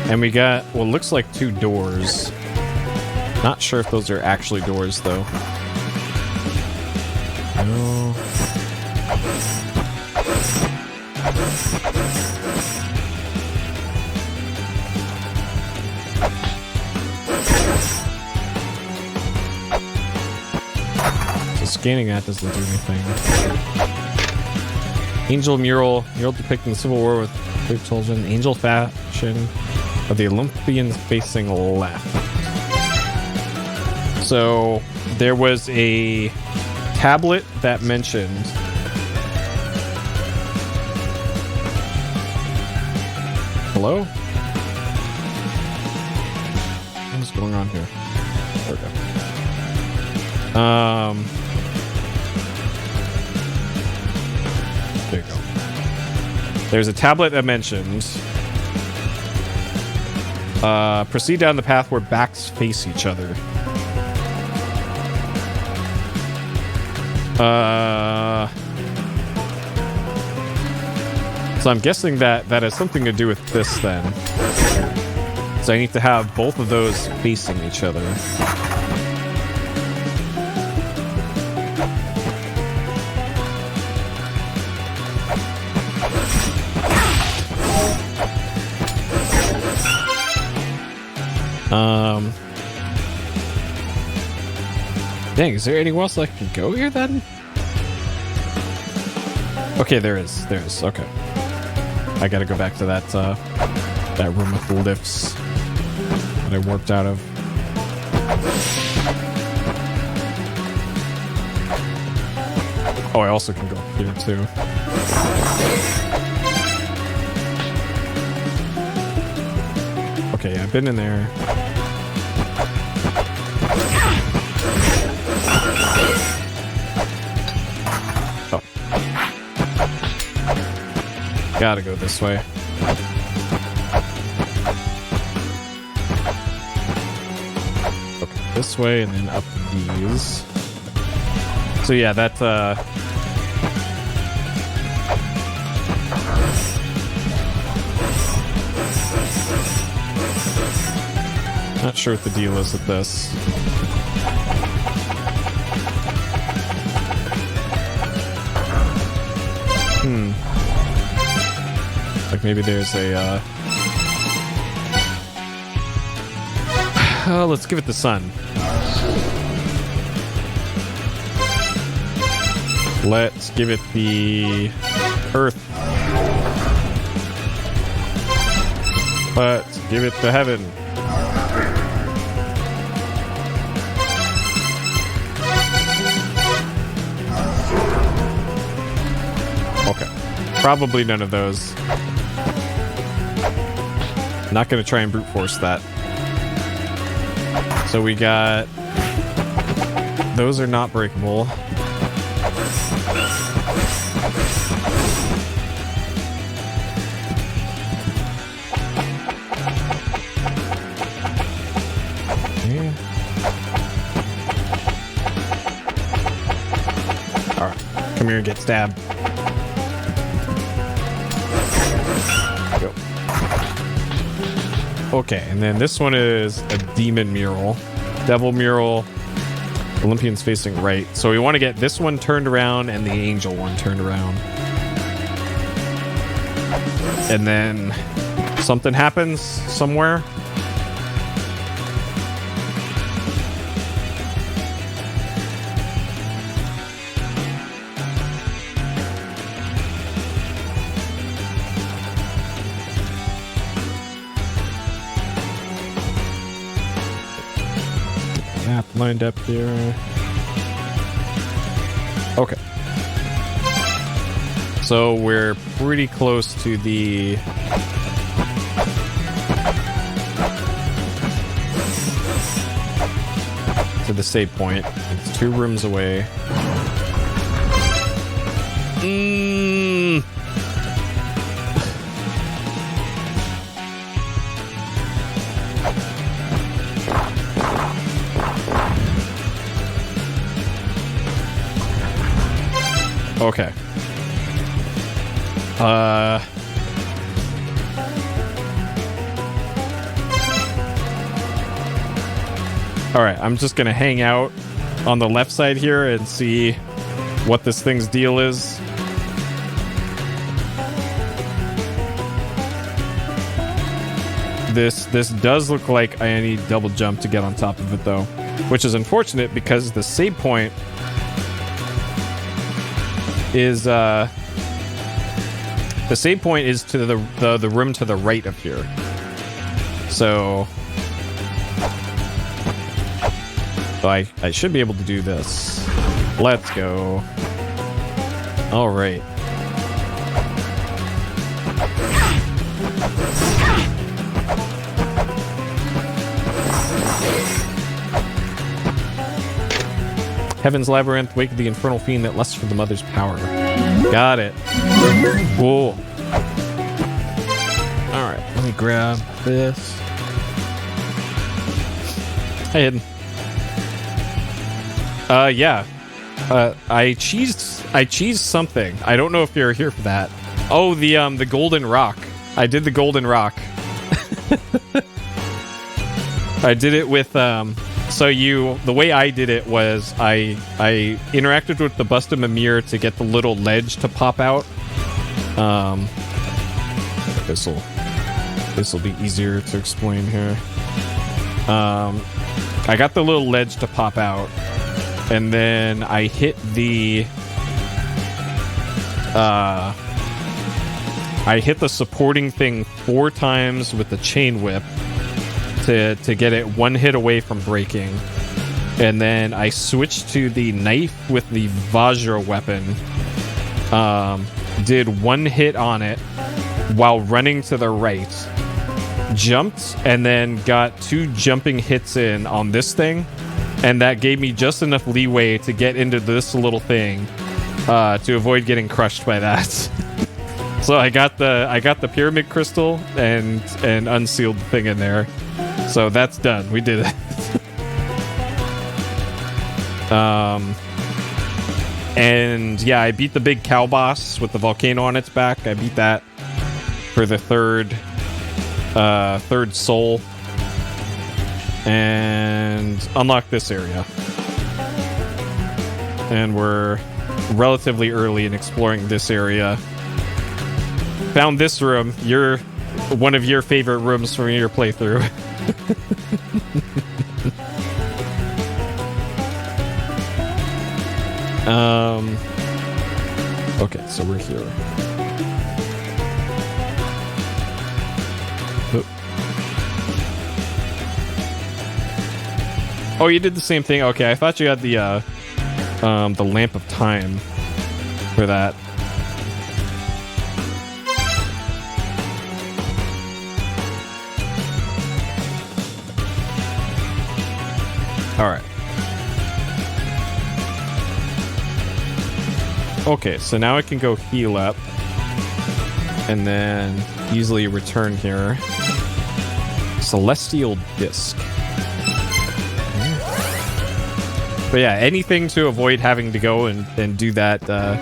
And we got what looks like 2 doors. Not sure if those are actually doors though. No. So scanning that doesn't do anything. Angel mural depicting the Civil War with Brave children. Angel fashion of the Olympians facing left. So there was a tablet that mentioned hello? What's going on here? There we go. There you go. There's a tablet that mentioned proceed down the path where backs face each other. So I'm guessing that has something to do with this then. So I need to have both of those facing each other. Dang, is there anywhere else I can go here then? Okay, there is. Okay. I gotta go back to that that room with the lifts that I warped out of. Oh, I also can go up here too. Okay, yeah, I've been in there. Oh. Gotta go this way. Okay, this way and then up these. So yeah, that not sure what the deal is with this. Like maybe there's a oh, let's give it the sun. Let's give it the earth. Let's give it the heaven. Okay. Probably none of those. Not gonna try and brute force that. So we got... Those are not breakable. Come here and get stabbed. Go. Okay, and then this one is a demon mural. Devil mural. Olympians facing right. So we want to get this one turned around and the angel one turned around. And then something happens somewhere. Map lined up here. Okay. So we're pretty close to the save point. It's 2 rooms away. Okay. Alright, I'm just gonna hang out on the left side here and see what this thing's deal is. This does look like I need double jump to get on top of it though, which is unfortunate because the save point is the save point is to the room to the right of here. So I should be able to do this. Let's go. All right. Heaven's Labyrinth, wake the infernal fiend that lusts for the mother's power. Got it. Cool. Alright, let me grab this. Hey, Hidden. Yeah. I cheesed something. I don't know if you're here for that. Oh, the golden rock. I did the golden rock. I did it with, so the way I did it was I interacted with the Bust of Mimir to get the little ledge to pop out. This'll be easier to explain here. I got the little ledge to pop out, and then I hit the supporting thing 4 times with the chain whip to get it 1 hit away from breaking. And then I switched to the knife with the Vajra weapon. Did 1 hit on it while running to the right. Jumped, and then got 2 jumping hits in on this thing. And that gave me just enough leeway to get into this little thing to avoid getting crushed by that. So I got the pyramid crystal and unsealed the thing in there. So that's done. We did it. And yeah, I beat the big cow boss with the volcano on its back. I beat that for the third soul. And unlocked this area. And we're relatively early in exploring this area. Found this room. One of your favorite rooms from your playthrough. Okay, so we're here. Oh, you did the same thing? Okay, I thought you had the Lamp of Time for that. Alright. Okay, so now I can go heal up. And then easily return here. Celestial Disc. But yeah, anything to avoid having to go and do that, the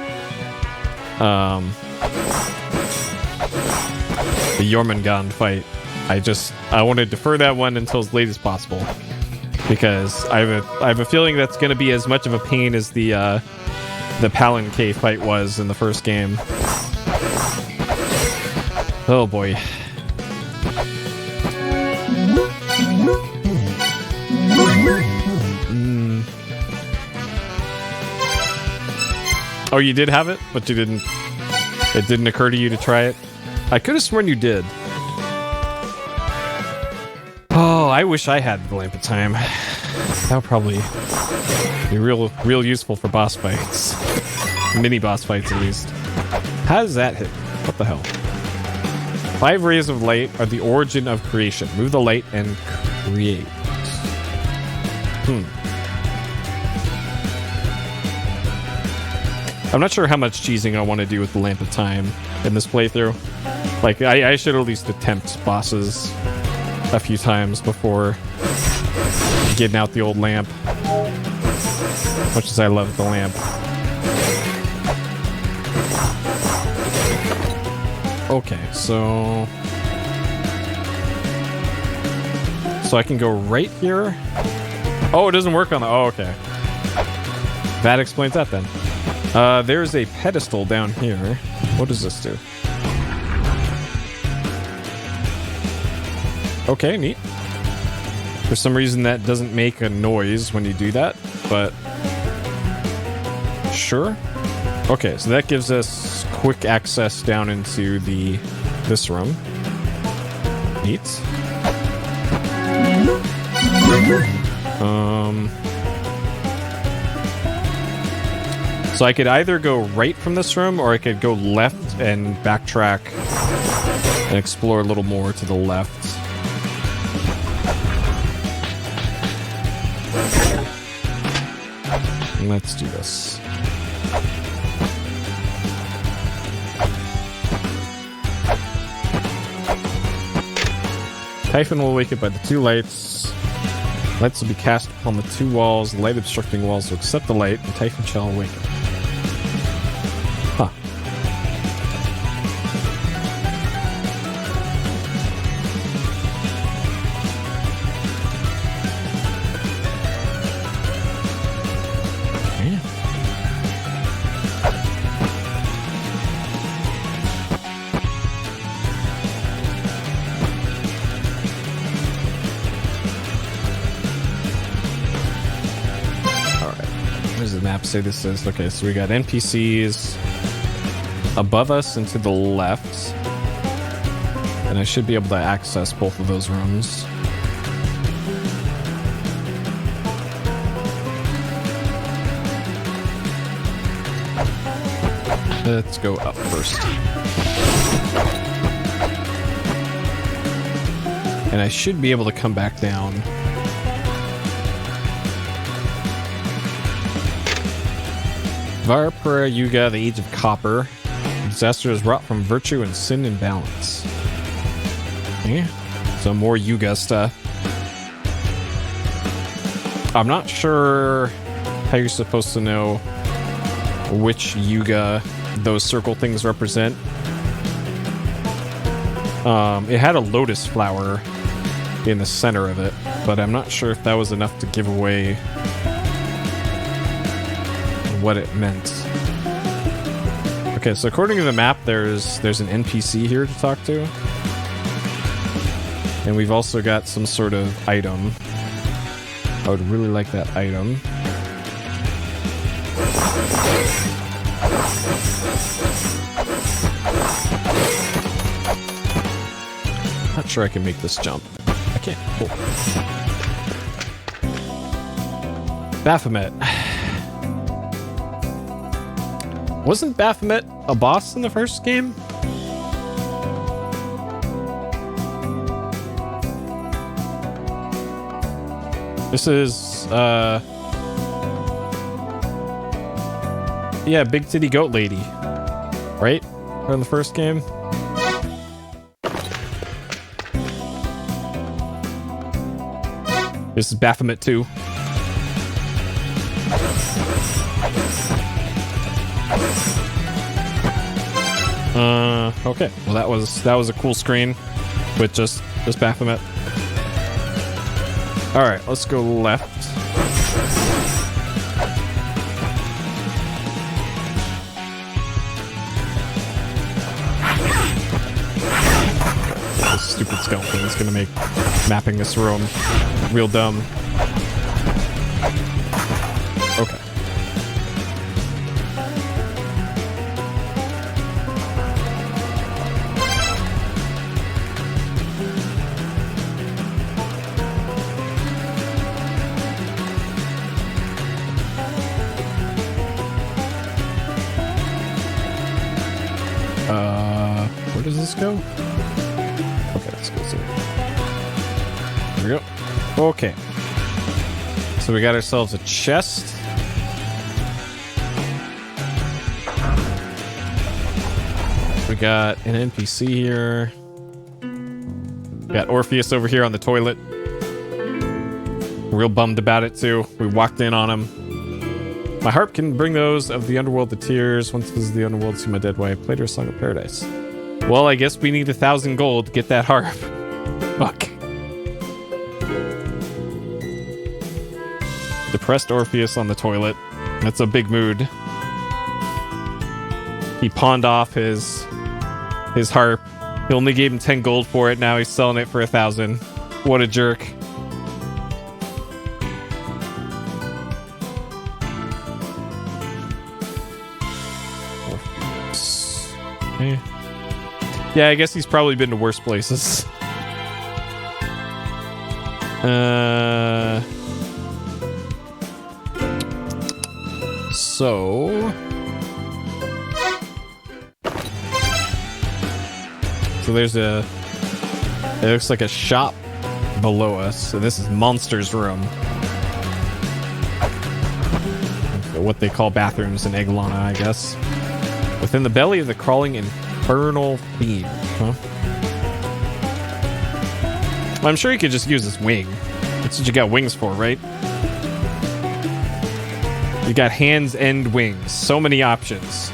Jormungand fight. I want to defer that one until as late as possible. Because I have a feeling that's going to be as much of a pain as the Palanque fight was in the first game. Oh boy. Oh, you did have it, but you didn't. It didn't occur to you to try it. I could have sworn you did. Oh, I wish I had the Lamp of Time. That would probably be real useful for boss fights. Mini boss fights, at least. How does that hit? What the hell? 5 rays of light are the origin of creation. Move the light and create. I'm not sure how much cheesing I want to do with the Lamp of Time in this playthrough. Like, I should at least attempt bosses a few times before getting out the old lamp. Much as I love the lamp. Okay, so I can go right here. Oh, it doesn't work on the... Oh, okay. That explains that then. There's a pedestal down here. What does this do? Okay, neat. For some reason that doesn't make a noise when you do that, but sure. Okay, so that gives us quick access down into this room. Neat. So I could either go right from this room, or I could go left and backtrack and explore a little more to the left. Let's do this. Typhon will awaken by the 2 lights. Lights will be cast upon the 2 walls. The light obstructing walls will accept the light, and Typhon shall awaken. Huh. Say this is okay, so we got NPCs above us and to the left, and I should be able to access both of those rooms. Let's go up first, and I should be able to come back down. Varpura Yuga, the Age of Copper. Disaster is wrought from virtue and sin and balance. Okay. So more Yuga stuff. I'm not sure how you're supposed to know which Yuga those circle things represent. It had a lotus flower in the center of it, but I'm not sure if that was enough to give away what it meant. Okay, so according to the map, there's an NPC here to talk to. And we've also got some sort of item. I would really like that item. Not sure I can make this jump. I can't. Cool. Baphomet. Wasn't Baphomet a boss in the first game? This is, yeah, Big Titty Goat Lady. Right? From the first game? This is Baphomet 2. Okay. Well, that was a cool screen with just Baphomet. All right, let's go left. This stupid skeleton is gonna make mapping this room real dumb. Okay. Where does this go? Okay, let's go through. Here we go. Okay. So we got ourselves a chest. We got an NPC here. We got Orpheus over here on the toilet. Real bummed about it too. We walked in on him. My harp can bring those of the underworld to tears. Once visited the underworld, see my dead wife. Played her a song of paradise. Well, I guess we need 1,000 gold to get that harp. Fuck. Depressed Orpheus on the toilet. That's a big mood. He pawned off his harp. He only gave him 10 gold for it. Now he's selling it for 1,000. What a jerk. Okay. Yeah, I guess he's probably been to worse places. So there's it looks like a shop below us. So this is Monster's room. What they call bathrooms in La-Mulana, I guess. Within the belly of the crawling infernal fiend. Huh? Well, I'm sure you could just use this wing. That's what you got wings for, right? You got hands and wings. So many options.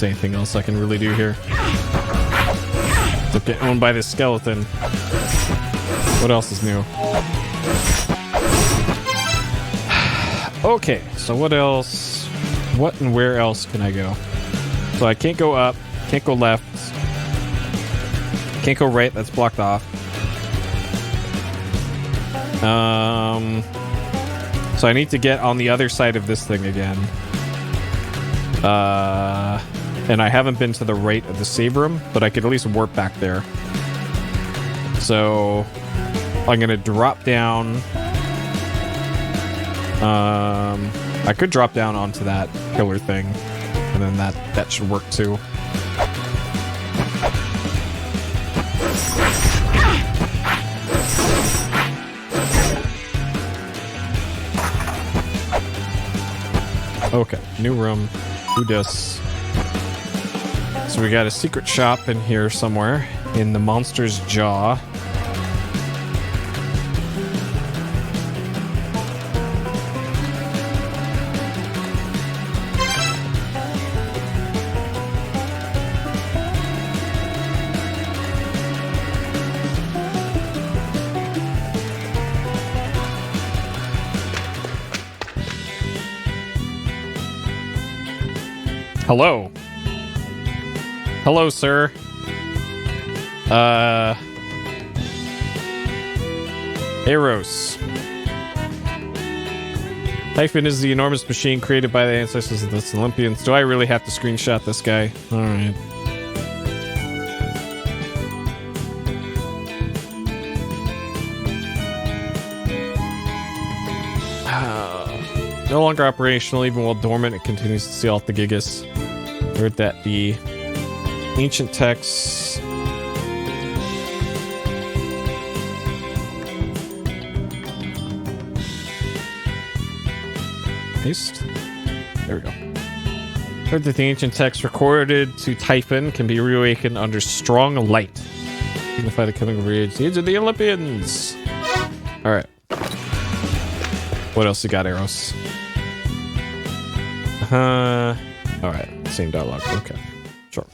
Anything else I can really do here? To get owned by this skeleton. What else is new? Okay, so what else? What and where else can I go? So I can't go up, can't go left, can't go right, that's blocked off. So I need to get on the other side of this thing again. And I haven't been to the right of the save room, but I could at least warp back there. So I'm gonna drop down. I could drop down onto that pillar thing, and then that should work too. Okay, new room. Who does? So we got a secret shop in here somewhere in the monster's jaw. Hello. Hello, sir. Eros. Typhon is the enormous machine created by the ancestors of the Olympians. Do I really have to screenshot this guy? Alright. No longer operational, even while dormant, it continues to steal off the Gigas. Where'd that be? Ancient texts. Paste. There we go. Heard that the ancient text recorded to Typhon can be reawakened under strong light. Signify the coming of the age of the Olympians. Alright. What else you got, Eros? Alright. Same dialogue. Okay. Sure.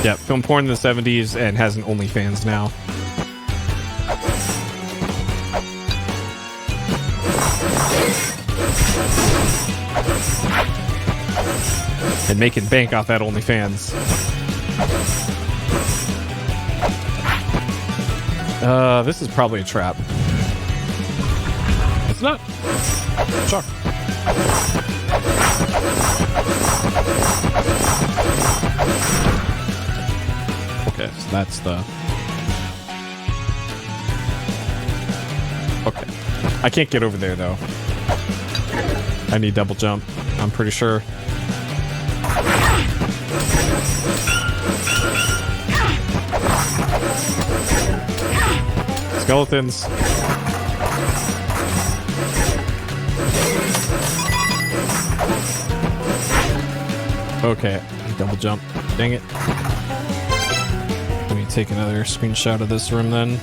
Yeah, film porn in the 70s and has an OnlyFans now. And making bank off that OnlyFans. This is probably a trap. It's not. Sure. Okay, so that's the... Okay. I can't get over there, though. I need double jump, I'm pretty sure. Skeletons. Okay, double jump. Dang it. Let me take another screenshot of this room then.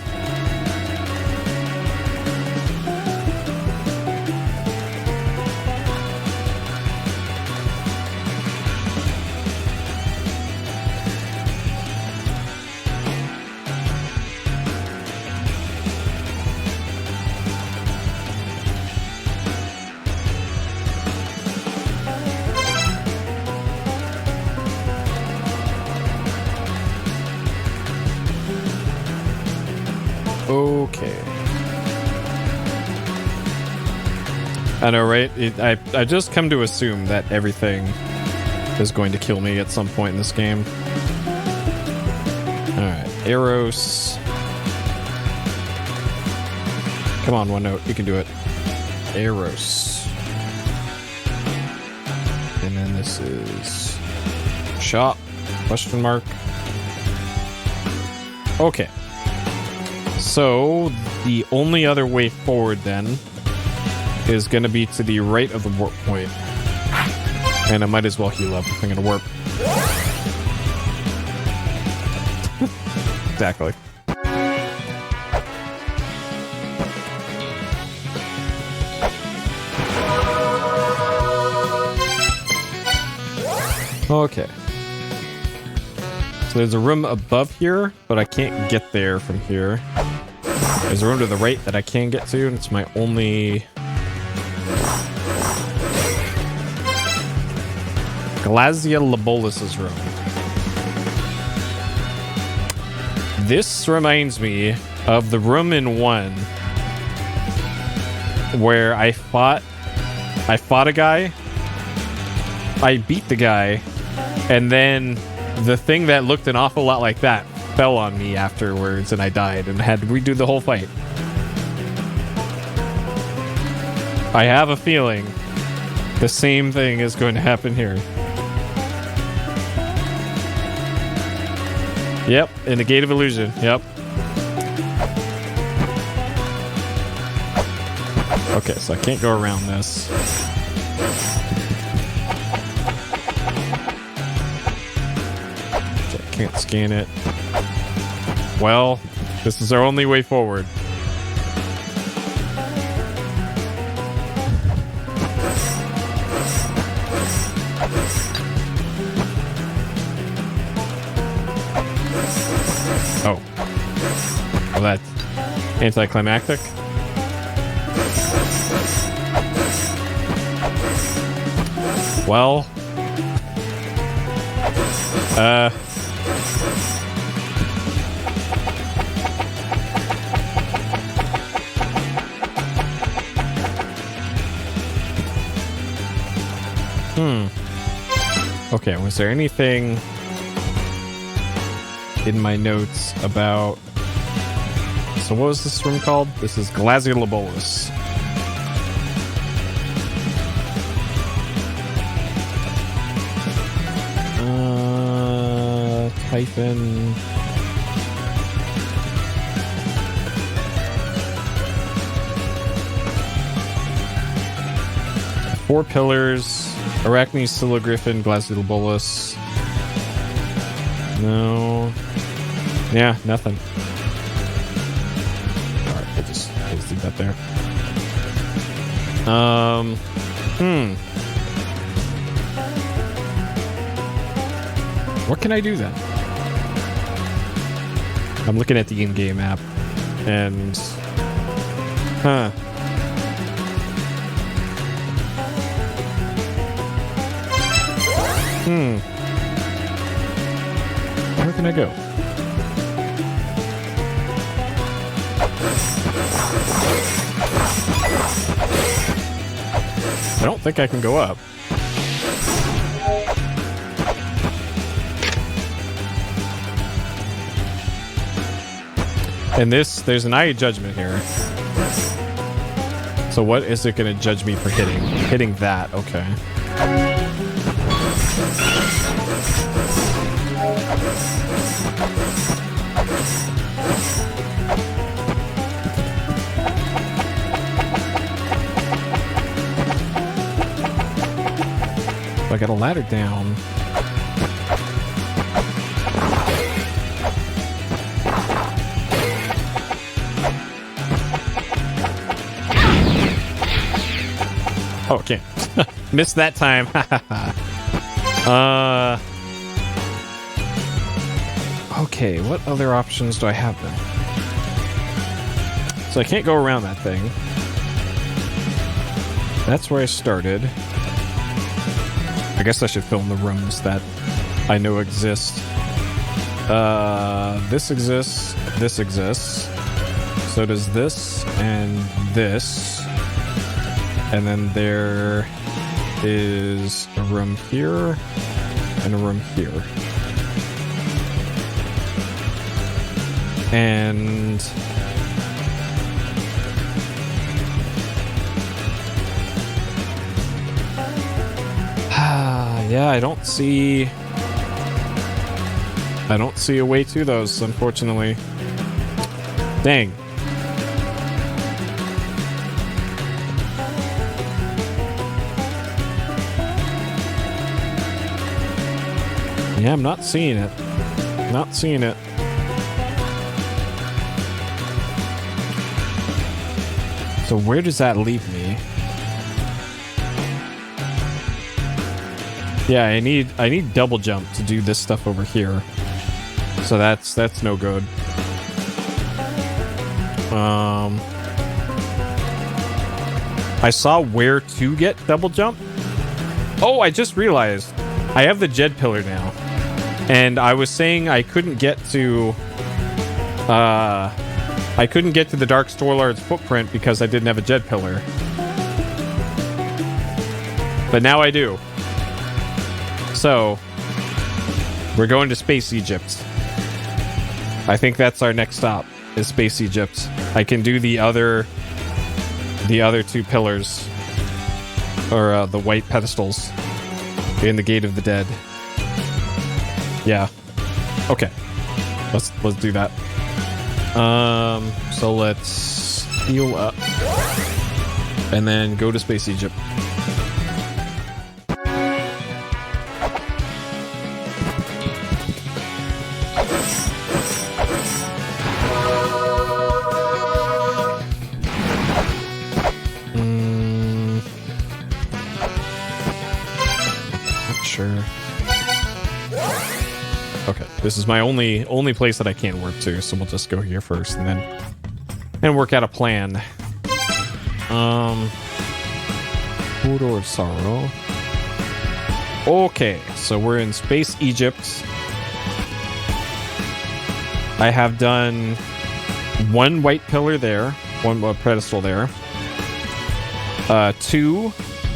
Okay. I know, right? I just come to assume that everything is going to kill me at some point in this game. Alright, Eros. Come on, one note. You can do it. Eros. And then this is... Shop? Question mark. Okay. So, the only other way forward, then, is going to be to the right of the warp point. And I might as well heal up if I'm going to warp. Exactly. Okay. So there's a room above here, but I can't get there from here. There's a room to the right that I can get to, and it's my only... Glazia Labolus's room. This reminds me of the room in 1 where I fought a guy, I beat the guy, and then the thing that looked an awful lot like that fell on me afterwards and I died and had to redo the whole fight. I have a feeling the same thing is going to happen here. Yep, in the Gate of Illusion. Yep. Okay, so I can't go around this. Okay, can't scan it. Well, this is our only way forward. Oh. Well, that's anticlimactic. Well. Okay, was there anything in my notes about so what was this room called? This is Glaziobolus. Hyphen. Four pillars. Arachne, Silogriffin, Glaziobolus. No. Yeah, nothing. Alright, we'll just leave that there. What can I do then? I'm looking at the in-game app, and... Huh. Where can I go? I don't think I can go up. And there's an eye judgment here. So what is it going to judge me for hitting? Hitting that, okay. So I got a ladder down. Oh, okay. Missed that time. Okay, what other options do I have then? So I can't go around that thing. That's where I started. I guess I should film the rooms that I know exist. This exists. This exists. So does this and this. And then there is a room here and a room here. And yeah, I don't see a way to those, unfortunately. Dang. Yeah, I'm not seeing it. Not seeing it. So where does that leave me? Yeah, I need double jump to do this stuff over here. So that's no good. I saw where to get double jump. Oh, I just realized I have the Jed pillar now. And I was saying I couldn't get to the Dark Storlard's footprint because I didn't have a Jed pillar. But now I do. So we're going to Space Egypt. I think that's our next stop, is Space Egypt. I can do the other two pillars, or the white pedestals in the Gate of the Dead. Yeah. Okay. Let's do that. So let's heal up and then go to Space Egypt. Not sure. Okay, this is my only place that I can work to, so we'll just go here first and work out a plan. Corridor of Sorrow. Okay, so we're in Space Egypt. I have done one white pillar there, one pedestal there. Two.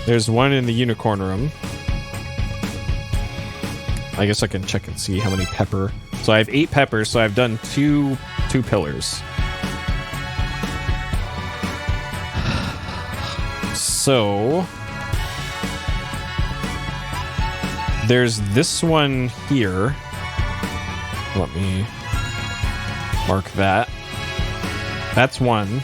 There's one in the unicorn room. I guess I can check and see how many pepper. So I have 8 peppers, so I've done two pillars. So there's this one here. Let me mark that. That's one.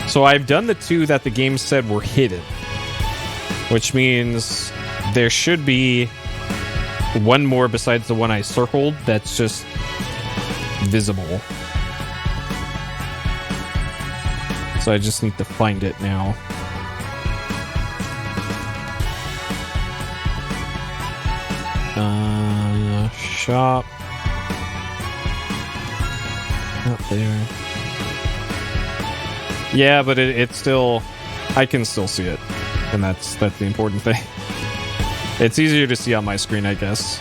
So I've done the two that the game said were hidden, which means there should be one more besides the one I circled that's just visible. So I just need to find it now. Shop. Not there. Yeah, but it's still... I can still see it. And that's the important thing. It's easier to see on my screen, I guess.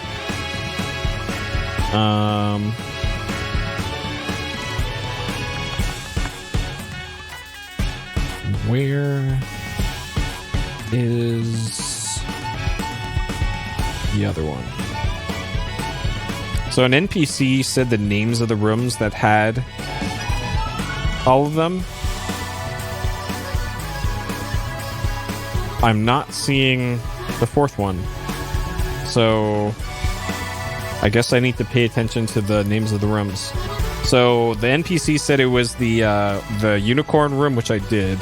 Where is the other one? So an NPC said the names of the rooms that had all of them. I'm not seeing the fourth one. So I guess I need to pay attention to the names of the rooms. So the NPC said it was the unicorn room, which I did.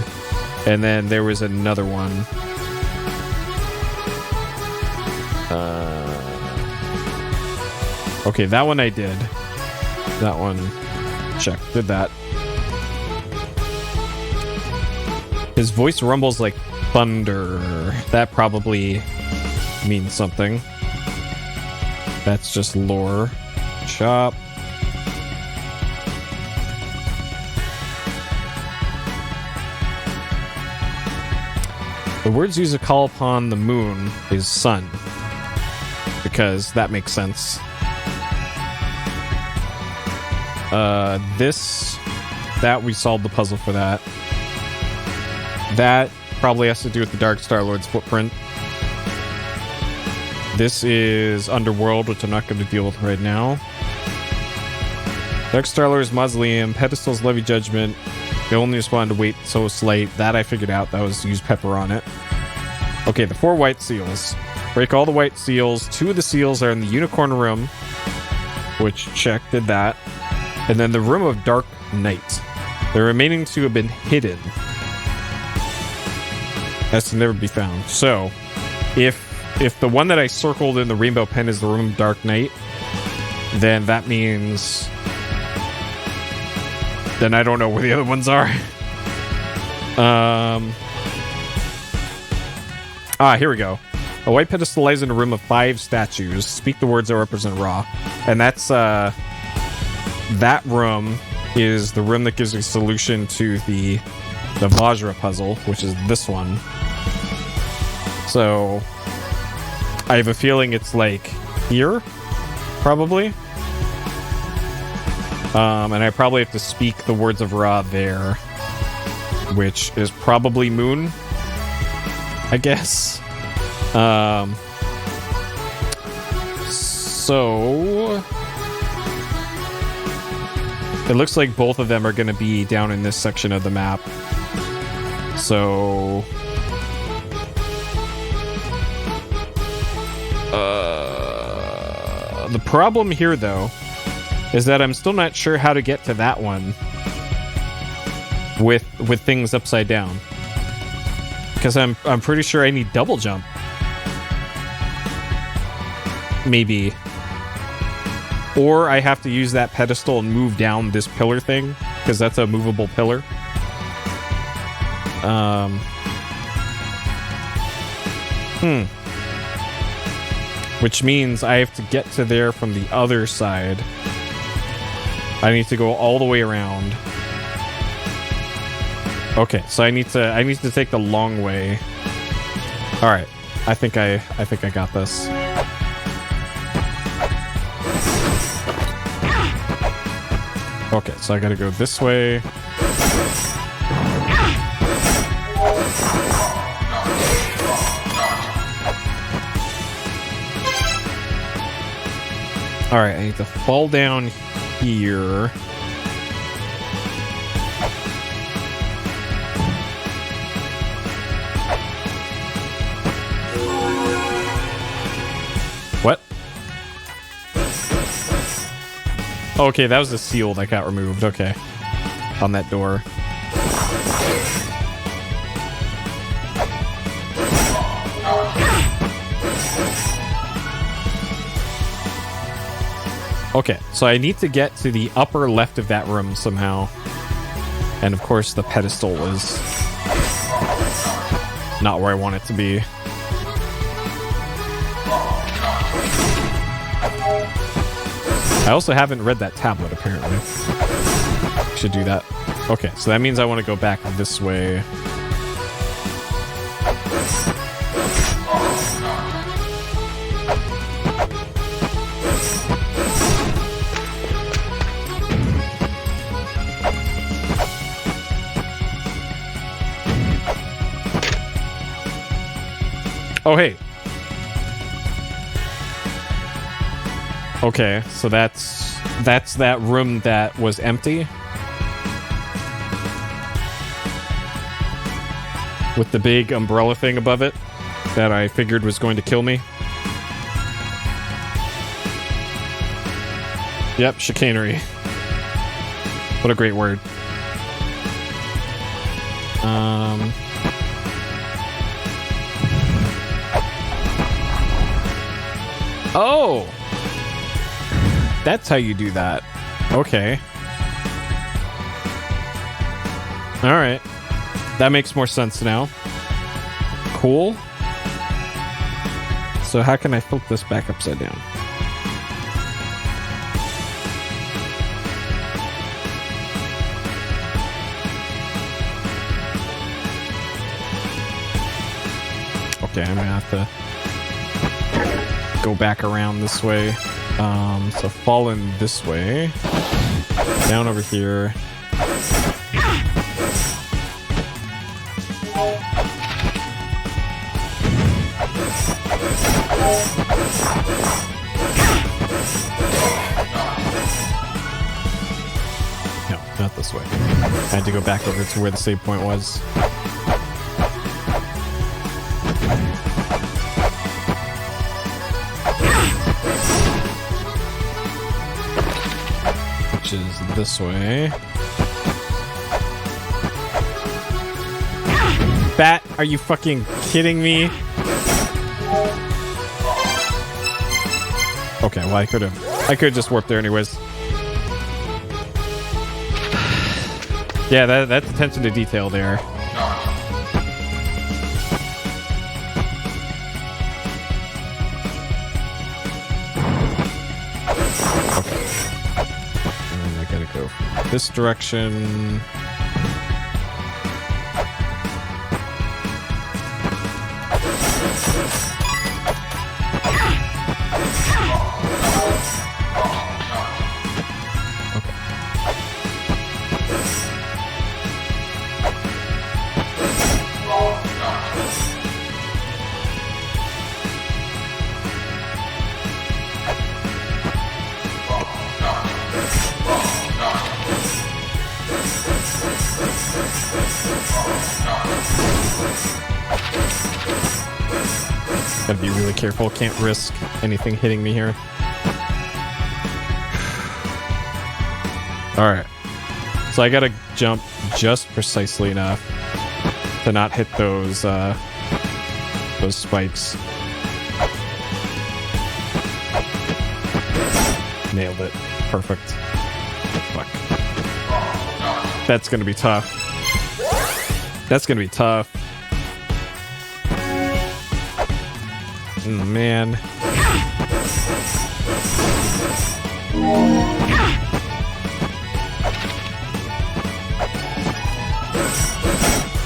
And then there was another one. Okay, that one I did. That one, check. Did that. His voice rumbles like thunder. That probably means something. That's just lore. Shop. The words used to call upon the moon is sun. Because that makes sense. That we solved the puzzle for that. That probably has to do with the Dark Star-Lord's footprint. This is Underworld, which I'm not going to deal with right now. Dark Star-Lord's Mausoleum, pedestals levy judgment. They only respond to weight so slight. That I figured out. That was use pepper on it. Okay, the 4 white seals. Break all the white seals. 2 of the seals are in the unicorn room, which check, did that. And then the room of dark night. The remaining 2 have been hidden. Has to never be found. So, if the one that I circled in the rainbow pen is the room of dark night, then that means... then I don't know where the other ones are. Here we go. A white pedestal lies in a room of 5 statues. Speak the words that represent Ra. And that's, that room is the room that gives a solution to the Vajra puzzle, which is this one. So, I have a feeling it's like here, probably. And I probably have to speak the words of Ra there, which is probably moon, I guess. So it looks like both of them are going to be down in this section of the map. So the problem here, though, is that I'm still not sure how to get to that one with things upside down. Because I'm pretty sure I need double jump. Maybe. Or I have to use that pedestal and move down this pillar thing, because that's a movable pillar. Which means I have to get to there from the other side. I need to go all the way around. Okay, so I need to take the long way. All right, I think I got this. Okay, so I gotta go this way. All right, I need to fall down here. Okay, that was the seal that got removed. Okay. On that door. Okay, so I need to get to the upper left of that room somehow. And of course, the pedestal is not where I want it to be. I also haven't read that tablet, apparently. Should do that. Okay, so that means I want to go back this way. Oh, hey. Okay, so that's that room that was empty. With the big umbrella thing above it that I figured was going to kill me. Yep, chicanery. What a great word. Oh! That's how you do that. Okay. Alright. That makes more sense now. Cool. So how can I flip this back upside down? Okay, I'm gonna have to go back around this way. So fall in this way. Down over here. No, not this way. I had to go back over to where the save point was. Which is this way. Bat, are you fucking kidding me? Okay, well I could have just warped there anyways. Yeah, that's attention to detail there. Okay. And then I gotta go from this direction. Gotta be really careful, can't risk anything hitting me here. Alright. So I gotta jump just precisely enough to not hit those spikes. Nailed it. Perfect. Fuck. That's gonna be tough. That's gonna be tough. Oh, man.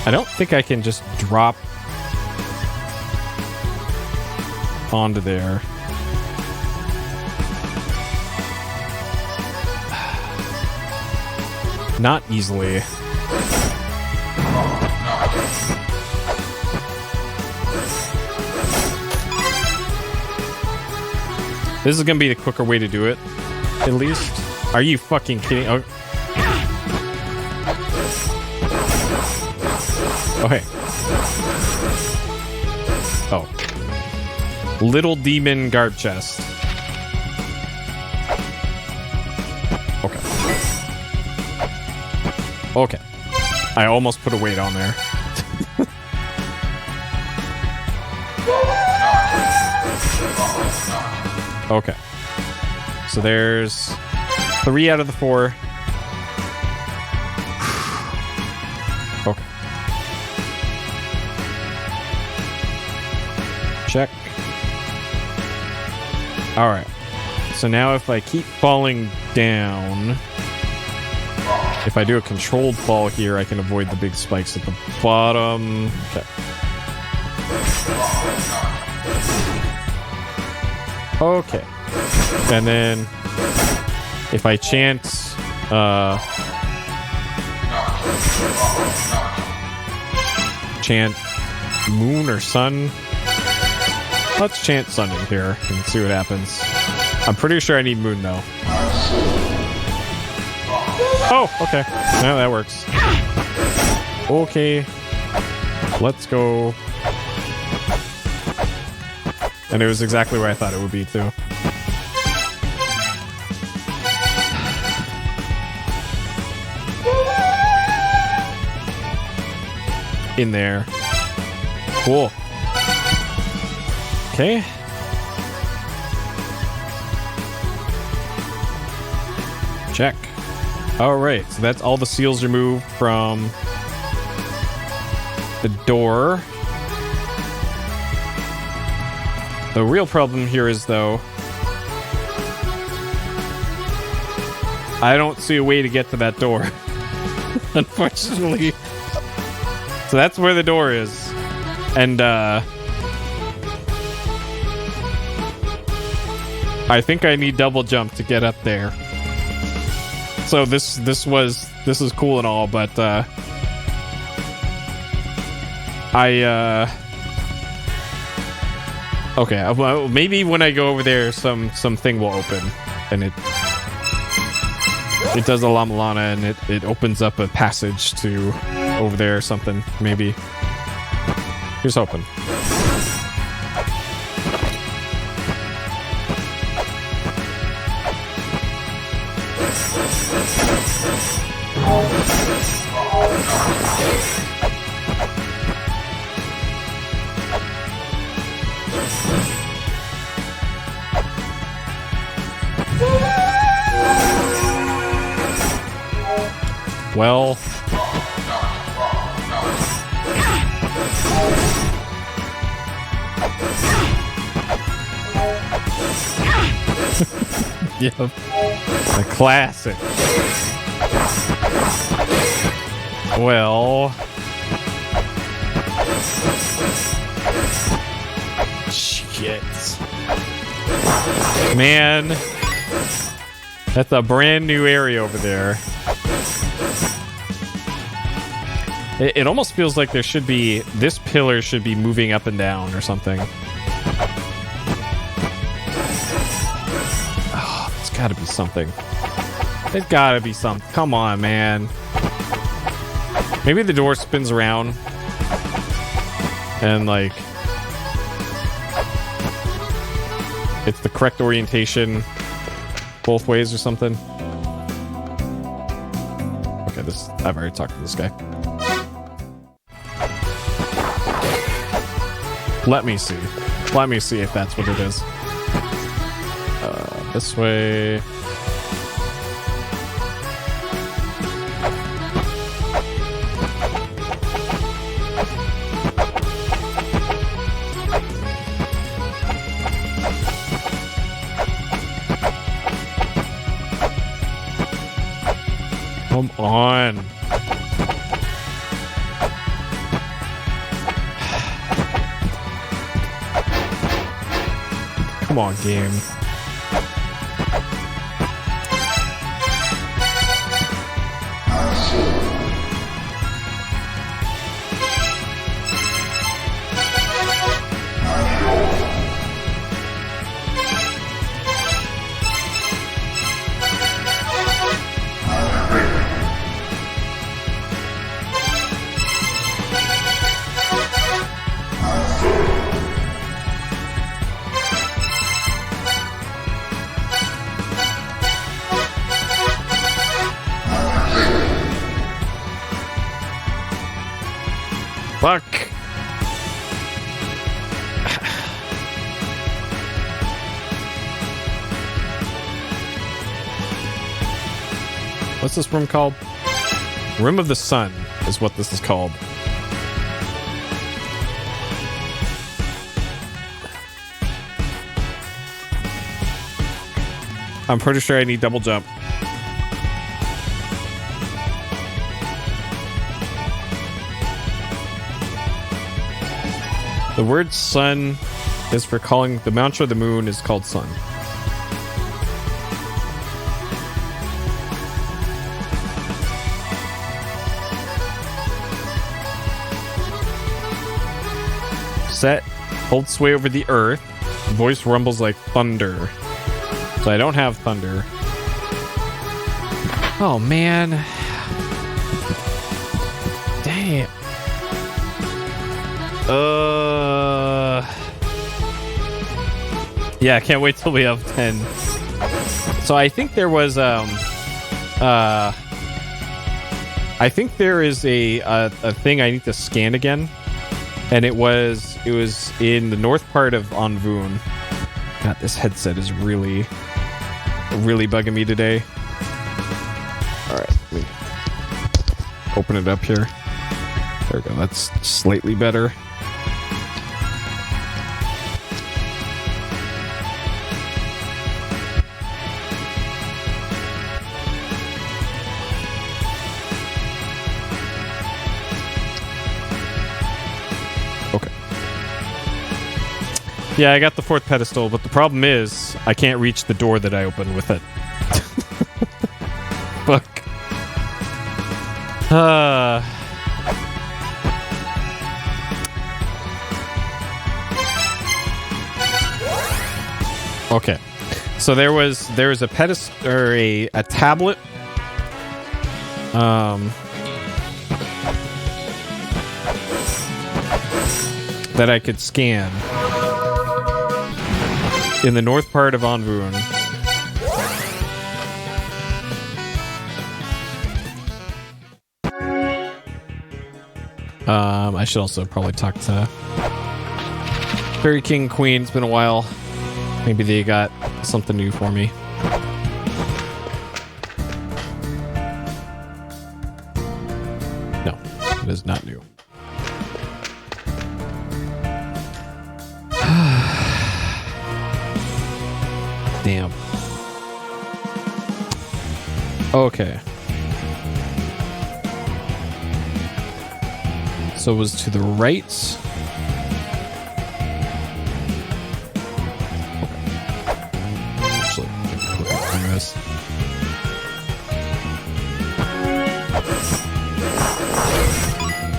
I don't think I can just drop onto there. Not easily. This is gonna be the quicker way to do it, at least. Are you fucking kidding? Oh, hey. Oh. Little demon guard chest. Okay. I almost put a weight on there. Okay. So there's 3 out of the 4. Okay. Check. Alright. So now if I keep falling down, if I do a controlled fall here, I can avoid the big spikes at the bottom. Okay. Okay. And then if I chant chant moon or sun. Let's chant sun in here and see what happens. I'm pretty sure I need moon though. Oh, okay. Now that works. Okay. Let's go. And it was exactly where I thought it would be too. In there. Cool. Okay. Check. Alright, so that's all the seals removed from the door. The real problem here is, though, I don't see a way to get to that door. Unfortunately. So that's where the door is. And, I think I need double jump to get up there. So this is cool and all, but okay, well, maybe when I go over there something will open and it does a La-Mulana and it opens up a passage to over there or something, maybe. Here's hoping. Well, yep, a classic. Well, shit, man, that's a brand new area over there. It almost feels like there should be... This pillar should be moving up and down or something. Oh, it's gotta be something. It's gotta be something. Come on, man. Maybe the door spins around. And, like... it's the correct orientation both ways or something. Okay, this... I've already talked to this guy. Let me see. Let me see if that's what it is. This way. Come on. Come on, game. Fuck. What's this room called? Room of the Sun is what this is called. I'm pretty sure I need double jump. The word sun is for calling the mantra of the moon is called sun. Set holds sway over the earth. Voice rumbles like thunder. So I don't have thunder. Oh man. Dang it. Yeah, I can't wait till we have 10. So I think there was I think there is a thing I need to scan again. And it was in the north part of Anvun. God, this headset is really bugging me today. Alright, let me open it up here. There we go, that's slightly better. Yeah, I got the 4th pedestal, but the problem is I can't reach the door that I opened with it. Fuck. Okay. So there was a pedestal or a tablet that I could scan in the north part of Anvun. I should also probably talk to Fairy King Queen. It's been a while. Maybe they got something new for me. No, it is not new. Damn. Okay. So it was to the right. Actually, this.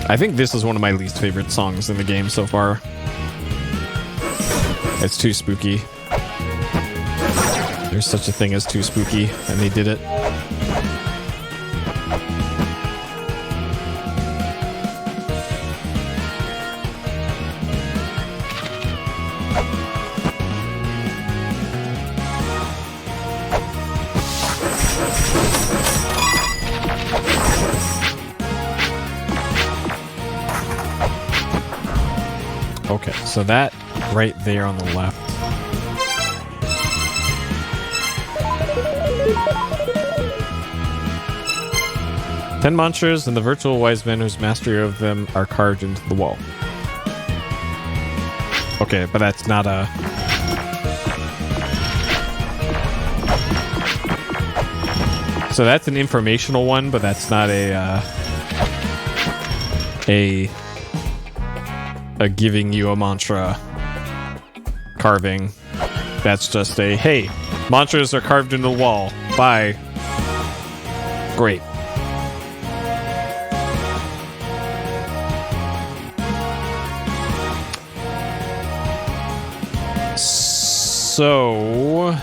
I think this is one of my least favorite songs in the game so far. It's too spooky. There's such a thing as too spooky, and they did it. Okay, so that right there on the left. Ten monsters and the virtual wise men whose mastery of them are carved into the wall. Okay, but that's not a... So that's an informational one, but that's not a giving you a mantra carving. That's just a, hey, monsters are carved into the wall. Bye. Great. So...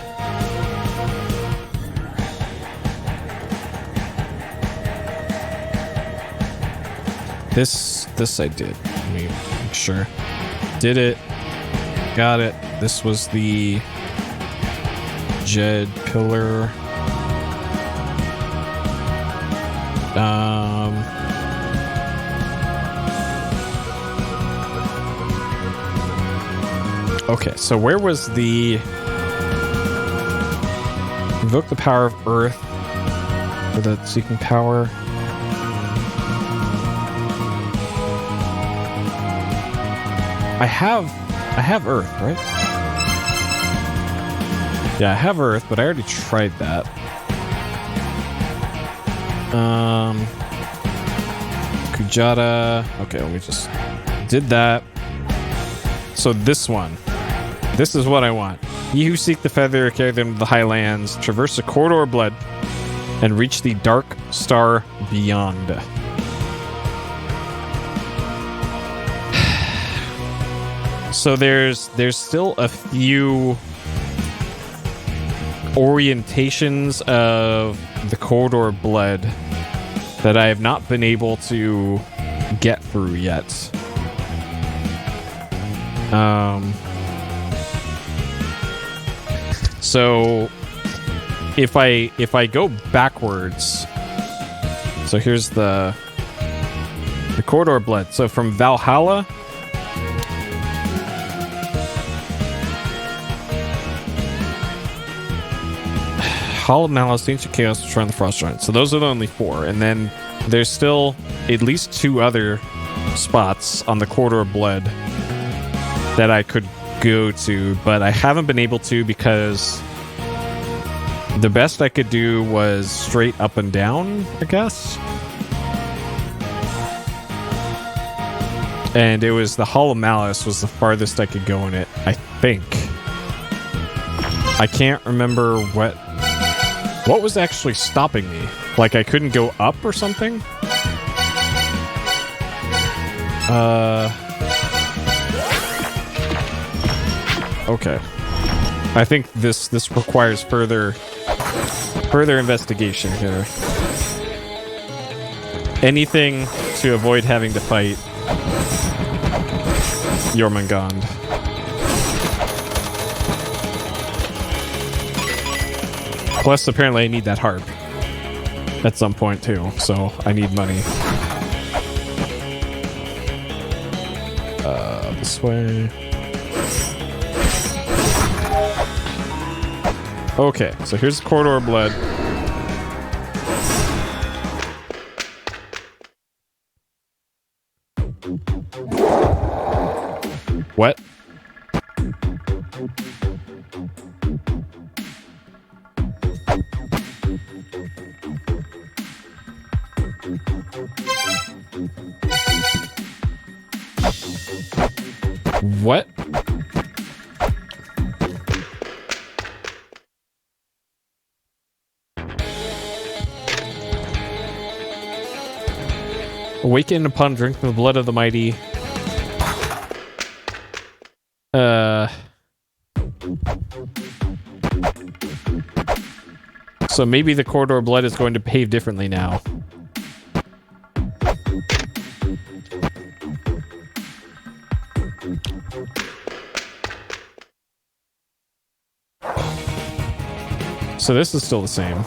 This I did. Let me make sure. Did it. Got it. This was the Jed pillar. Okay, so where was the... Invoke the power of Earth for the seeking power. I have Earth, right? Yeah, I have Earth, but I already tried that. Kujata. Okay, we just did that. So this one. This is what I want. Ye who seek the feather, carry them to the highlands, traverse the corridor of blood, and reach the dark star beyond. So there's still a few orientations of the corridor of blood that I have not been able to get through yet. So if I go backwards, so here's the corridor of blood. So from Valhalla, Hall of Malice, Ancient Chaos, Shrine of the Frost Giant. So those are the only 4. And then there's still at least 2 other spots on the Corridor of Blood that I could go to, but I haven't been able to because the best I could do was straight up and down, I guess. And it was the Hall of Malice was the farthest I could go in it, I think. I can't remember what was actually stopping me. Like I couldn't go up or something? Okay. I think this requires further investigation here. Anything to avoid having to fight Jormungand. Plus, apparently I need that harp at some point too, so I need money. This way. Okay, so here's the Corridor of Blood. What? What? Awaken upon drinking the blood of the mighty. So maybe the Corridor of Blood is going to behave differently now. So this is still the same.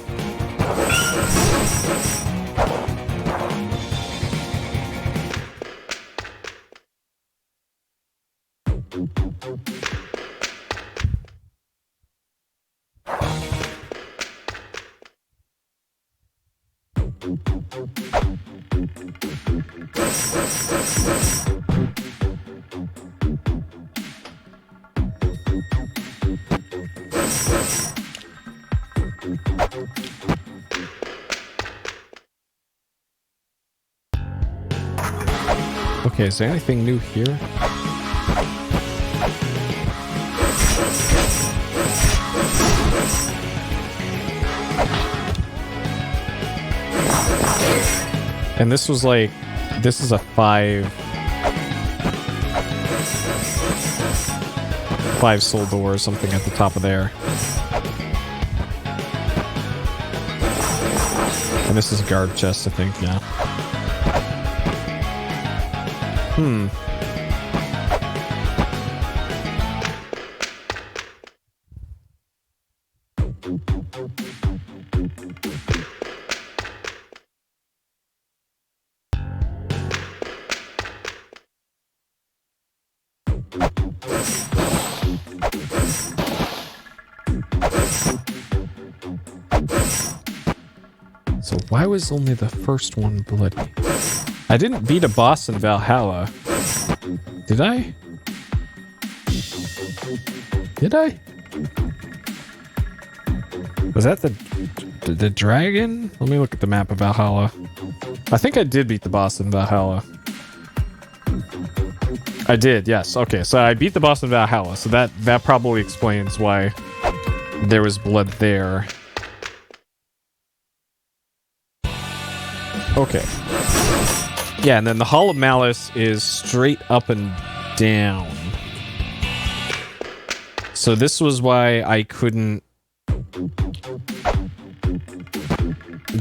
Okay, is there anything new here? And this was like, this is a 5 soul door or something at the top of there. And this is a guard chest, I think, yeah. So why was only the first one bloody? I didn't beat a boss in Valhalla. Did I? Did I? Was that the dragon? Let me look at the map of Valhalla. I think I did beat the boss in Valhalla. I did, yes. Okay, so I beat the boss in Valhalla, so that probably explains why there was blood there. Okay. Yeah, and then the Hall of Malice is straight up and down. So this was why I couldn't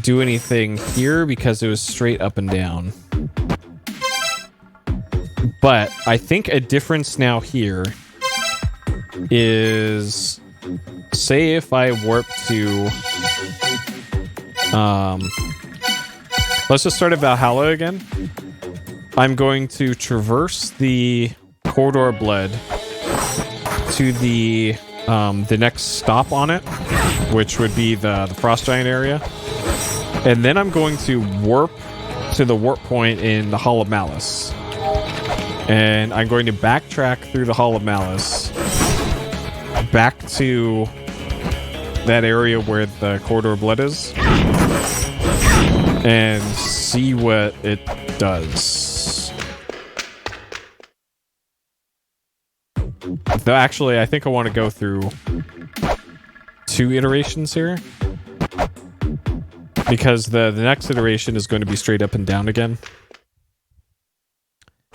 do anything here, because it was straight up and down. But I think a difference now here is, say if I warp to, let's just start at Valhalla again. I'm going to traverse the Corridor of Blood to the next stop on it, which would be the Frost Giant area. And then I'm going to warp to the warp point in the Hall of Malice. And I'm going to backtrack through the Hall of Malice back to that area where the Corridor of Blood is and see what it does. Though actually, I think I want to go through 2 iterations here, because the next iteration is going to be straight up and down again.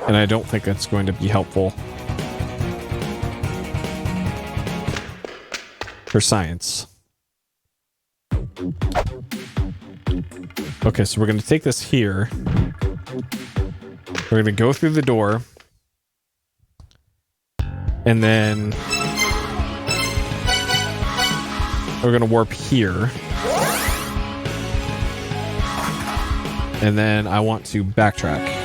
And I don't think that's going to be helpful for science. Okay, so we're going to take this here. We're going to go through the door. And then we're going to warp here. And then I want to backtrack.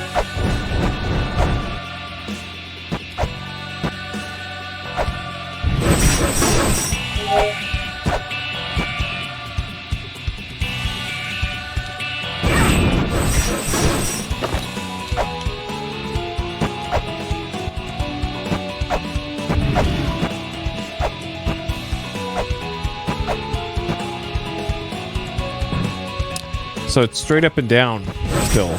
So it's straight up and down still.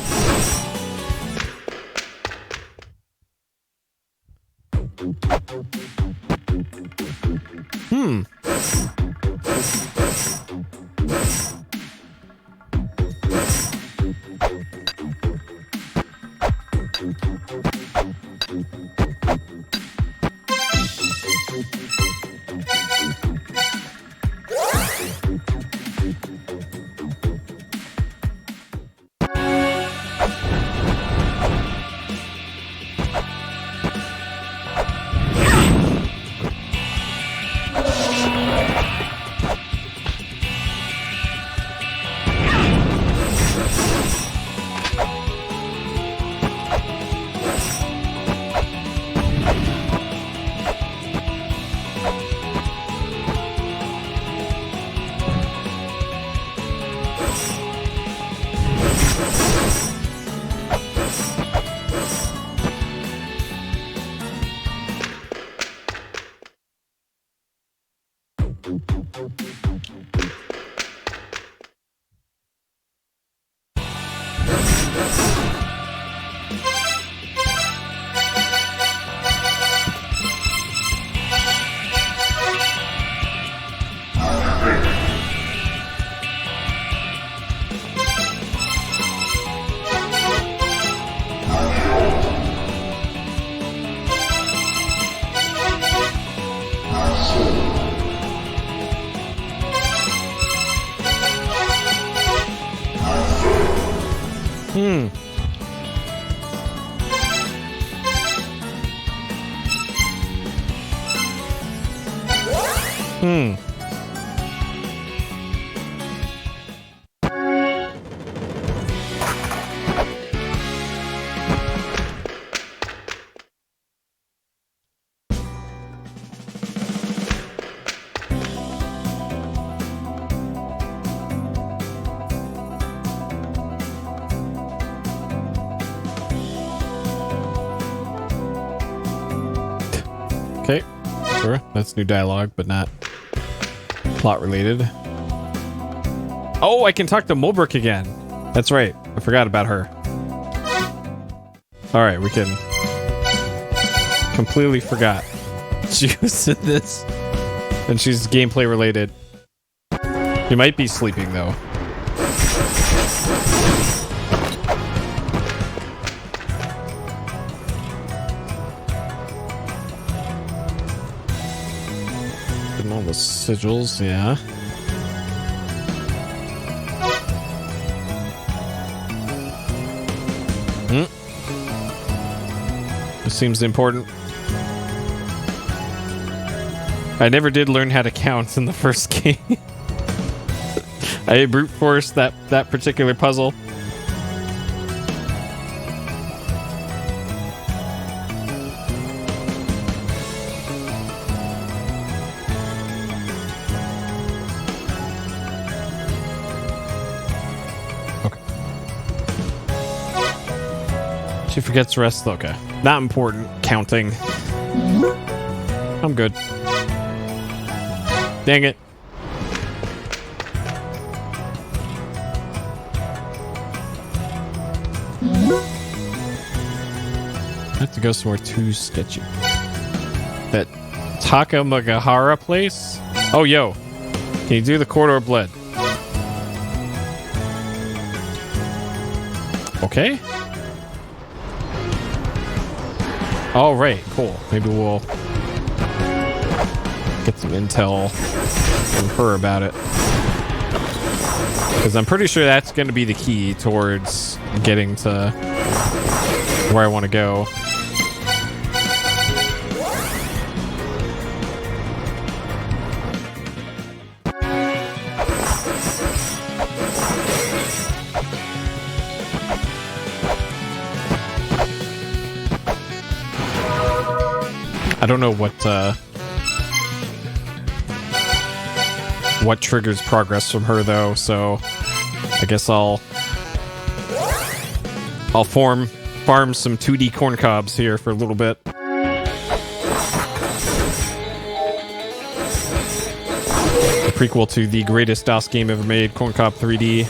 Okay, sure. That's new dialogue, but not plot related. Oh, I can talk to Mulbrook again. That's right. I forgot about her. Alright, we can... Completely forgot. She was in this. And she's gameplay related. She might be sleeping, though. Getting all the sigils, yeah. This seems important. I never did learn how to count in the first game. I brute forced that particular puzzle. Okay. She forgets the rest. Okay. Not important. Counting. I'm good. Dang it. I have to go somewhere too sketchy. That Takamagahara place? Oh, yo. Can you do the corridor blood? Okay. All right, cool. Maybe we'll get some intel from her about it. Because I'm pretty sure that's going to be the key towards getting to where I want to go. I don't know what triggers progress from her though, so I guess I'll farm some 2D corn cobs here for a little bit. The prequel to the greatest DOS game ever made, Corn Cob 3D.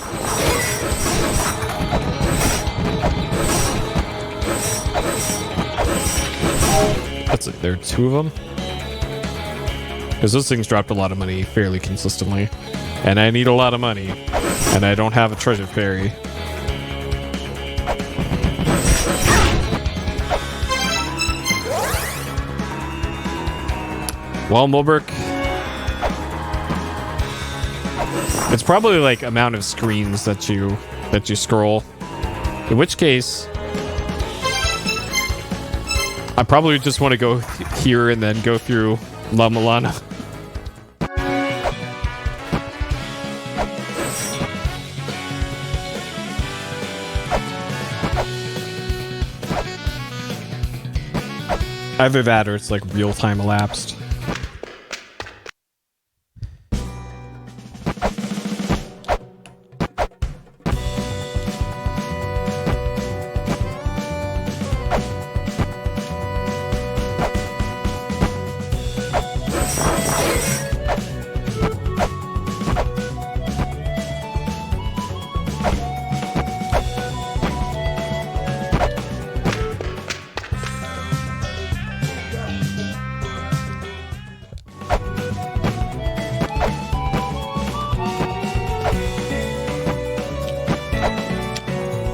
That's it. There are two of them. Because those things dropped a lot of money fairly consistently. And I need a lot of money. And I don't have a treasure fairy. Well, Mulbrook, it's probably like amount of screens that you scroll. In which case, I probably just want to go here and then go through La-Mulana. Either that or it's like real time elapsed.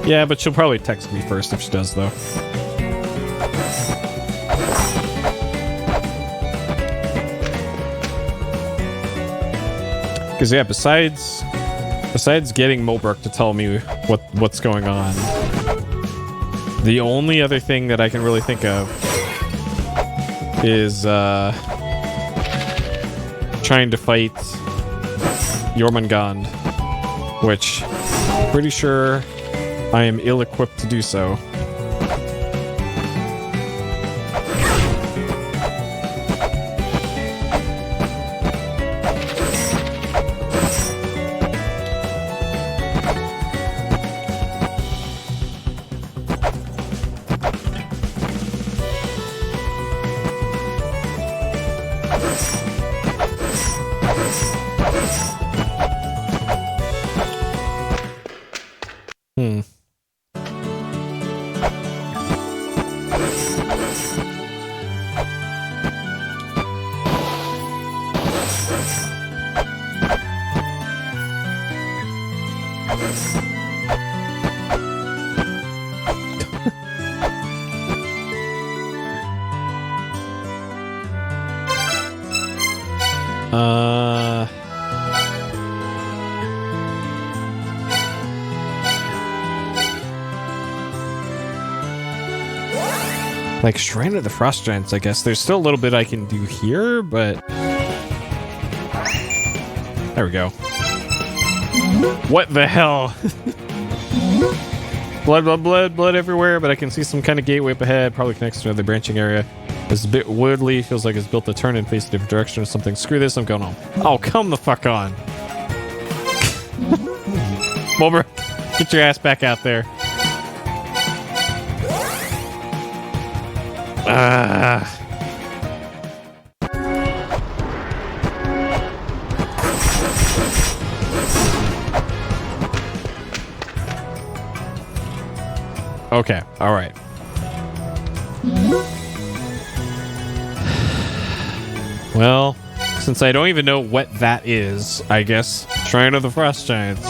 Yeah, but she'll probably text me first if she does, though. Because yeah, besides getting Mulbrook to tell me what's going on, the only other thing that I can really think of is trying to fight Jormungand, which I'm pretty sure I am ill-equipped to do so. Like Shrine of the Frost Giants, I guess. There's still a little bit I can do here, but... There we go. What the hell? blood everywhere, but I can see some kind of gateway up ahead. Probably connects to another branching area. It's a bit woodly. Feels like it's built to turn and face a different direction or something. Screw this, I'm going home. Oh, come the fuck on. Bulber, get your ass back out there. Okay, all right. Well, since I don't even know what that is, I guess Shrine of the Frost Giants.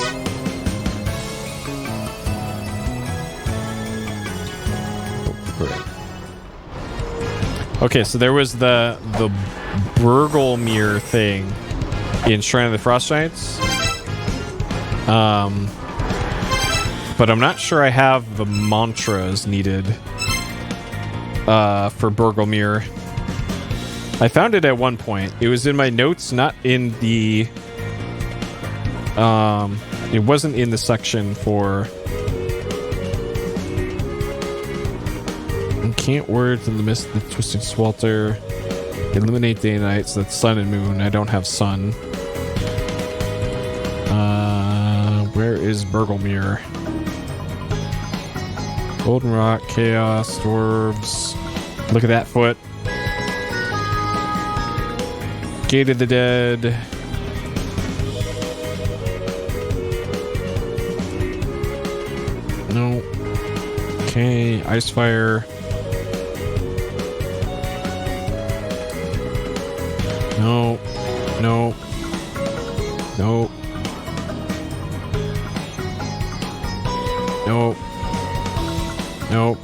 Okay, so there was the Burglemere thing in Shrine of the Frost Giants. But I'm not sure I have the mantras needed for Burglemere. I found it at one point. It was in my notes, not in the... it wasn't in the section for... Can't words in the mist of the twisting swelter. Illuminate day and night, so that's sun and moon. I don't have sun. Where is Burglemere? Golden Rock, Chaos, Dwarves. Look at that foot. Gate of the Dead. No. Okay, Icefire. No. No. No. No. No.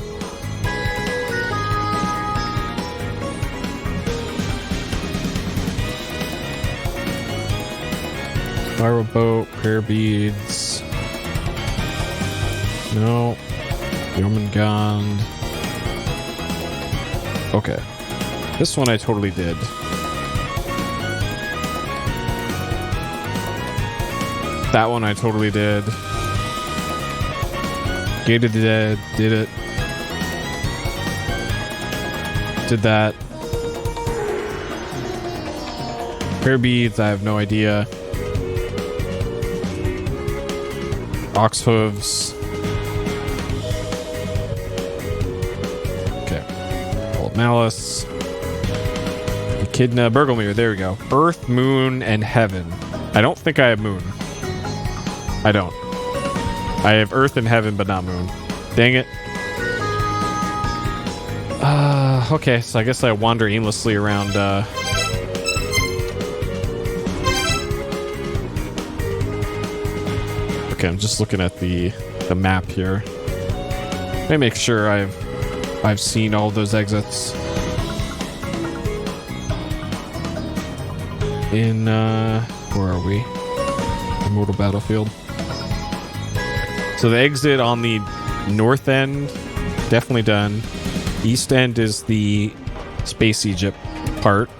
Spiral boat, prayer beads. No. Jormungand. Okay. This one I totally did. That one I totally did. Gate of the Dead, did it. Did that. Prayer beads, I have no idea. Ox hooves. Okay. Old Malice. Echidna, Burglemere, there we go. Earth, Moon, and Heaven. I don't think I have Moon. I don't. I have Earth and Heaven, but not Moon. Dang it. Okay, so I guess I wander aimlessly around, Okay, I'm just looking at the map here. Let me make sure I've seen all those exits. In, where are we? Immortal Battlefield. So the exit on the north end, definitely done. East end is the Space Egypt part.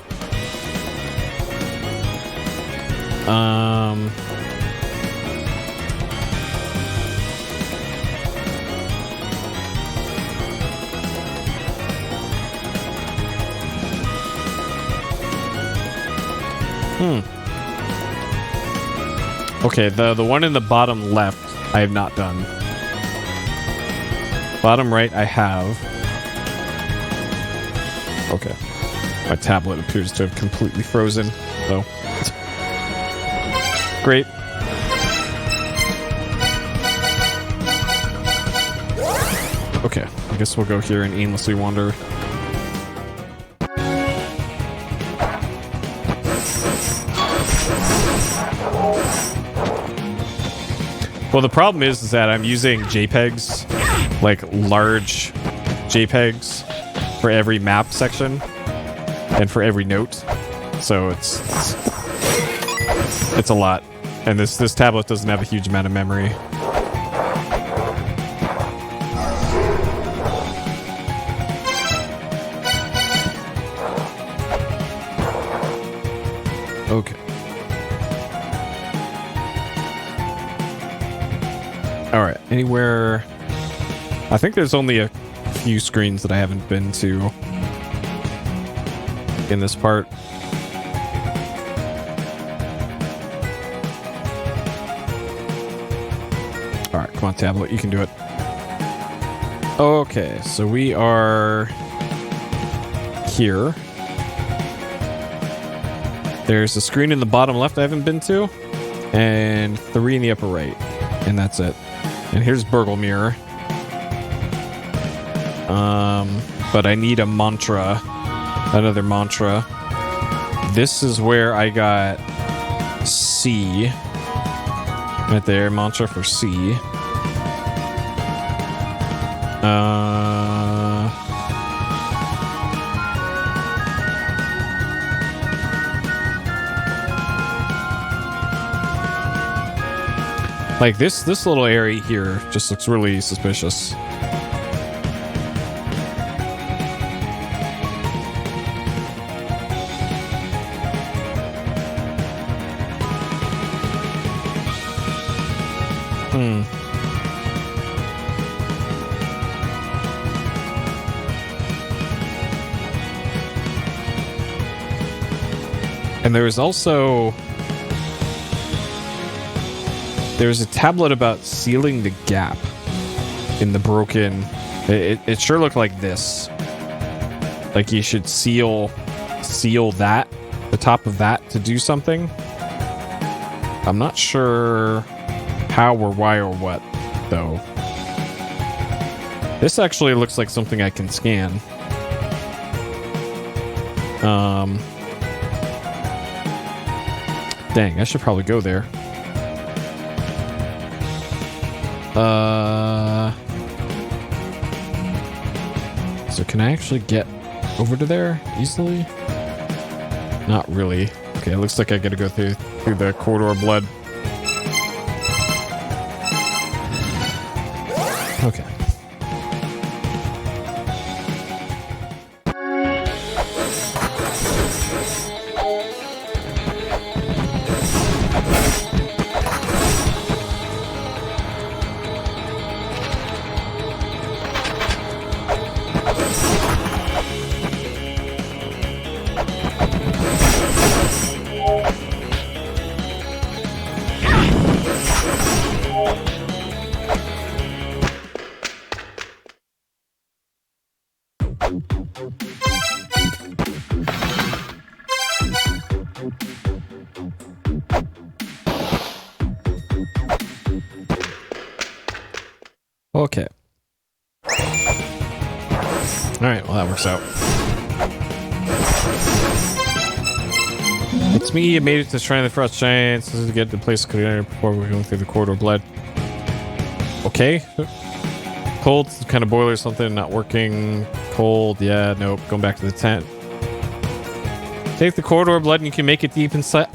Okay, the one in the bottom left, I have not done. Bottom right, I have. Okay. My tablet appears to have completely frozen, so... Great. Okay, I guess we'll go here and aimlessly wander. Well, the problem is that I'm using JPEGs, like large JPEGs, for every map section and for every note. So it's a lot. And this tablet doesn't have a huge amount of memory. Okay. All right. Anywhere? I think there's only a few screens that I haven't been to in this part. All right, come on, tablet. You can do it. Okay, so we are here. There's a screen in the bottom left I haven't been to, and 3 in the upper right, and that's it. And here's Burgle Mirror. But I need a mantra, another mantra. This is where I got C. Right there, mantra for C. Like this little area here just looks really suspicious. And there's also... There's a tablet about sealing the gap in the broken... It sure looked like this. Like you should seal that, the top of that, to do something. I'm not sure how or why or what, though. This actually looks like something I can scan. Dang, I should probably go there. So can I actually get over to there easily? Not really. Okay, it looks like I gotta go through the corridor of blood. Okay. Okay. Alright, well that works out. It's me, I made it to Shrine of the Frost Giants. This is to get the place clear before we're going through the corridor of blood. Okay. Cold, kind of boiler or something, not working. Cold, yeah, nope. Going back to the tent. Take the corridor of blood and you can make it deep inside.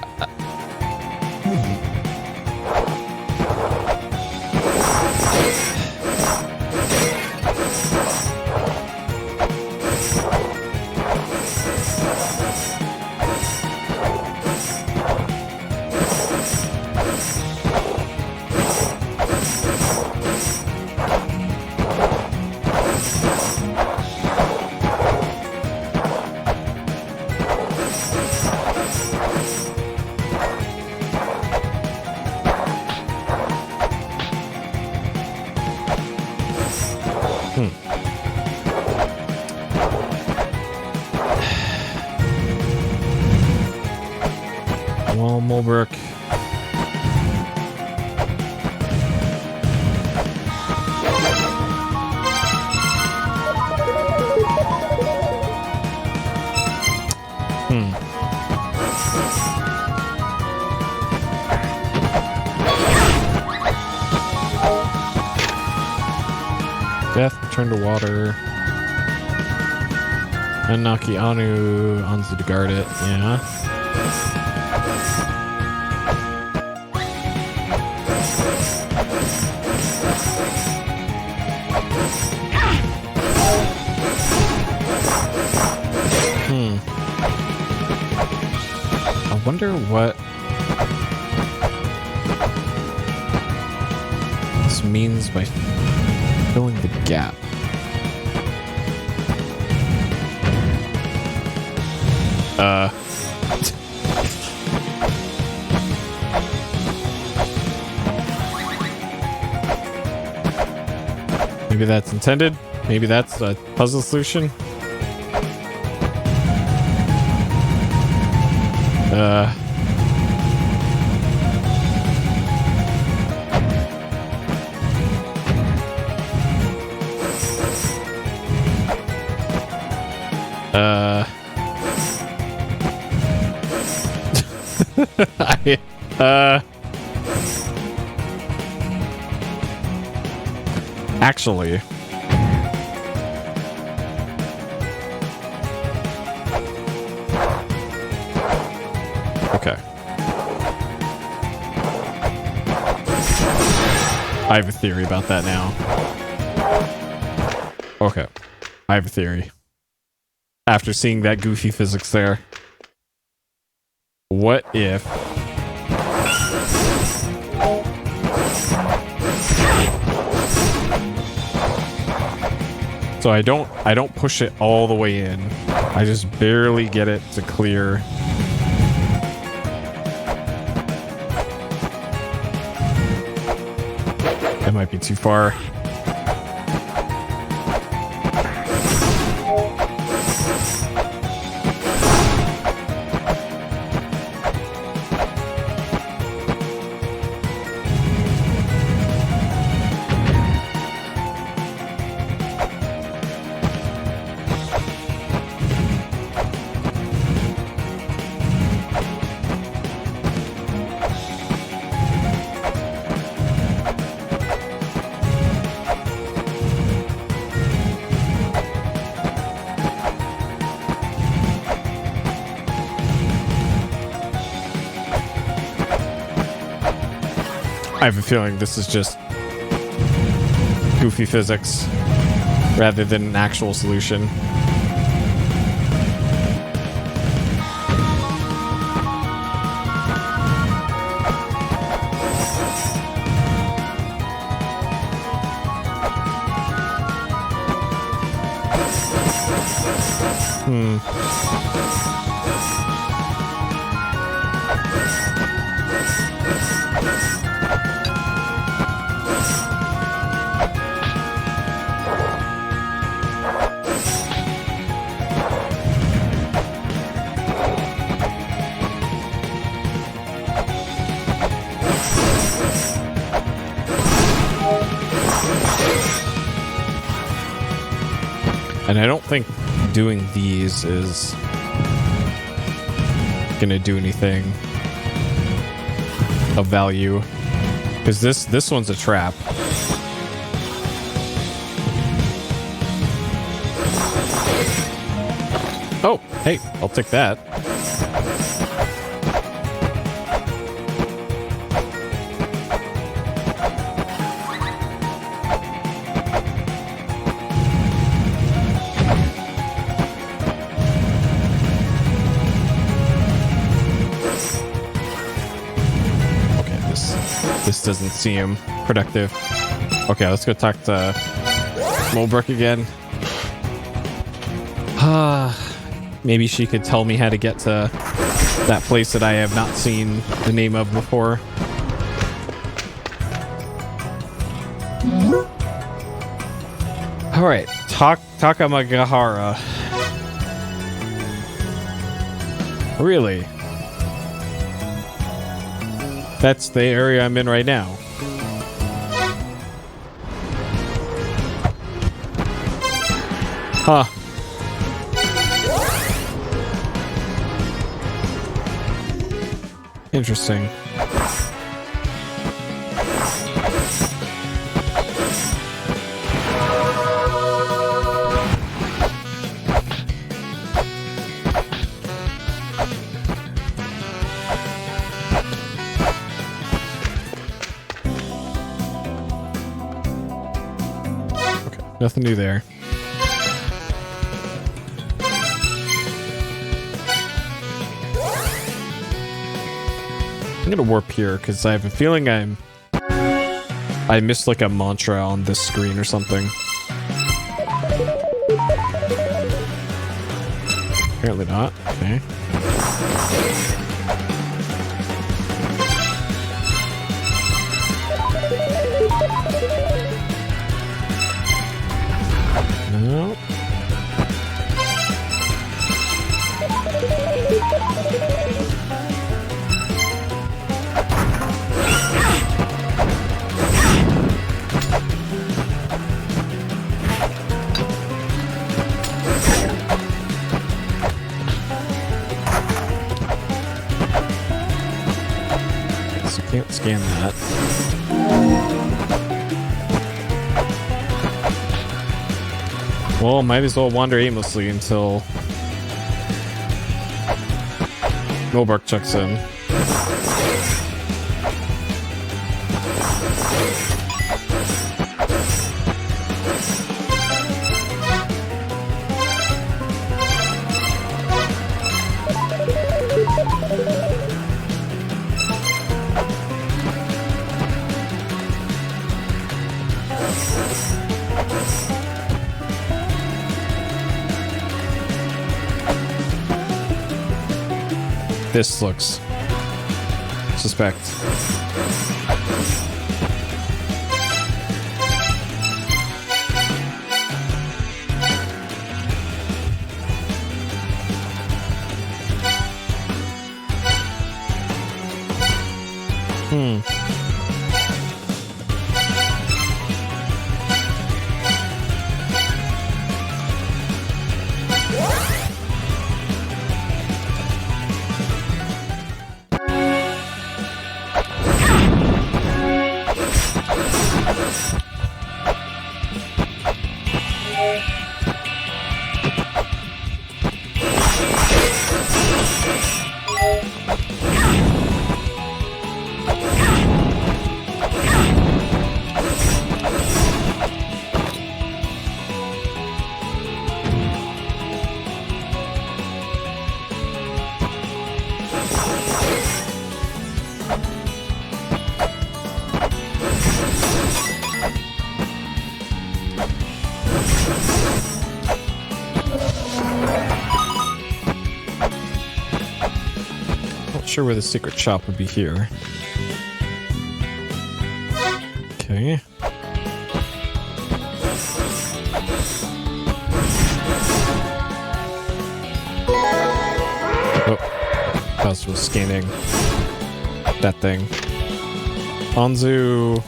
Mulberg. return to water. And Naki Anu Anzu to guard it, yeah. I wonder what this means by filling the gap. Maybe that's intended. Maybe that's a puzzle solution. Actually, okay. I have a theory about that now. Okay. I have a theory. After seeing that goofy physics there. What if... So I don't push it all the way in. I just barely get it to clear. That might be too far. I have a feeling this is just goofy physics rather than an actual solution. And I don't think doing these is gonna do anything of value, because this one's a trap. Oh, hey, I'll take that. This doesn't seem productive. Okay, let's go talk to Mulbrook again. Maybe she could tell me how to get to that place that I have not seen the name of before. Alright, Takamagahara. Really? That's the area I'm in right now. Huh. Interesting. Nothing new there. I'm gonna warp here because I have a feeling I missed like a mantra on this screen or something. Apparently not. Okay. No. Can't scan that. Well, might as well wander aimlessly until Milbark checks in. This looks suspect. Sure where the secret shop would be here. Okay. Oh, Faust was scanning that thing. Anzu.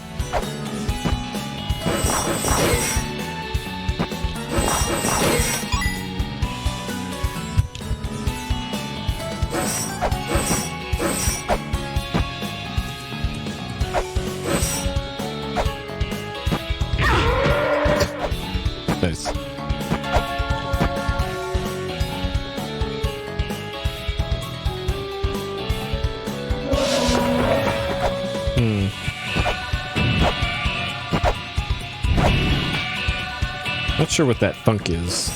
Nice. Not sure what that thunk is.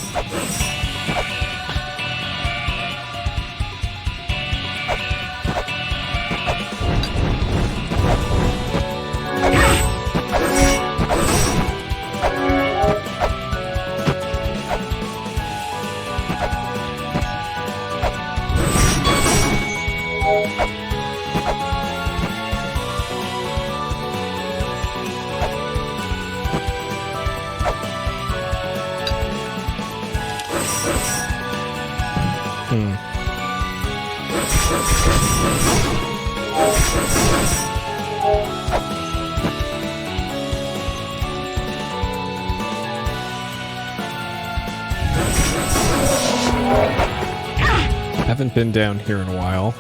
Haven't been down here in a while.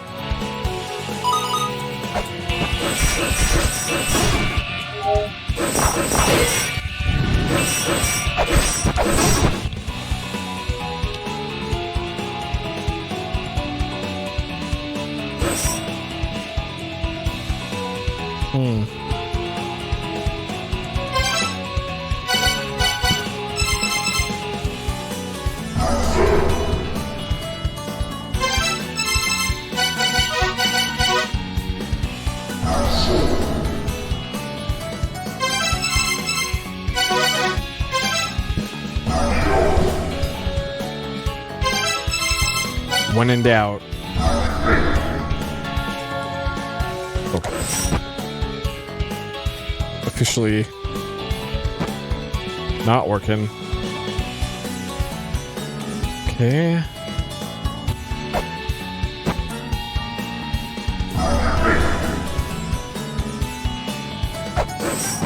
When in doubt. Okay. Officially not working. Okay.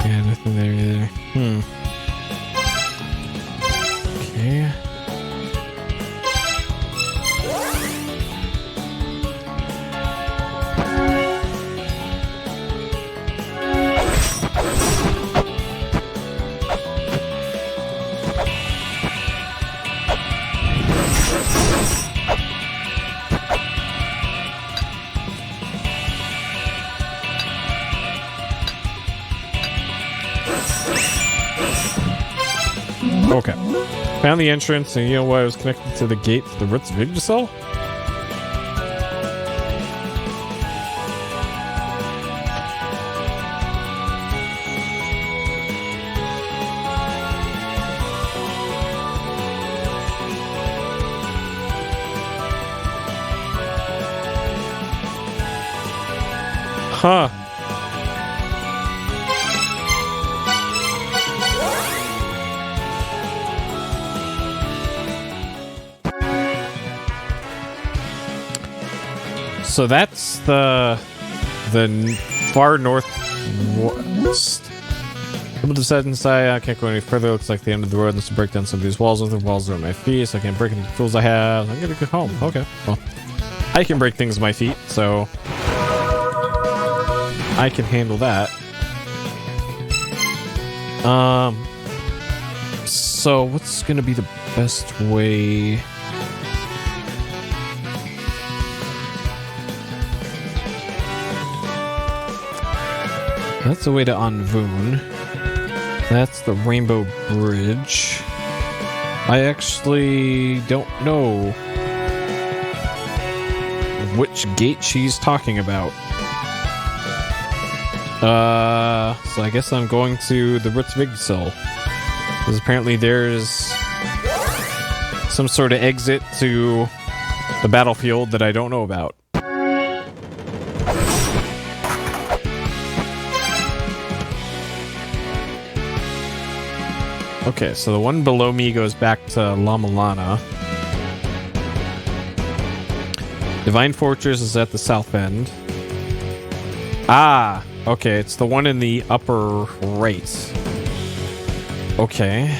Yeah, nothing there either. Okay. Okay. Found the entrance, and you know what? I was connected to the gate to the Roots of Yggdrasil? Huh. So that's the far northwest. Able to set inside. I can't go any further. Looks like the end of the road. Let's break down some of these walls. The walls are at my feet, so I can't break any tools I have. I'm gonna go home. Okay. Well, I can break things with my feet, so I can handle that. So what's gonna be the best way? That's the way to Anvun. That's the Rainbow Bridge. I actually don't know which gate she's talking about. So I guess I'm going to the Roots of Yggdrasil. Because apparently there's some sort of exit to the battlefield that I don't know about. Okay, so the one below me goes back to La-Mulana. Divine Fortress is at the south end. Ah, okay, it's the one in the upper right. Okay.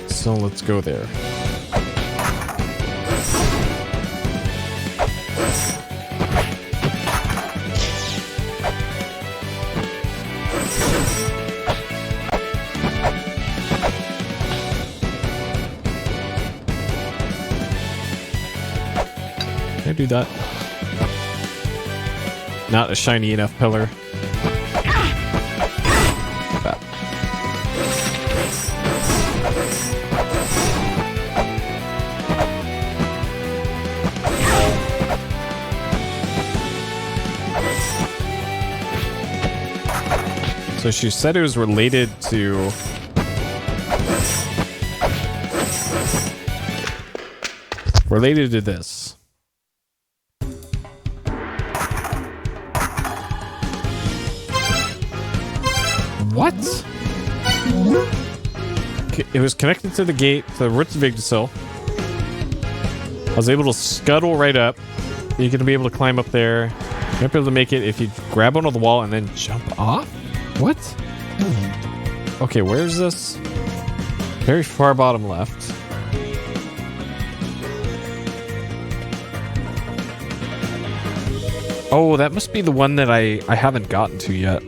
So let's go there. Can I do that? Not a shiny enough pillar. That. So she said it was related to... related to this. What? It was connected to the gate, to the Roots of Yggdrasil. I was able to scuttle right up. You're going to be able to climb up there. You're not be able to make it if you grab onto the wall and then jump off? What? Okay, where's this? Very far bottom left. Oh, that must be the one that I haven't gotten to yet.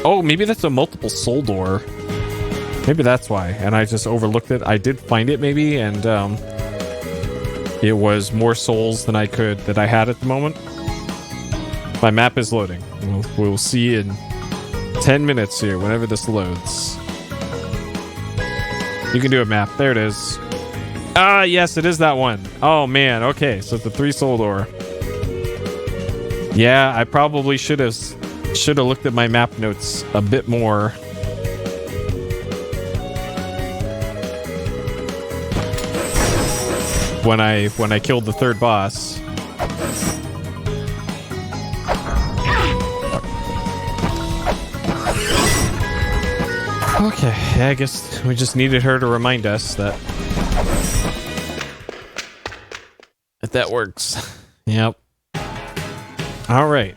Oh, maybe that's a multiple soul door. Maybe that's why, and I just overlooked it. I did find it maybe, and it was more souls than I had at the moment. My map is loading. We'll see in 10 minutes here, whenever this loads. You can do a map. There it is. Ah, yes, it is that one. Oh man, okay, so it's the 3 soul door. Yeah, I probably should have looked at my map notes a bit more. when I killed the third boss. Okay, I guess we just needed her to remind us that that works. Yep. All right.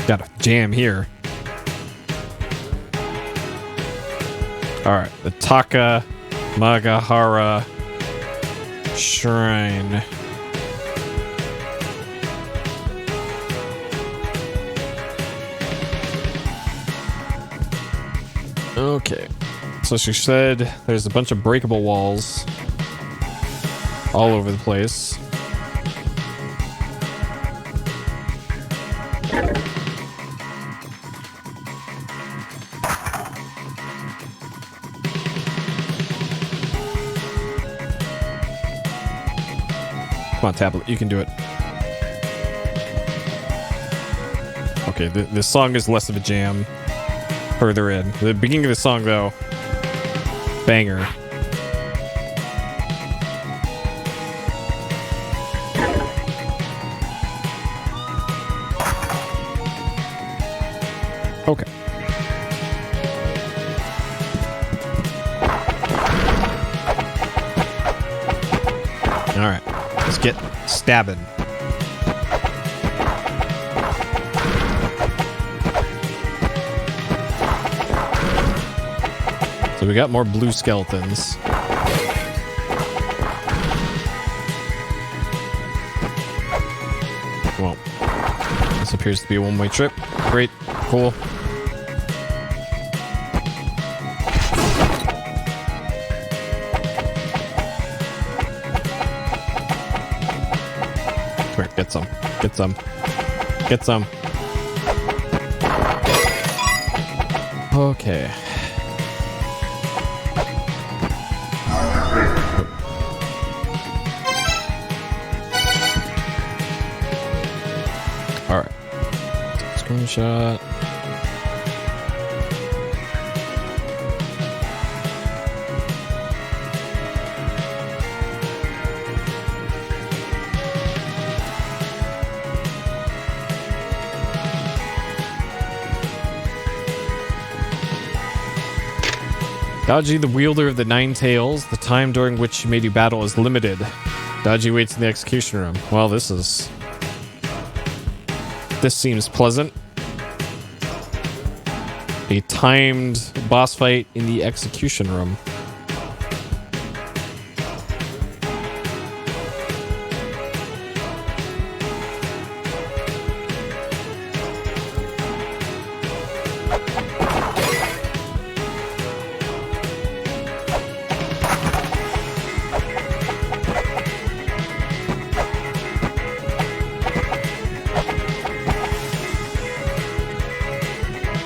Got a jam here. Alright, the Taka Magahara Shrine. Okay. So she said there's a bunch of breakable walls all over the place. Come on, tablet, you can do it. Okay, this song is less of a jam further in. The beginning of the song, though, banger. Okay. All right. Let's get stabbing. So we got more blue skeletons. Well, this appears to be a one-way trip. Great. Cool. Get some. Get some. Get some. Okay. Alright. Screenshot. Daji, the wielder of the Nine Tails, the time during which you may do battle is limited. Daji waits in the execution room. Well, this seems pleasant. A timed boss fight in the execution room.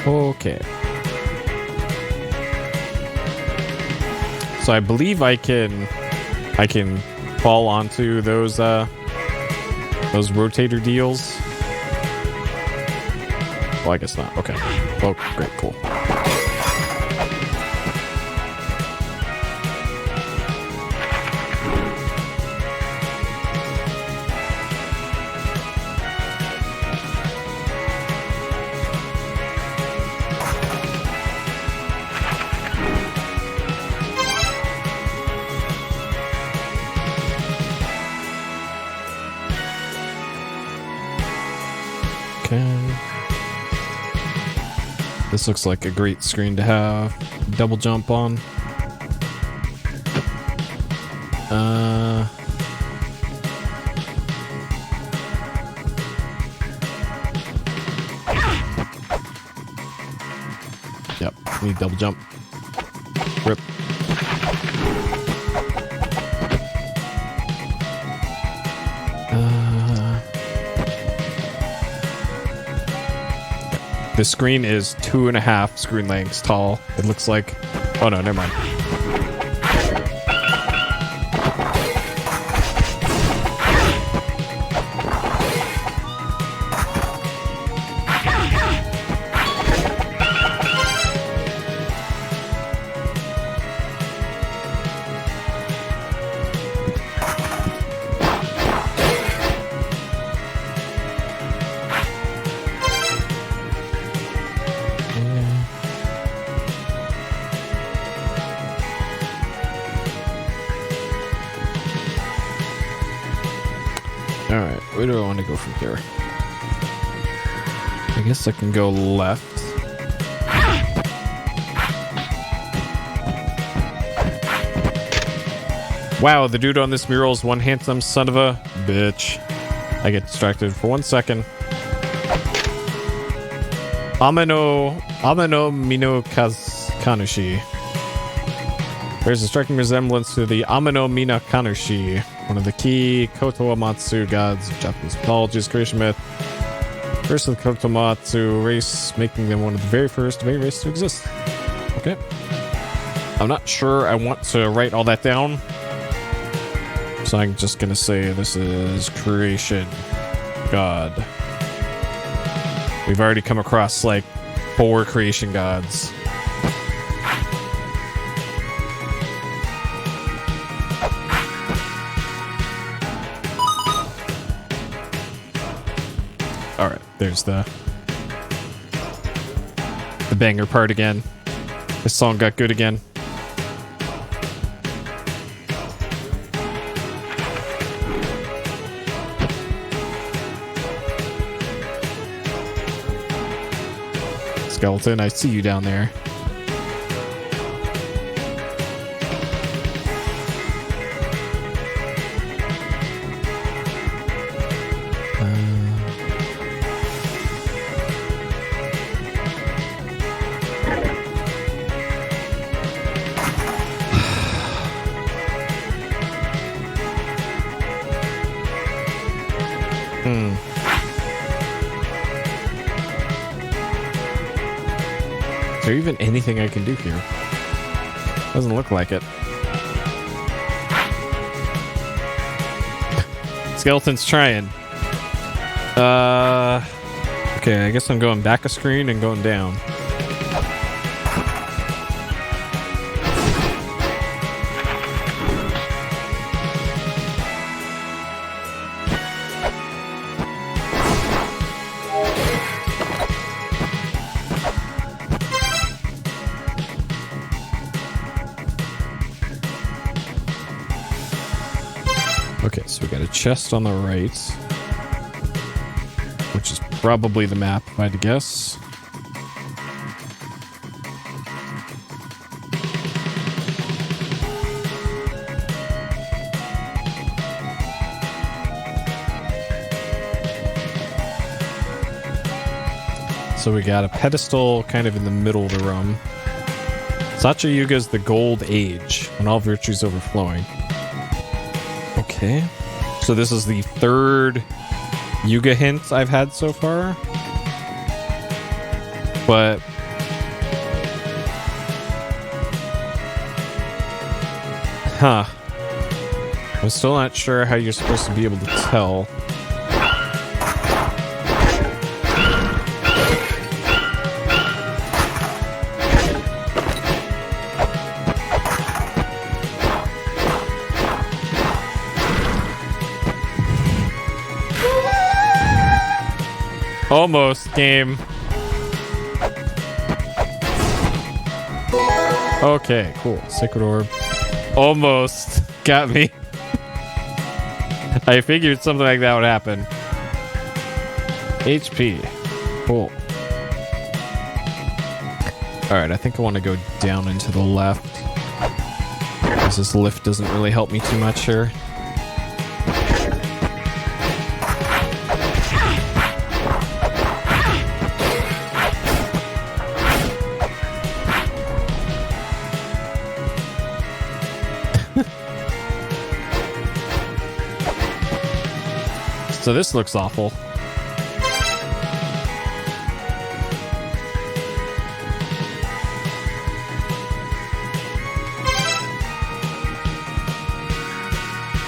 Okay. So I believe I can fall onto those rotator deals. Well, I guess not. Okay. Oh, great, cool. This looks like a great screen to have double jump on. Yep, need double jump. Rip. The screen is 2.5 screen lengths tall. It looks like. Oh no, never mind. where do I want to go from here? I guess I can go left. Wow, the dude on this mural is one handsome son of a bitch. I get distracted for 1 second. Amano Mino Kanushi. There's a striking resemblance to the Amano Mina Kanushi, one of the key Kotoamatsu gods of Japanese mythology's creation myth. First of the Kotoamatsu race, making them one of the very first race to exist. Okay. I'm not sure I want to write all that down. So I'm just gonna say this is creation god. We've already come across like 4 creation gods. Alright, there's the banger part again. This song got good again. Skeleton, I see you down there. Is there even anything I can do here? Doesn't look like it. Skeleton's trying. Okay, I guess I'm going back a screen and going down. Okay, so we got a chest on the right, which is probably the map, if I had to guess. So we got a pedestal kind of in the middle of the room. Sacha Yuga is the gold age, when all virtues overflowing. Okay. So this is the 3rd Yuga hint I've had so far. But I'm still not sure how you're supposed to be able to tell. Almost, game. Okay, cool. Sacred Orb. Almost got me. I figured something like that would happen. HP. Cool. Alright, I think I want to go down and to the left. Because this lift doesn't really help me too much here. So this looks awful.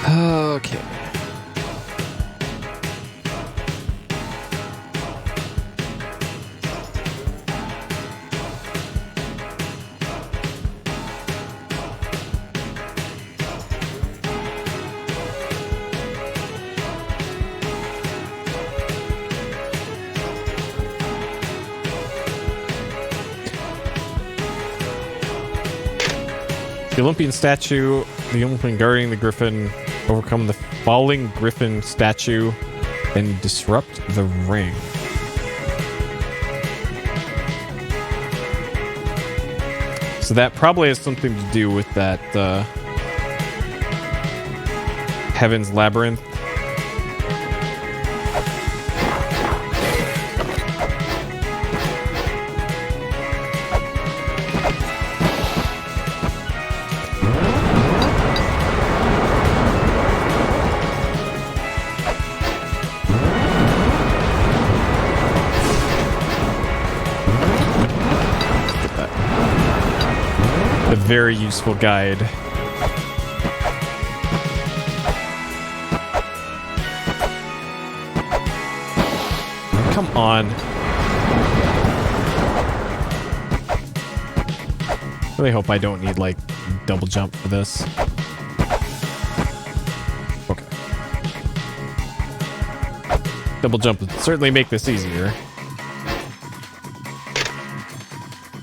Okay. The Olympian statue, the Olympian guarding the griffin, overcome the falling griffin statue. and disrupt the ring. So that probably has something to do with that Heaven's Labyrinth. Very useful guide. Come on. Really hope I don't need, like, double jump for this. Okay. Double jump would certainly make this easier.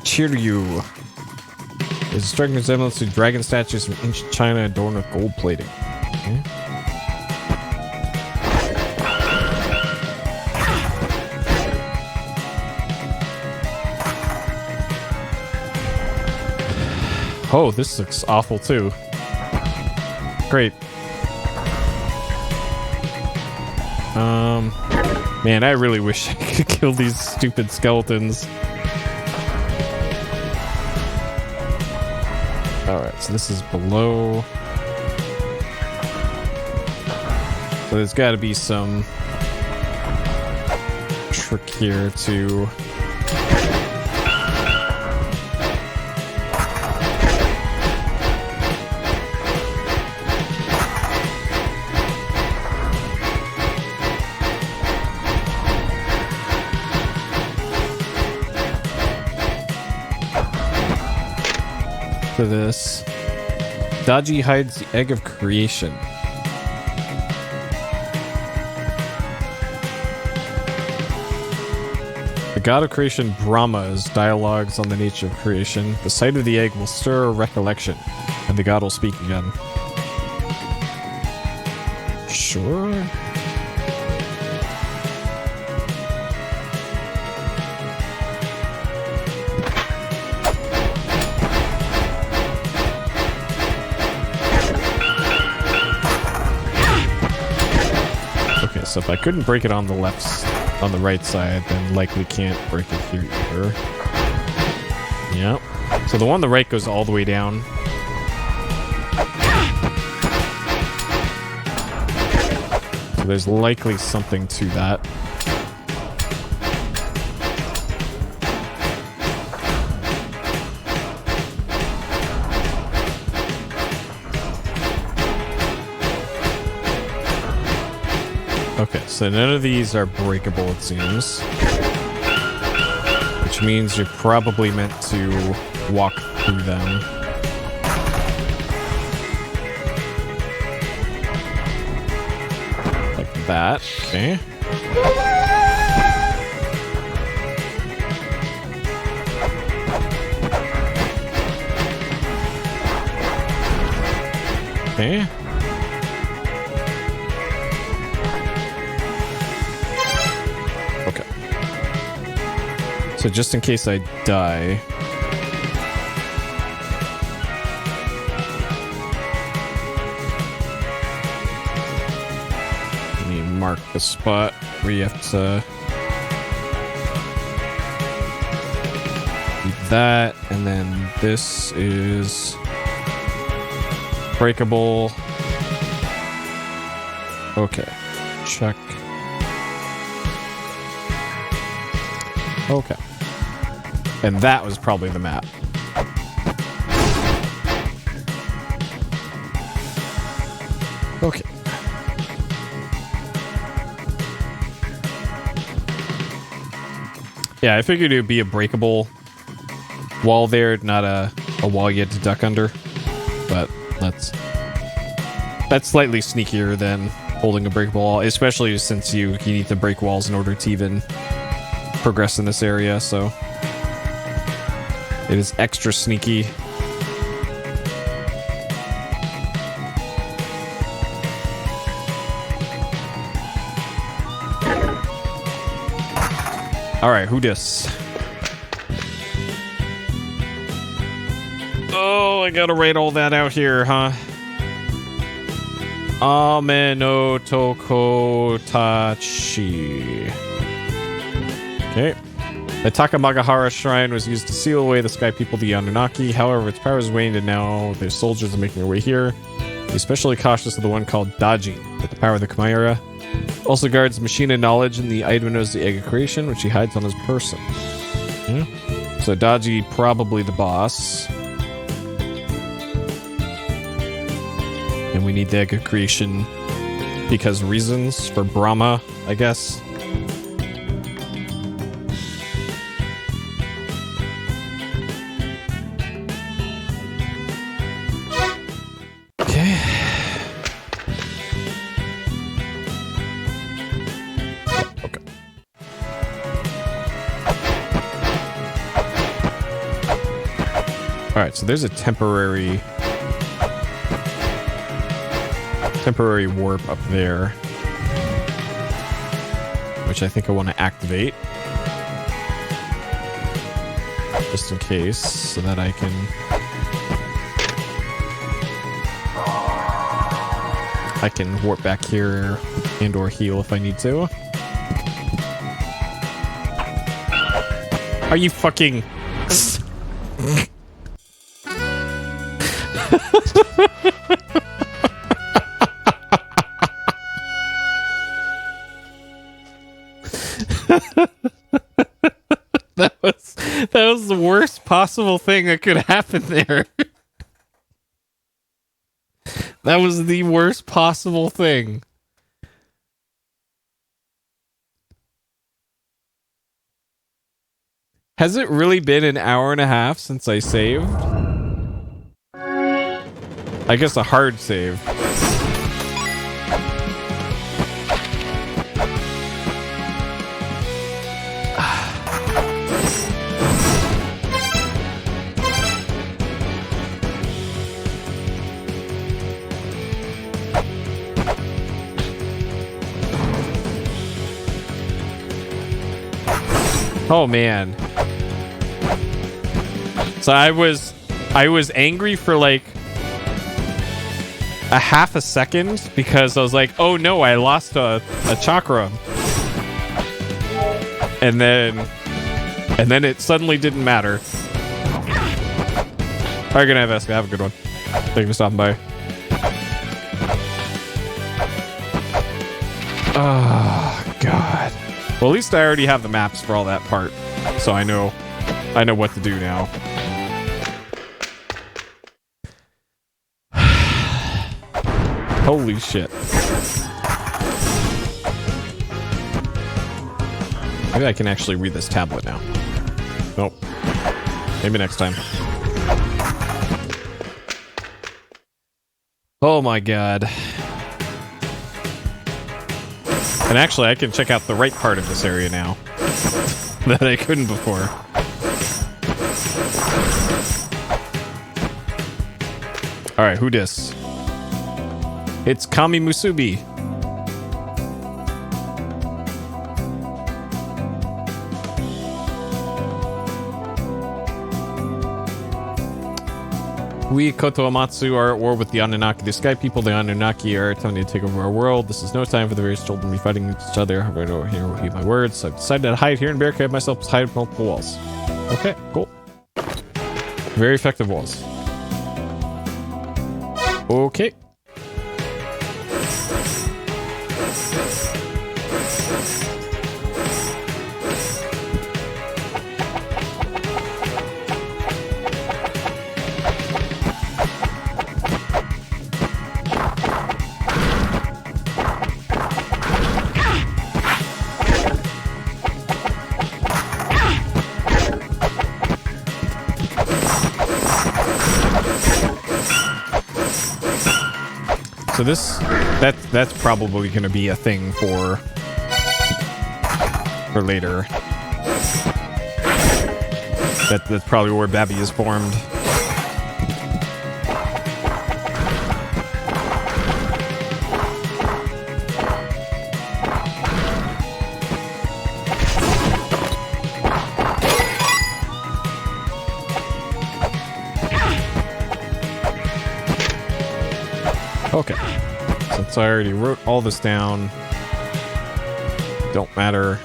Cheer-you. There's a striking resemblance to dragon statues from ancient China adorned with gold plating. Okay. Oh, this looks awful too. Great. Man, I really wish I could kill these stupid skeletons. Alright, so this is below. So there's got to be some trick here to... for this. Daji hides the egg of creation. The god of creation Brahma's dialogues on the nature of creation. The sight of the egg will stir a recollection, and the god will speak again. Sure. So if I couldn't break it on the on the right side, then likely can't break it here either. Yep. So the one on the right goes all the way down. So there's likely something to that. Okay, so none of these are breakable, it seems. Which means you're probably meant to walk through them. Like that, okay. Okay. So just in case I die... Let me mark the spot where you have to... do that, and then this is... breakable. Okay. Check. Okay. And that was probably the map. Okay. Yeah, I figured it would be a breakable wall there, not a wall you had to duck under. But that's slightly sneakier than holding a breakable wall, especially since you need to break walls in order to even progress in this area, so it is extra sneaky. Alright, who dis? Oh, I gotta write all that out here, huh? Ame no Tokotachi. Okay. The Takamagahara Shrine was used to seal away the Sky People, the Anunnaki. However, its powers waned, and now their soldiers are making their way here. Be especially cautious of the one called Daji, with the power of the Chimera. Also guards Machina knowledge and the item knows the egg of creation, which he hides on his person. So Daji, probably the boss. And we need the egg of creation because reasons for Brahma, I guess. Alright, so there's a temporary warp up there, which I think I want to activate just in case, so that I can warp back here and or heal if I need to. Are you fucking... That was the worst possible thing that could happen there. That was the worst possible thing. Has it really been an hour and a half since I saved? I guess a hard save. Oh man. So I was angry for like a half a second because I was like, oh no, I lost a chakra. And then it suddenly didn't matter. Alright, good night, Vesca. Have a good one. Thank you for stopping by. Oh god. Well, at least I already have the maps for all that part, so I know what to do now. Holy shit. Maybe I can actually read this tablet now. Nope. Maybe next time. Oh my god. And actually, I can check out the right part of this area now that I couldn't before. Alright, who dis? It's Kami Musubi. We, Koto Amatsu, are at war with the Anunnaki. The Sky People, the Anunnaki, are attempting to take over our world. This is no time for the various children to be fighting each other. I'm going to hear my words. So I've decided to hide here and barricade myself behind multiple walls. Okay, cool. Very effective walls. Okay. So that's probably going to be a thing for later. That's probably where Babby is formed. Okay. Since I already wrote all this down, don't matter.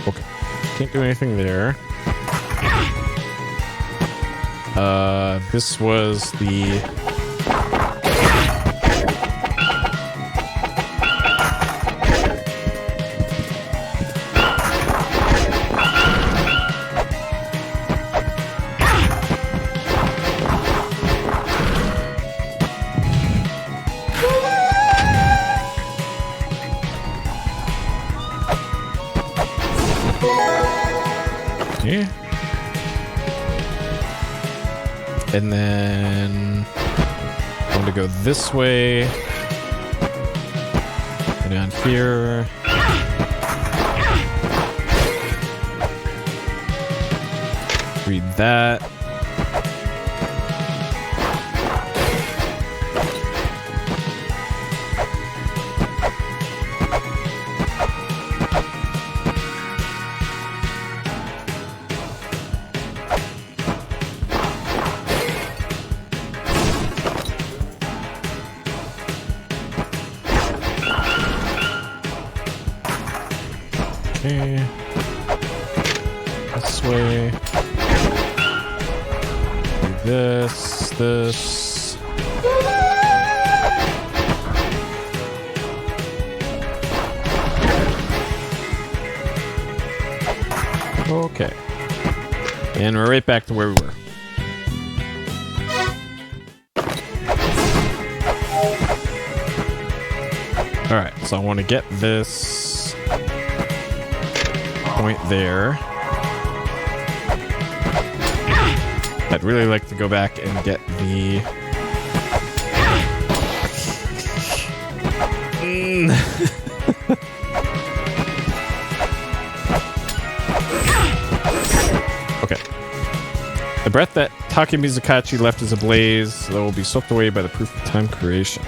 Okay. Can't do anything there. This was the... Yeah. And then I'm going to go this way. Go down here. Read that. Okay. This way. Do this. Okay. And we're right back to where we were. Alright, so I want to get this point there. I'd really like to go back and get the... Okay. The breath that Taki Mizukachi left as a blaze that will be swept away by the proof of time creation.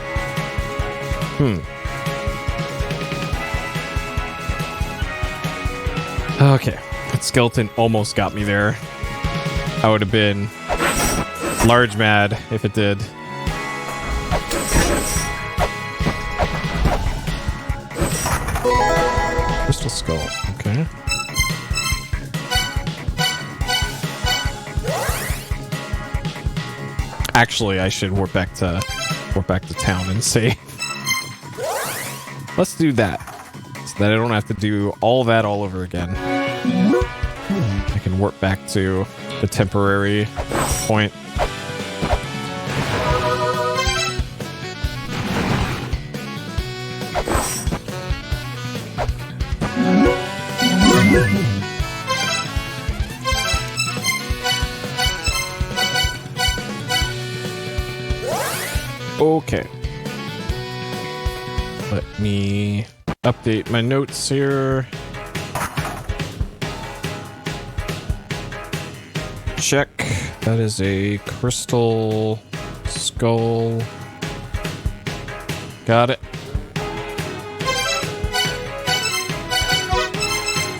Okay. That skeleton almost got me there. I would have been large mad if it did. Crystal skull. Okay. Actually, I should warp back to town and save. Let's do that, so that I don't have to do all that all over again. I can warp back to the temporary point. Okay. Let me update my notes here. Check. That is a crystal skull. Got it.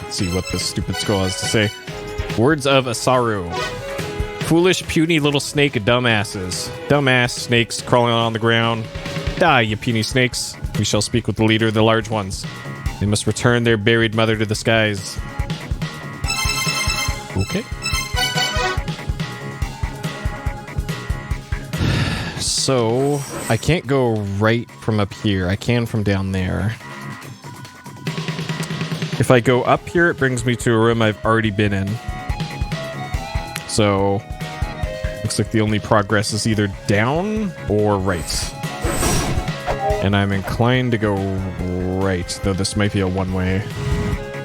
Let's see what this stupid skull has to say. Words of Asaru. Foolish, puny little snake of dumbasses. Dumbass snakes crawling on the ground. Die, you puny snakes. We shall speak with the leader of the large ones. They must return their buried mother to the skies. Okay. So, I can't go right from up here. I can from down there. If I go up here, it brings me to a room I've already been in. So, looks like the only progress is either down or right. And I'm inclined to go right, though this might be a one-way,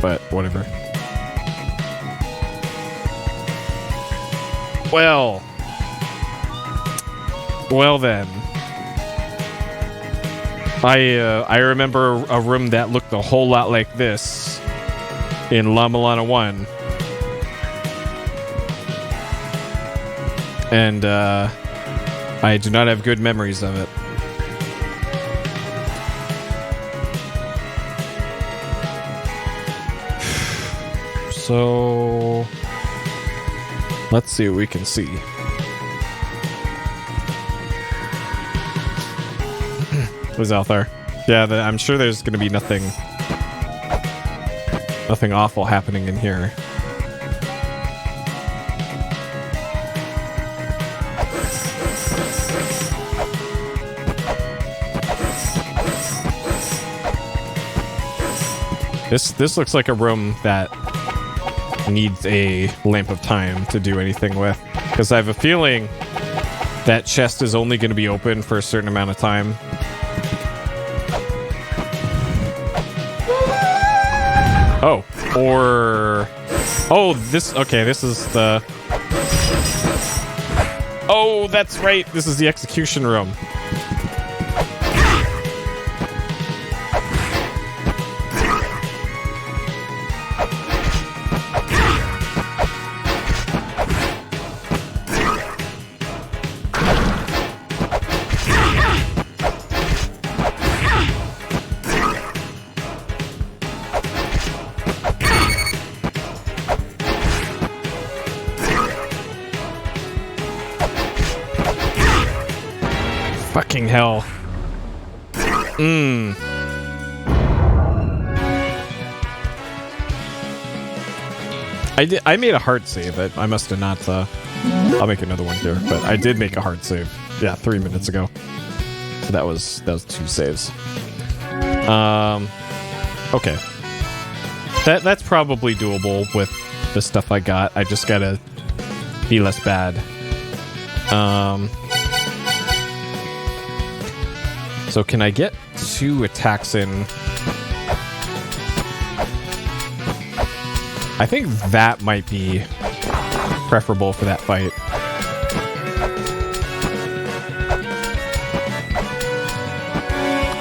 but whatever. Well then. I remember a room that looked a whole lot like this in La-Mulana 1. And I do not have good memories of it. So let's see what we can see. What's out there? Yeah, I'm sure there's going to be nothing awful happening in here. This looks like a room that needs a lamp of time to do anything with, because I have a feeling that chest is only going to be open for a certain amount of time. Oh, or... Oh, this... Okay, this is the... Oh, that's right! This is the execution room. Fucking hell. I made a hard save. I must have not, I'll make another one here, but I did make a hard save. Yeah, 3 minutes ago. So that was 2 saves. Okay. That's probably doable with the stuff I got. I just gotta be less bad. So can I get 2 attacks in? I think that might be preferable for that fight.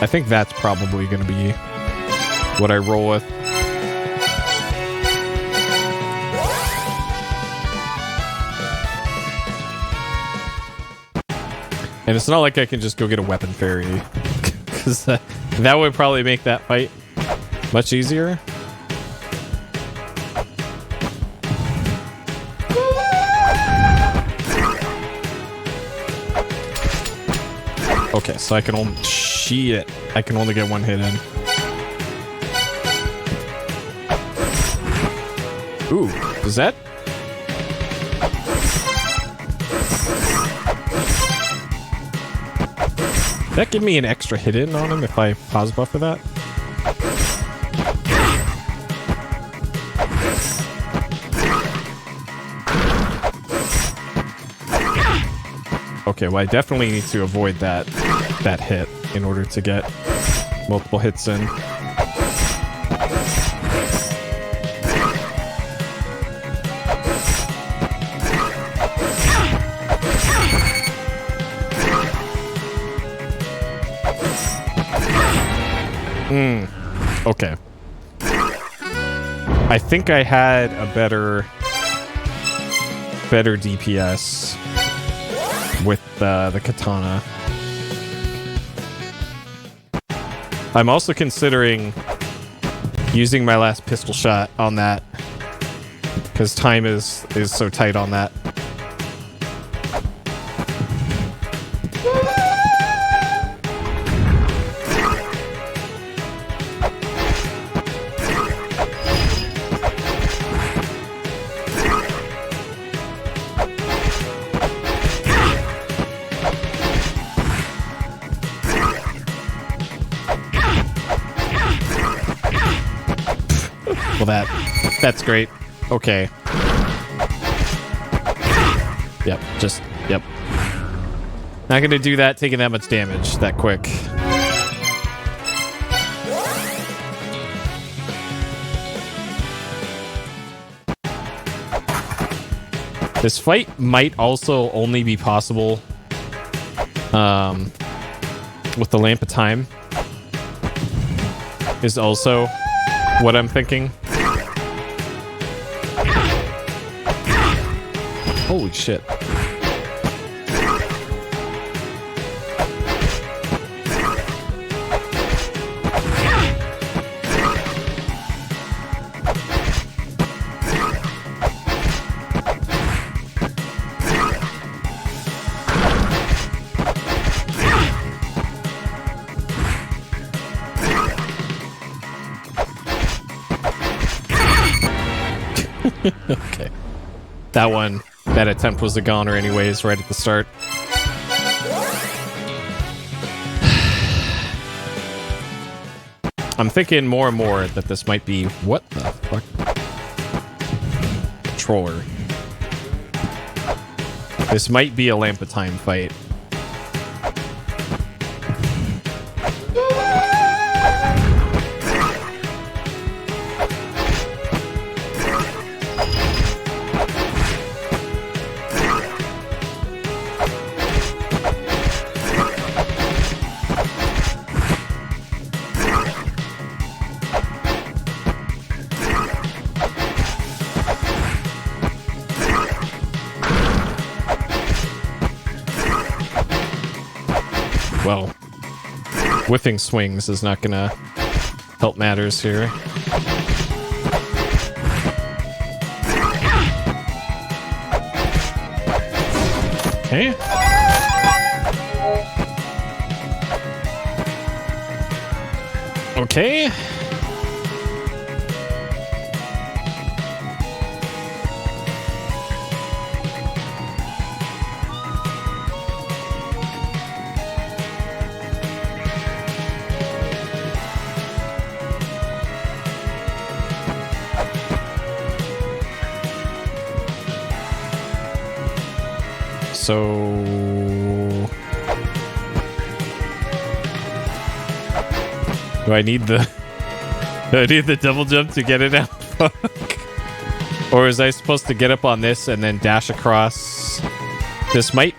I think that's probably going to be what I roll with. And it's not like I can just go get a weapon fairy, because that would probably make that fight much easier. Okay, so I can only... Shit. I can only get 1 hit in. Ooh, is that... that give me an extra hit in on him if I pause buffer that? Okay, well I definitely need to avoid that hit in order to get multiple hits in. Okay. I think I had a better DPS with the katana. I'm also considering using my last pistol shot on that, because time is so tight on that. Well, that's great. Okay. Yep, yep. Not gonna do that, taking that much damage that quick. This fight might also only be possible with the Lamp of Time, is also what I'm thinking. Holy shit. Okay. That attempt was a goner anyways, right at the start. I'm thinking more and more that this might be... What the fuck? Controller. This might be a Lamp of Time fight. Well, whiffing swings is not gonna help matters here. Okay. Okay. So... Do I need the... Do I need the double jump to get it out? Fuck. Or is I supposed to get up on this and then dash across? This might...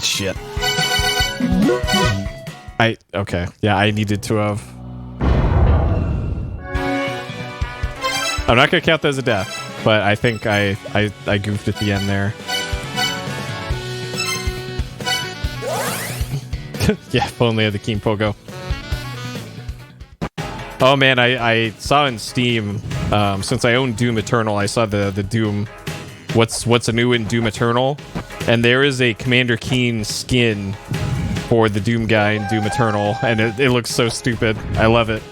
shit. Okay. Yeah, I needed to have... I'm not gonna count that as a death. But I think I goofed at the end there. Yeah, if only I had the Keen Pogo. Oh man, I saw in Steam, since I own Doom Eternal, I saw the Doom, what's new in Doom Eternal, and there is a Commander Keen skin for the Doom guy in Doom Eternal, and it looks so stupid. I love it.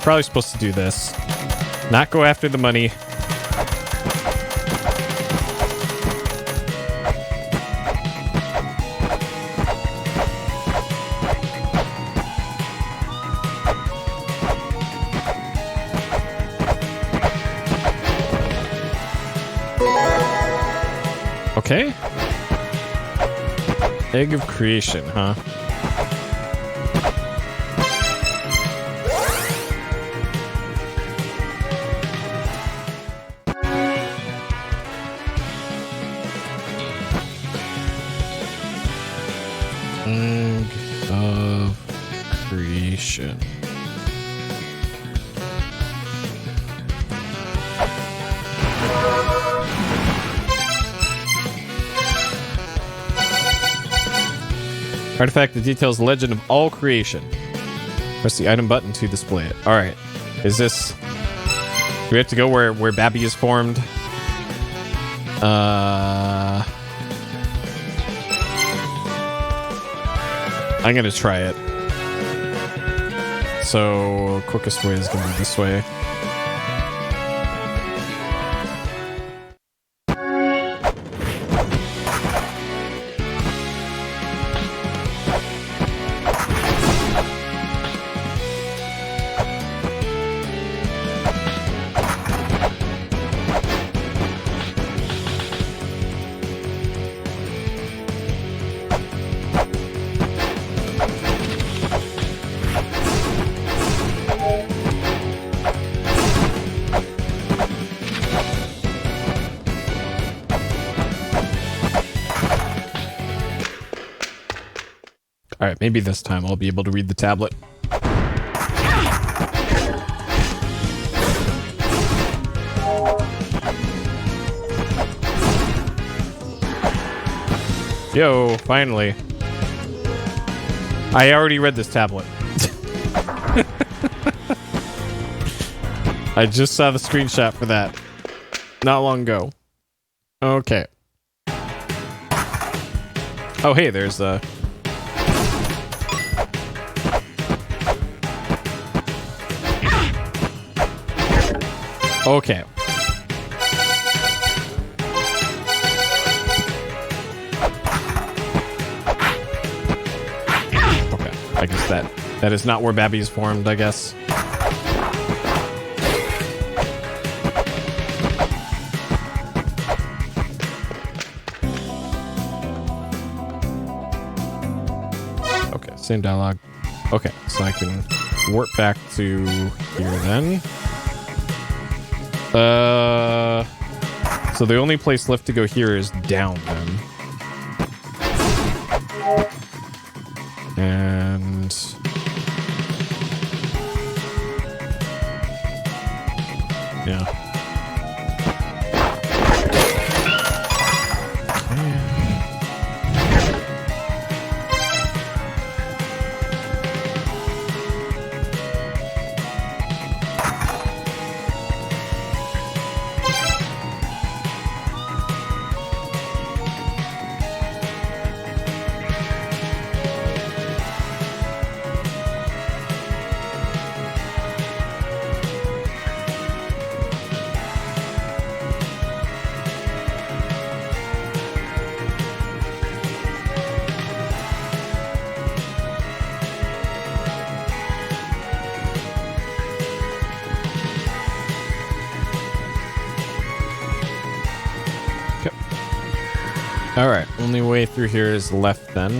Probably supposed to do this. Not go after the money. Okay. Egg of Creation, huh? Artifact that details the legend of all creation. Press the item button to display it. Alright. Is this... Do we have to go where Babby is formed? I'm gonna try it. So, quickest way is gonna be this way. Alright, maybe this time I'll be able to read the tablet. Yo, finally. I already read this tablet. I just saw the screenshot for that not long ago. Okay. Oh, hey, there's a... Okay. Okay, I guess that is not where Babby is formed, I guess. Okay, same dialogue. Okay, so I can warp back to here then. So the only place left to go here is down then. And yeah. Alright, only way through here is left then.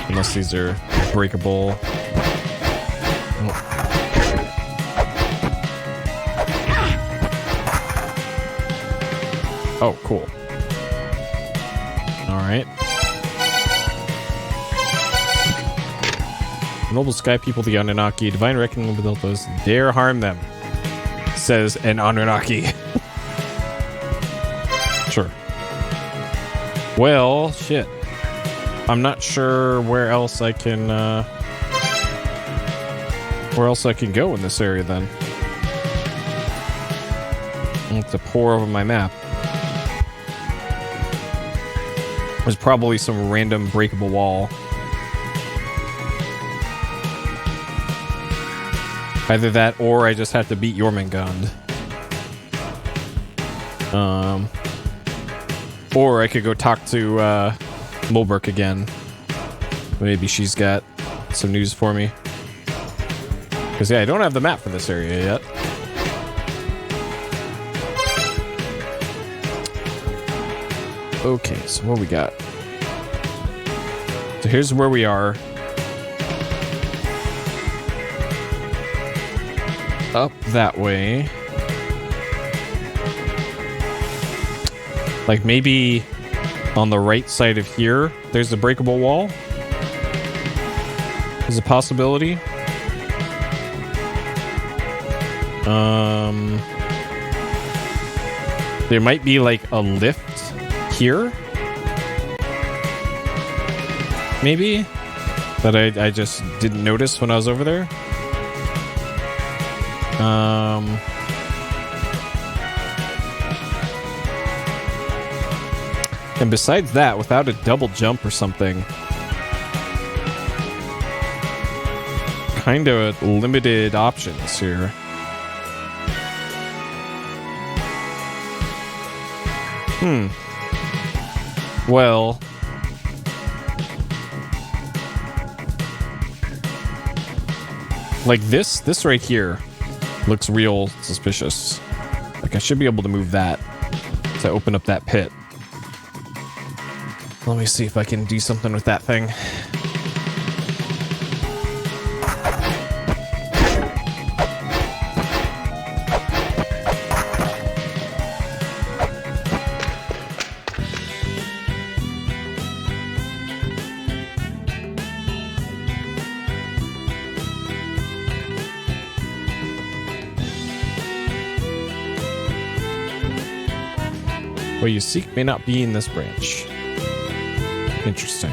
Unless these are breakable. Oh, cool. Alright. Noble sky people, the Anunnaki, divine reckoning without those dare harm them, says an Anunnaki. Sure. Well, shit. I'm not sure where else I can go in this area then. I'll have to pour over my map. There's probably some random breakable wall. Either that or I just have to beat Jormungand. Or I could go talk to Mulberk again. Maybe she's got some news for me. Because, yeah, I don't have the map for this area yet. Okay, so what we got? So here's where we are. Up that way. Like maybe on the right side of here, there's a breakable wall. There's a possibility. There might be like a lift here. Maybe. That I just didn't notice when I was over there. And besides that, without a double jump or something, kind of limited options here. Well, like this right here looks real suspicious. Like I should be able to move that to open up that pit. Let me see if I can do something with that thing. What you seek may not be in this branch. Interesting.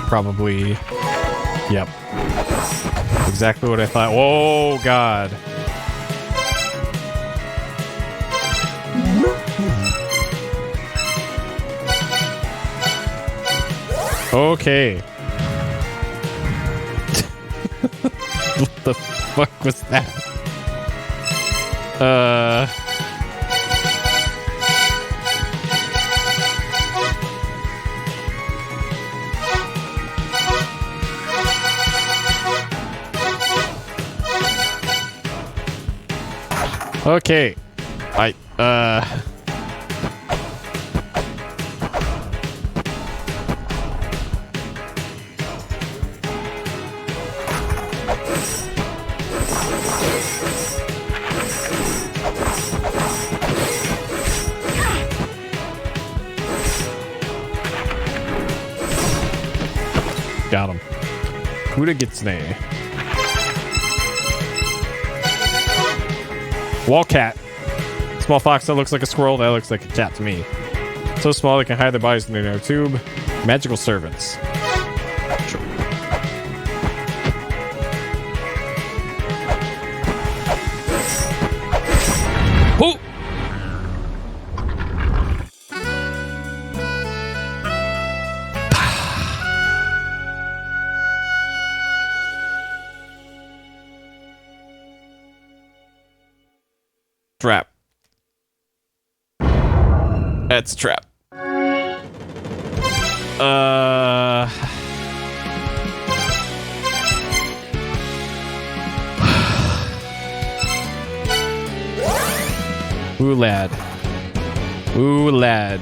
Probably. Yep. Exactly what I thought. Whoa, God. Okay. What the fuck was that? Okay. Got him. Kuda Gitsune. Wall cat. Small fox that looks like a squirrel, that looks like a cat to me. So small they can hide their bodies in their tube. Magical servants. Sure. Whoa! Trap. That's trap. Ooh, lad. Ooh, lad.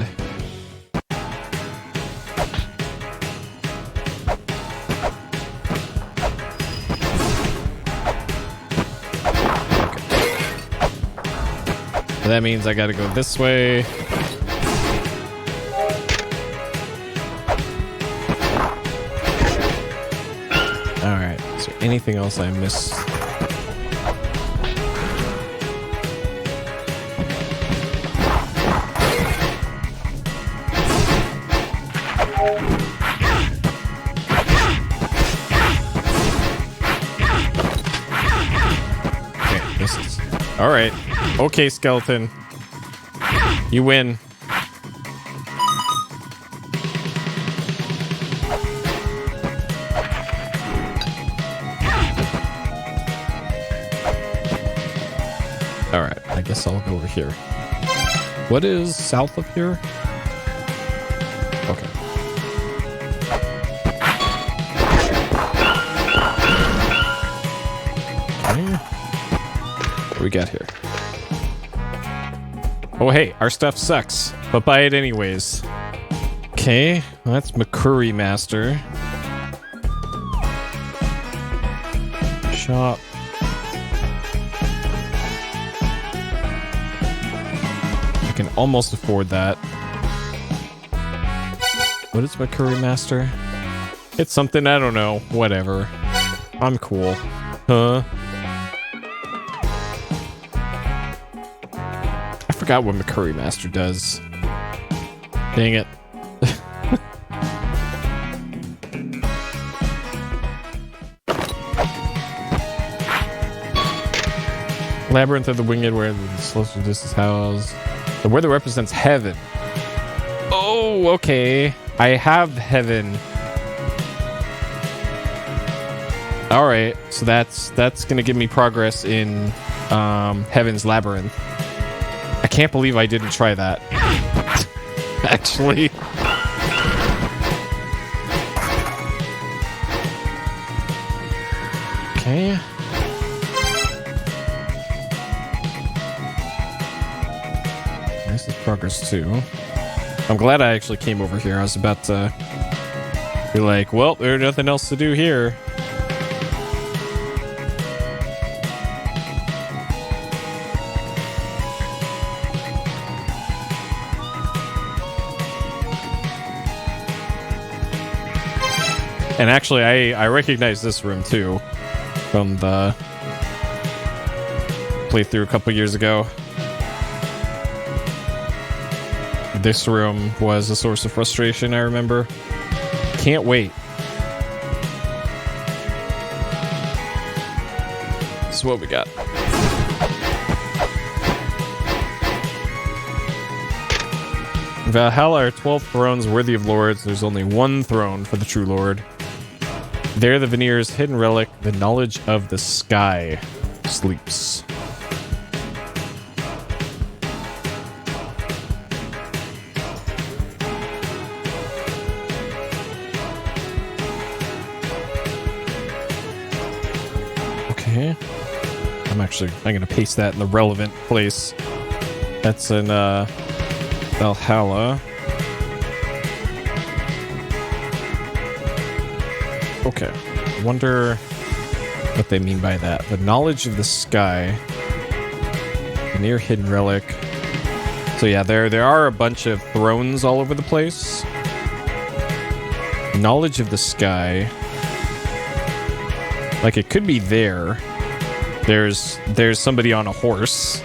That means I gotta go this way. Alright, is there anything else I missed? Okay, this is... Alright. Okay, skeleton. You win. Alright, I guess I'll go over here. What is south of here? Okay. Okay. What do we got here? Oh, hey, our stuff sucks, but buy it anyways. Okay, well, that's McCurry Master. Shop. I can almost afford that. What is McCurry Master? It's something, I don't know. Whatever. I'm cool. Huh? I forgot what McCurry Master does. Dang it. Labyrinth of the Winged, where the celestial disc is housed. The weather represents heaven. Oh, okay. I have heaven. All right, so that's gonna give me progress in Heaven's Labyrinth. I can't believe I didn't try that. Actually. Okay. This is progress too. I'm glad I actually came over here. I was about to be like, well, there's nothing else to do here. And actually, I recognize this room too from the playthrough a couple years ago. This room was a source of frustration, I remember. Can't wait. This is what we got. Valhalla are 12 thrones worthy of lords. There's only one throne for the true lord. There the Veneer's hidden relic, the knowledge of the sky, sleeps. Okay. I'm gonna paste that in the relevant place. That's in Valhalla. Okay, I wonder what they mean by that. The knowledge of the sky, near hidden relic. So yeah, there are a bunch of thrones all over the place. Knowledge of the sky, like it could be there. There's somebody on a horse.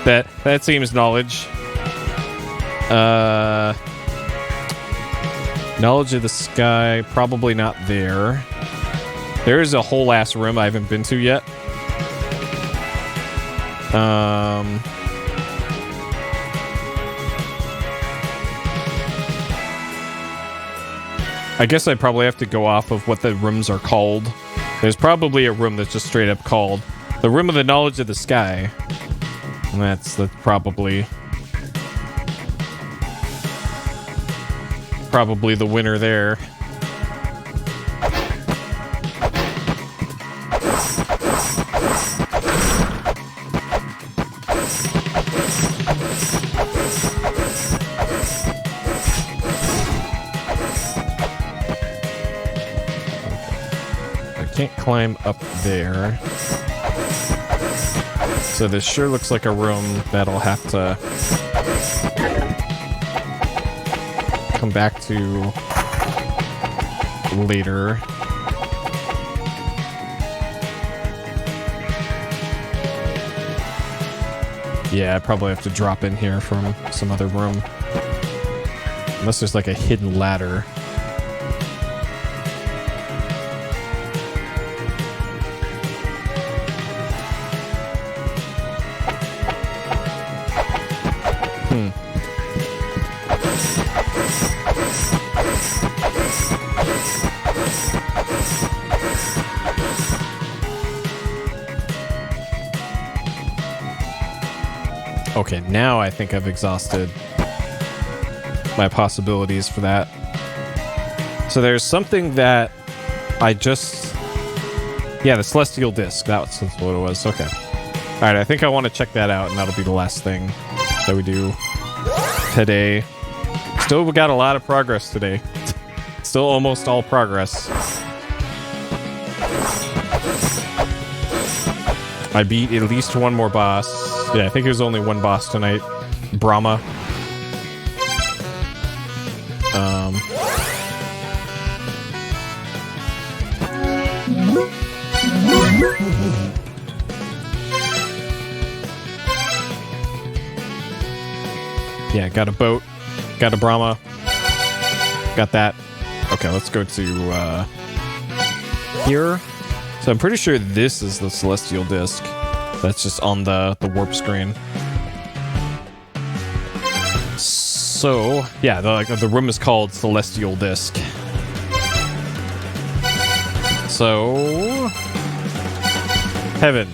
that seems knowledge. Knowledge of the sky, probably not there. There's a whole ass room I haven't been to yet. I guess I probably have to go off of what the rooms are called. There's probably a room that's just straight up called the Room of the Knowledge of the Sky. And that's probably the winner there. I can't climb up there. So this sure looks like a room that'll have to come back to later. Yeah, I probably have to drop in here from some other room. Unless there's like a hidden ladder. Okay, now I think I've exhausted my possibilities for that. So there's something that I just... Yeah, the Celestial Disc. That's what it was. Okay. Alright, I think I want to check that out, and that'll be the last thing that we do today. Still, we got a lot of progress today. Still almost all progress. I beat at least one more boss. Yeah, I think there's only one boss tonight. Brahma. Yeah, got a boat. Got a Brahma. Got that. Okay, let's go to here. So I'm pretty sure this is the Celestial Disc. That's just on the warp screen. So, yeah, the room is called Celestial Disc. So... Heaven.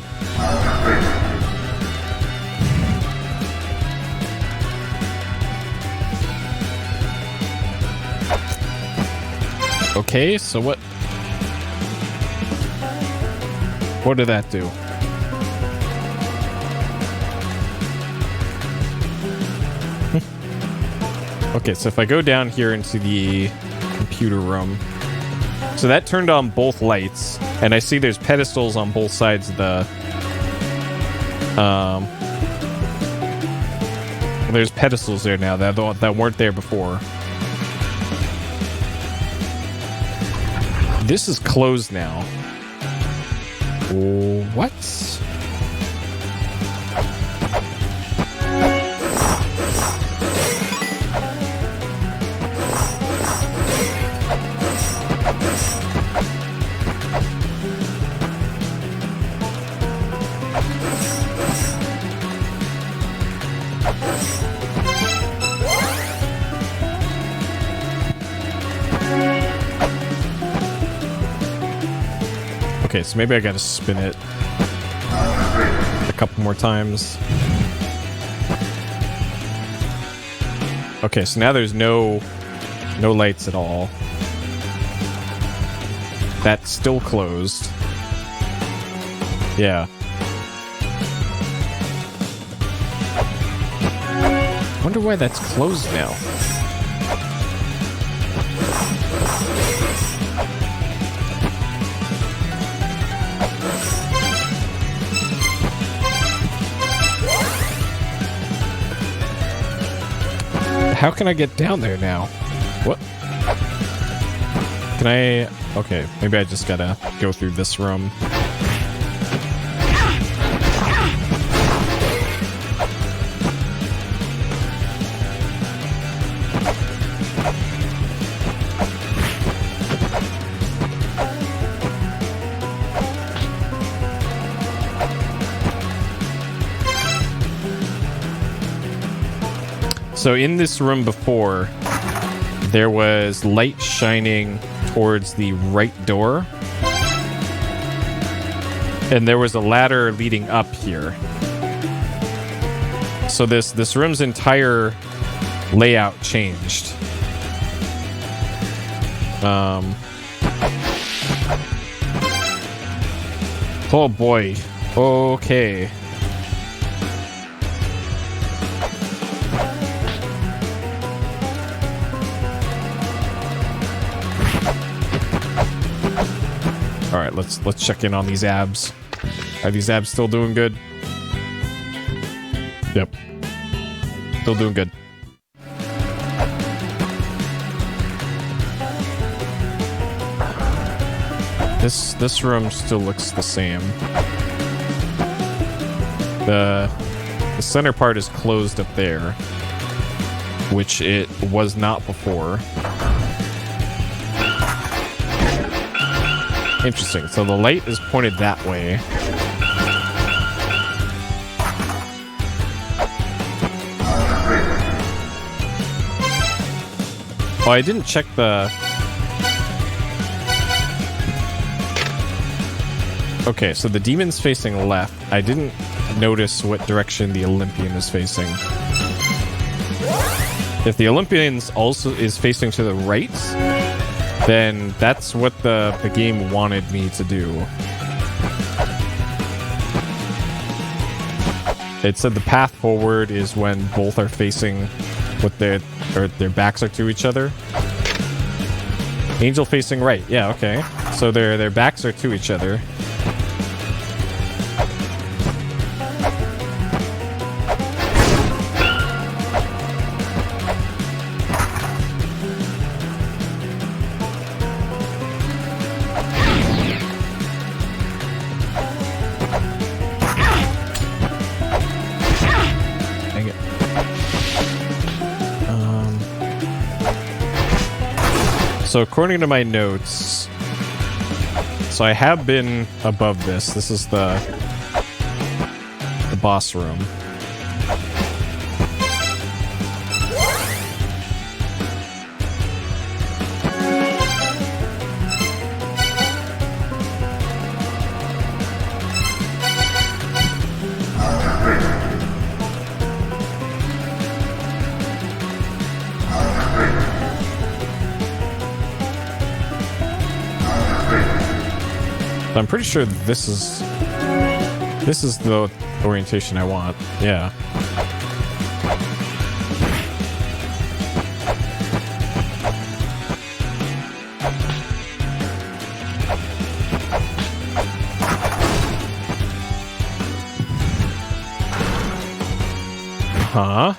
Okay, so what... What did that do? Okay, so if I go down here into the computer room, so that turned on both lights, and I see there's pedestals on both sides of the, there's pedestals there now that weren't there before. This is closed now. What? Okay, so maybe I gotta spin it a couple more times. Okay, so now there's no lights at all. That's still closed. Yeah. Wonder why that's closed now. How can I get down there now? What? Can I... Okay, maybe I just gotta go through this room. So in this room before, there was light shining towards the right door. And there was a ladder leading up here. So this room's entire layout changed. Oh boy. Okay. All right, let's check in on these abs. Are these abs still doing good? Yep. Still doing good. This room still looks the same. The center part is closed up there, which it was not before. Interesting. So the light is pointed that way. Oh, I didn't check the... Okay, so the demon's facing left. I didn't notice what direction the Olympian is facing. If the Olympian's also is facing to the right, then that's what the game wanted me to do. It said the path forward is when both are facing with their backs are to each other. Angel facing right. Yeah, okay. So their backs are to each other. So according to my notes, so I have been above this. This is the boss room. I'm pretty sure this is the orientation I want. Yeah. Huh?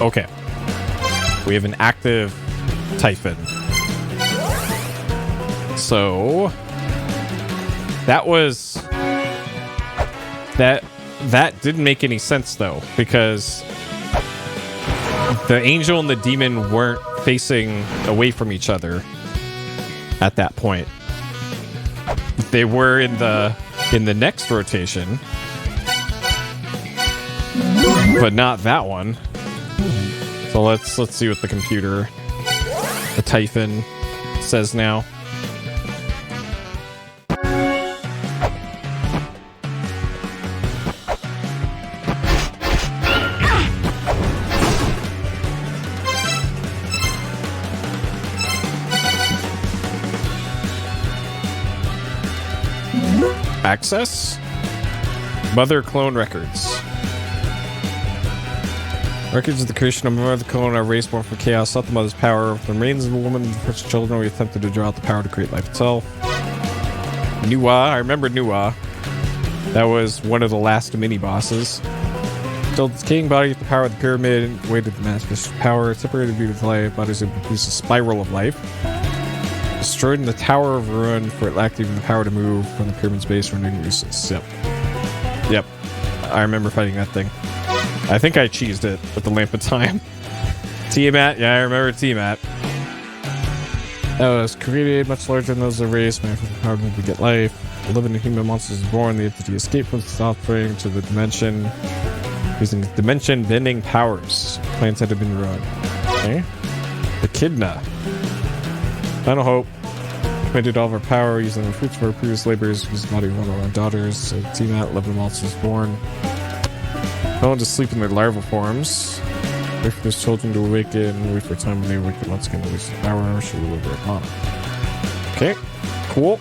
Okay. We have an active Typhon. So that was that didn't make any sense though, because the angel and the demon weren't facing away from each other at that point. They were in the next rotation, but not that one. So let's see what the computer, the Typhon, says now. Access? Mother Clone Records. Records of the creation of Mother Clone, our race born from chaos, sought the mother's power. From the remains of the woman and the first children, we attempted to draw out the power to create life itself. Nuwa, I remember Nuwa. That was one of the last mini-bosses. Killed its king body with the power of the pyramid, weighted the master's power, separated view of life, bodies able to produce a spiral of life. Destroyed in the Tower of Ruin, for it lacked even the power to move from the pyramid's base, rendering useless. Yep. I remember fighting that thing. I think I cheesed it with the Lamp of Time. Tiamat, yeah, I remember Tiamat. That was created much larger than those of the race, man, from the power to move to get life. The living human monsters is born, the entity escaped from its offspring to the dimension, using dimension-bending powers. Plans had been ruined. Okay. Echidna. Final hope. Committed all of our power, using the fruits of our previous labors, used the body of one of our daughters. So Tiamat, living monsters born. No one to sleep in their larval forms. Wait for those children to awaken. Wait for a time when they awaken once again to release the power. She will over upon them. Okay, cool.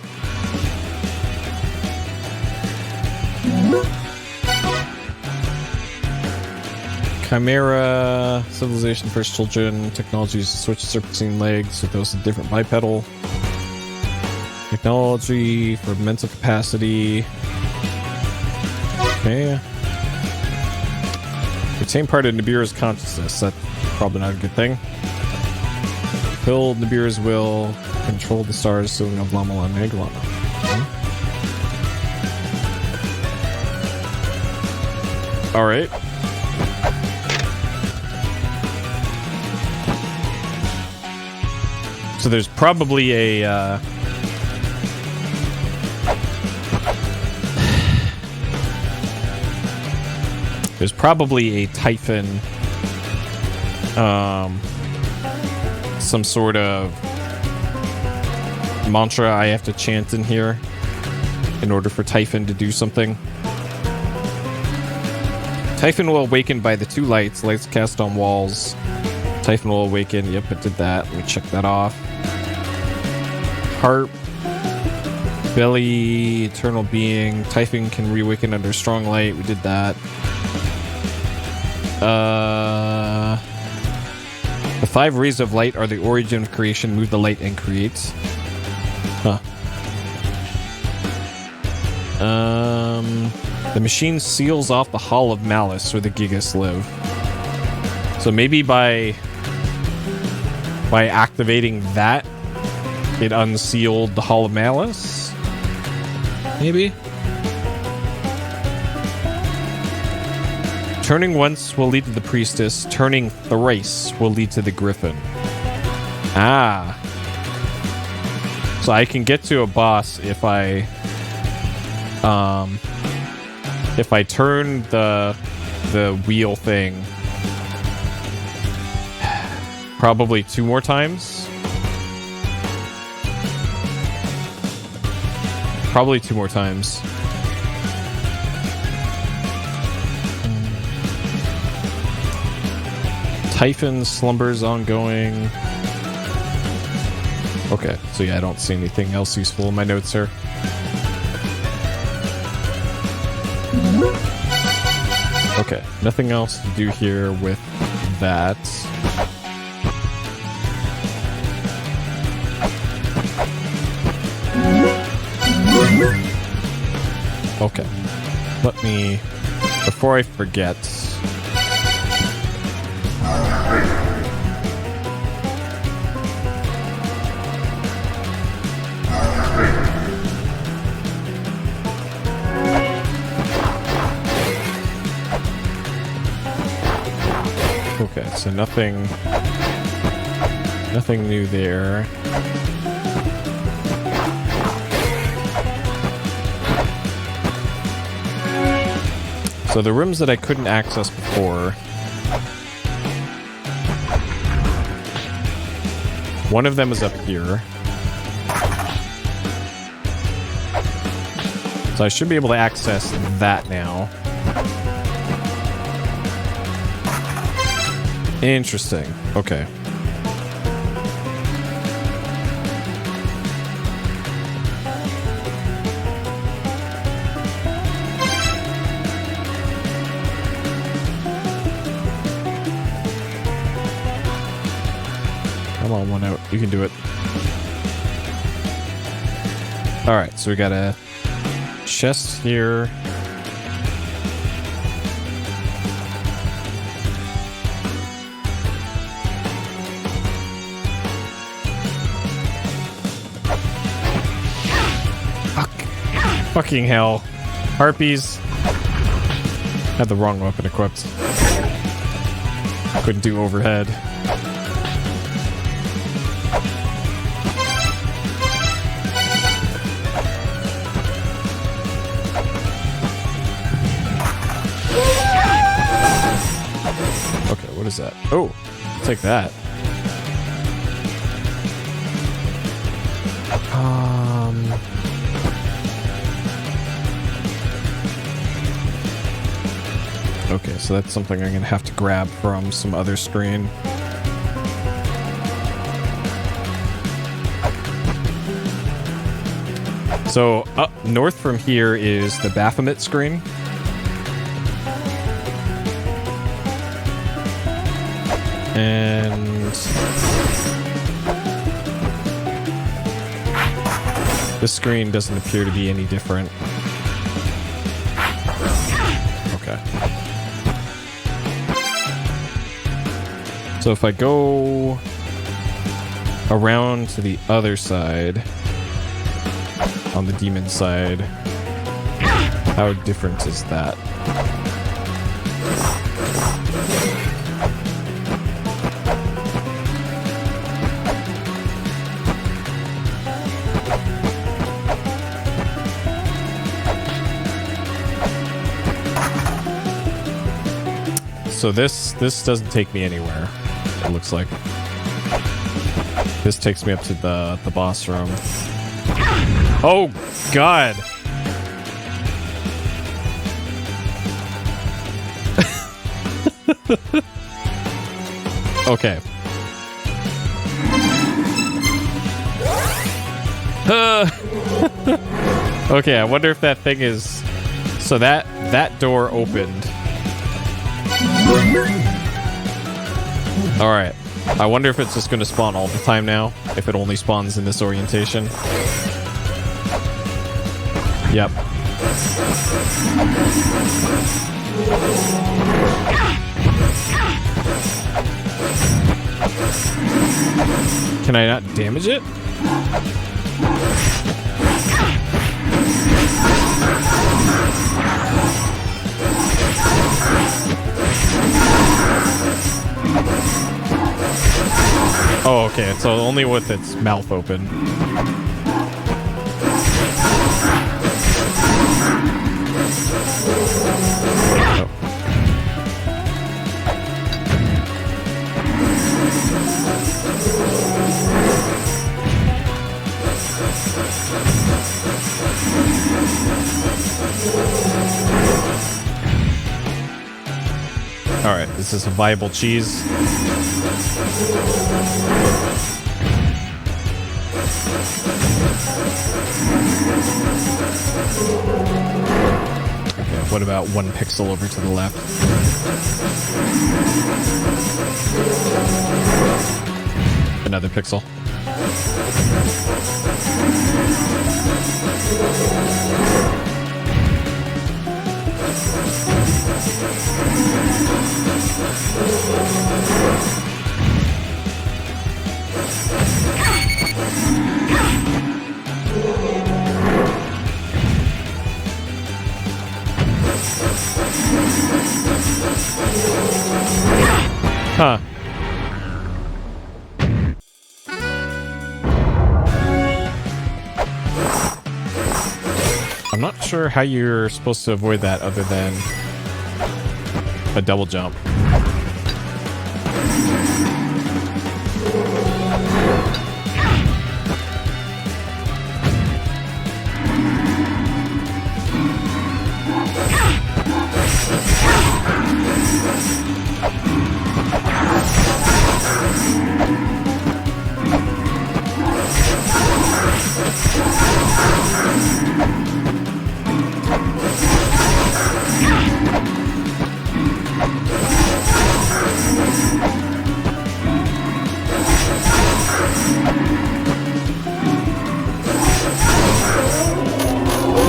Chimera, civilization, first children, technologies, switch serpentine legs with those with different bipedal. Technology for mental capacity. Okay. Retain part of Nibiru's consciousness. That's probably not a good thing. Fill Nibiru's will. Control the stars, sealing of La-Mulana and La-Mulana. Alright. So there's probably a there's probably a Typhon, some sort of mantra I have to chant in here in order for Typhon to do something. Typhon will awaken by the two lights. Lights cast on walls. Typhon will awaken. Yep, it did that. Let me check that off. Harp. Belly, Eternal Being. Typhon can reawaken under strong light. We did that. The 5 rays of light are the origin of creation. Move the light and create. Huh. The machine seals off the Hall of Malice where the Gigas live. So maybe by activating that, it unsealed the Hall of Malice? Maybe? Turning once will lead to the Priestess. Turning thrice will lead to the Griffin. Ah. So I can get to a boss if I turn the wheel thing probably 2 more times. Probably 2 more times. Typhon slumbers ongoing. Okay, so yeah, I don't see anything else useful in my notes here. Okay, nothing else to do here with that. Okay, let me, before I forget, okay, so nothing new there. So the rooms that I couldn't access before, one of them is up here. So I should be able to access that now. Interesting. Okay. Come on, one out. You can do it. Alright, so we got a chest here. Fucking hell. Harpies. Had the wrong weapon equipped. Couldn't do overhead. Okay, what is that? Oh, take that. Okay, so that's something I'm gonna have to grab from some other screen. So up north from here is the Baphomet screen. And this screen doesn't appear to be any different. Okay. So if I go around to the other side, on the demon side, how different is that? So this doesn't take me anywhere, it looks like. This takes me up to the boss room. Oh, God. Okay. Okay, I wonder if that thing is... So that door opened. Alright. I wonder if it's just going to spawn all the time now. If it only spawns in this orientation. Yep. Can I not damage it? Oh, okay. So only with its mouth open. Oh. All right, this is a viable cheese. Okay, what about 1 pixel over to the left? Another pixel. Huh. I'm not sure how you're supposed to avoid that other than a double jump.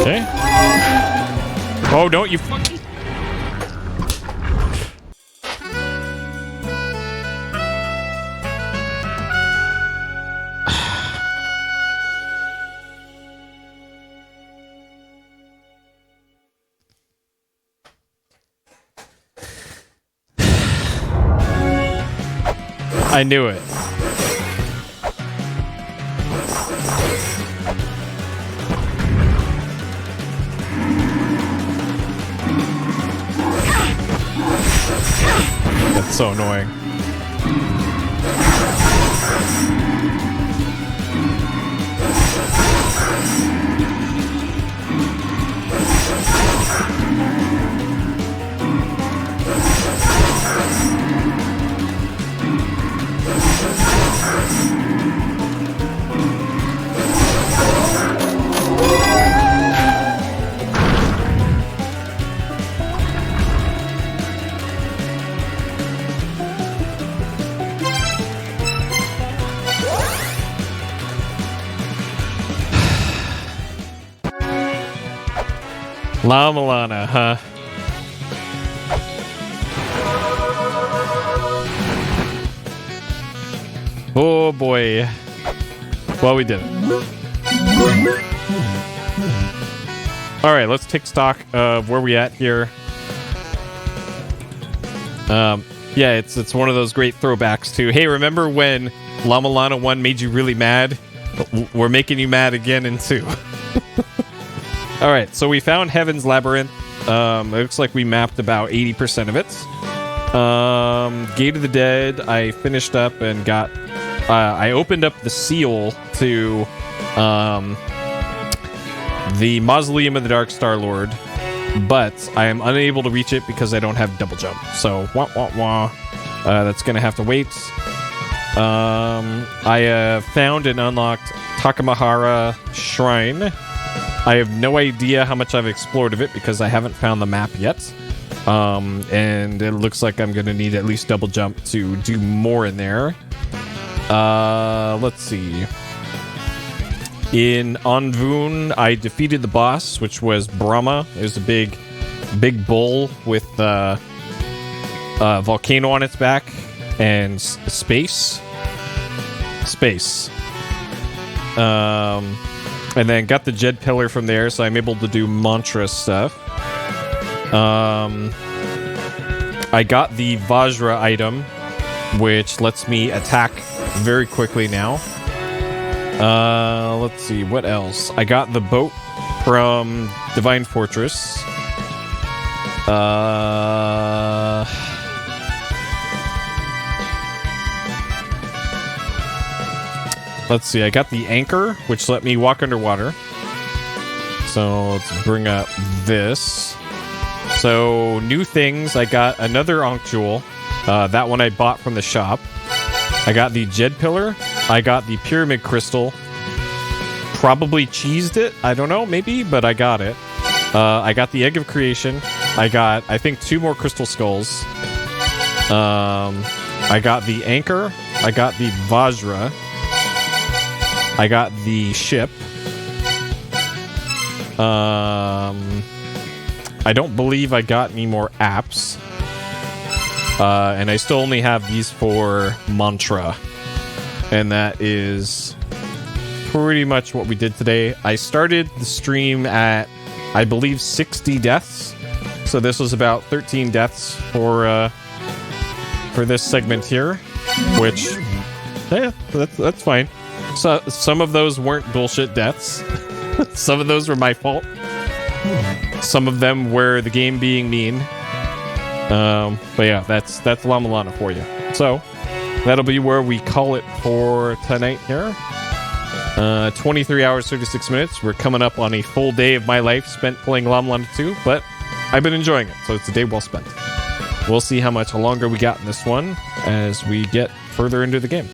Okay. Oh, don't you fucking... I knew it. That's so annoying. La-Mulana, huh? Oh boy. Well, we did it. Alright, let's take stock of where we at here. Yeah, it's one of those great throwbacks to, hey, remember when La-Mulana 1 made you really mad? We're making you mad again in 2. Alright, so we found Heaven's Labyrinth. It looks like we mapped about 80% of it. Gate of the Dead, I finished up and got... I opened up the seal to the Mausoleum of the Dark Star Lord, but I am unable to reach it because I don't have double jump. So, wah wah wah. That's gonna have to wait. I found and unlocked Takamahara Shrine. I have no idea how much I've explored of it because I haven't found the map yet. And it looks like I'm gonna need at least double jump to do more in there. Let's see. In Anvun, I defeated the boss, which was Brahma. It was a big bull with a volcano on its back and space. And then got the Jed Pillar from there, so I'm able to do mantra stuff. I got the Vajra item, which lets me attack very quickly now. Let's see, what else? I got the boat from Divine Fortress. Let's see, I got the anchor, which let me walk underwater. So let's bring up this. So, new things. I got another Ankh Jewel. That one I bought from the shop. I got the Jed Pillar. I got the Pyramid Crystal. Probably cheesed it. I don't know, maybe, but I got it. I got the Egg of Creation. I got, I think, 2 more Crystal Skulls. I got the Anchor. I got the Vajra. I got the ship. I don't believe I got any more apps. And I still only have these for mantra. And that is pretty much what we did today. I started the stream at, I believe, 60 deaths. So this was about 13 deaths for this segment here. Which, yeah, that's fine. So some of those weren't bullshit deaths. Some of those were my fault. Some of them were the game being mean. But yeah, that's La-Mulana for you. So that'll be where we call it for tonight here. 23 hours, 36 minutes. We're coming up on a full day of my life spent playing La-Mulana 2, but I've been enjoying it, so it's a day well spent. We'll see how much longer we got in this one as we get further into the game.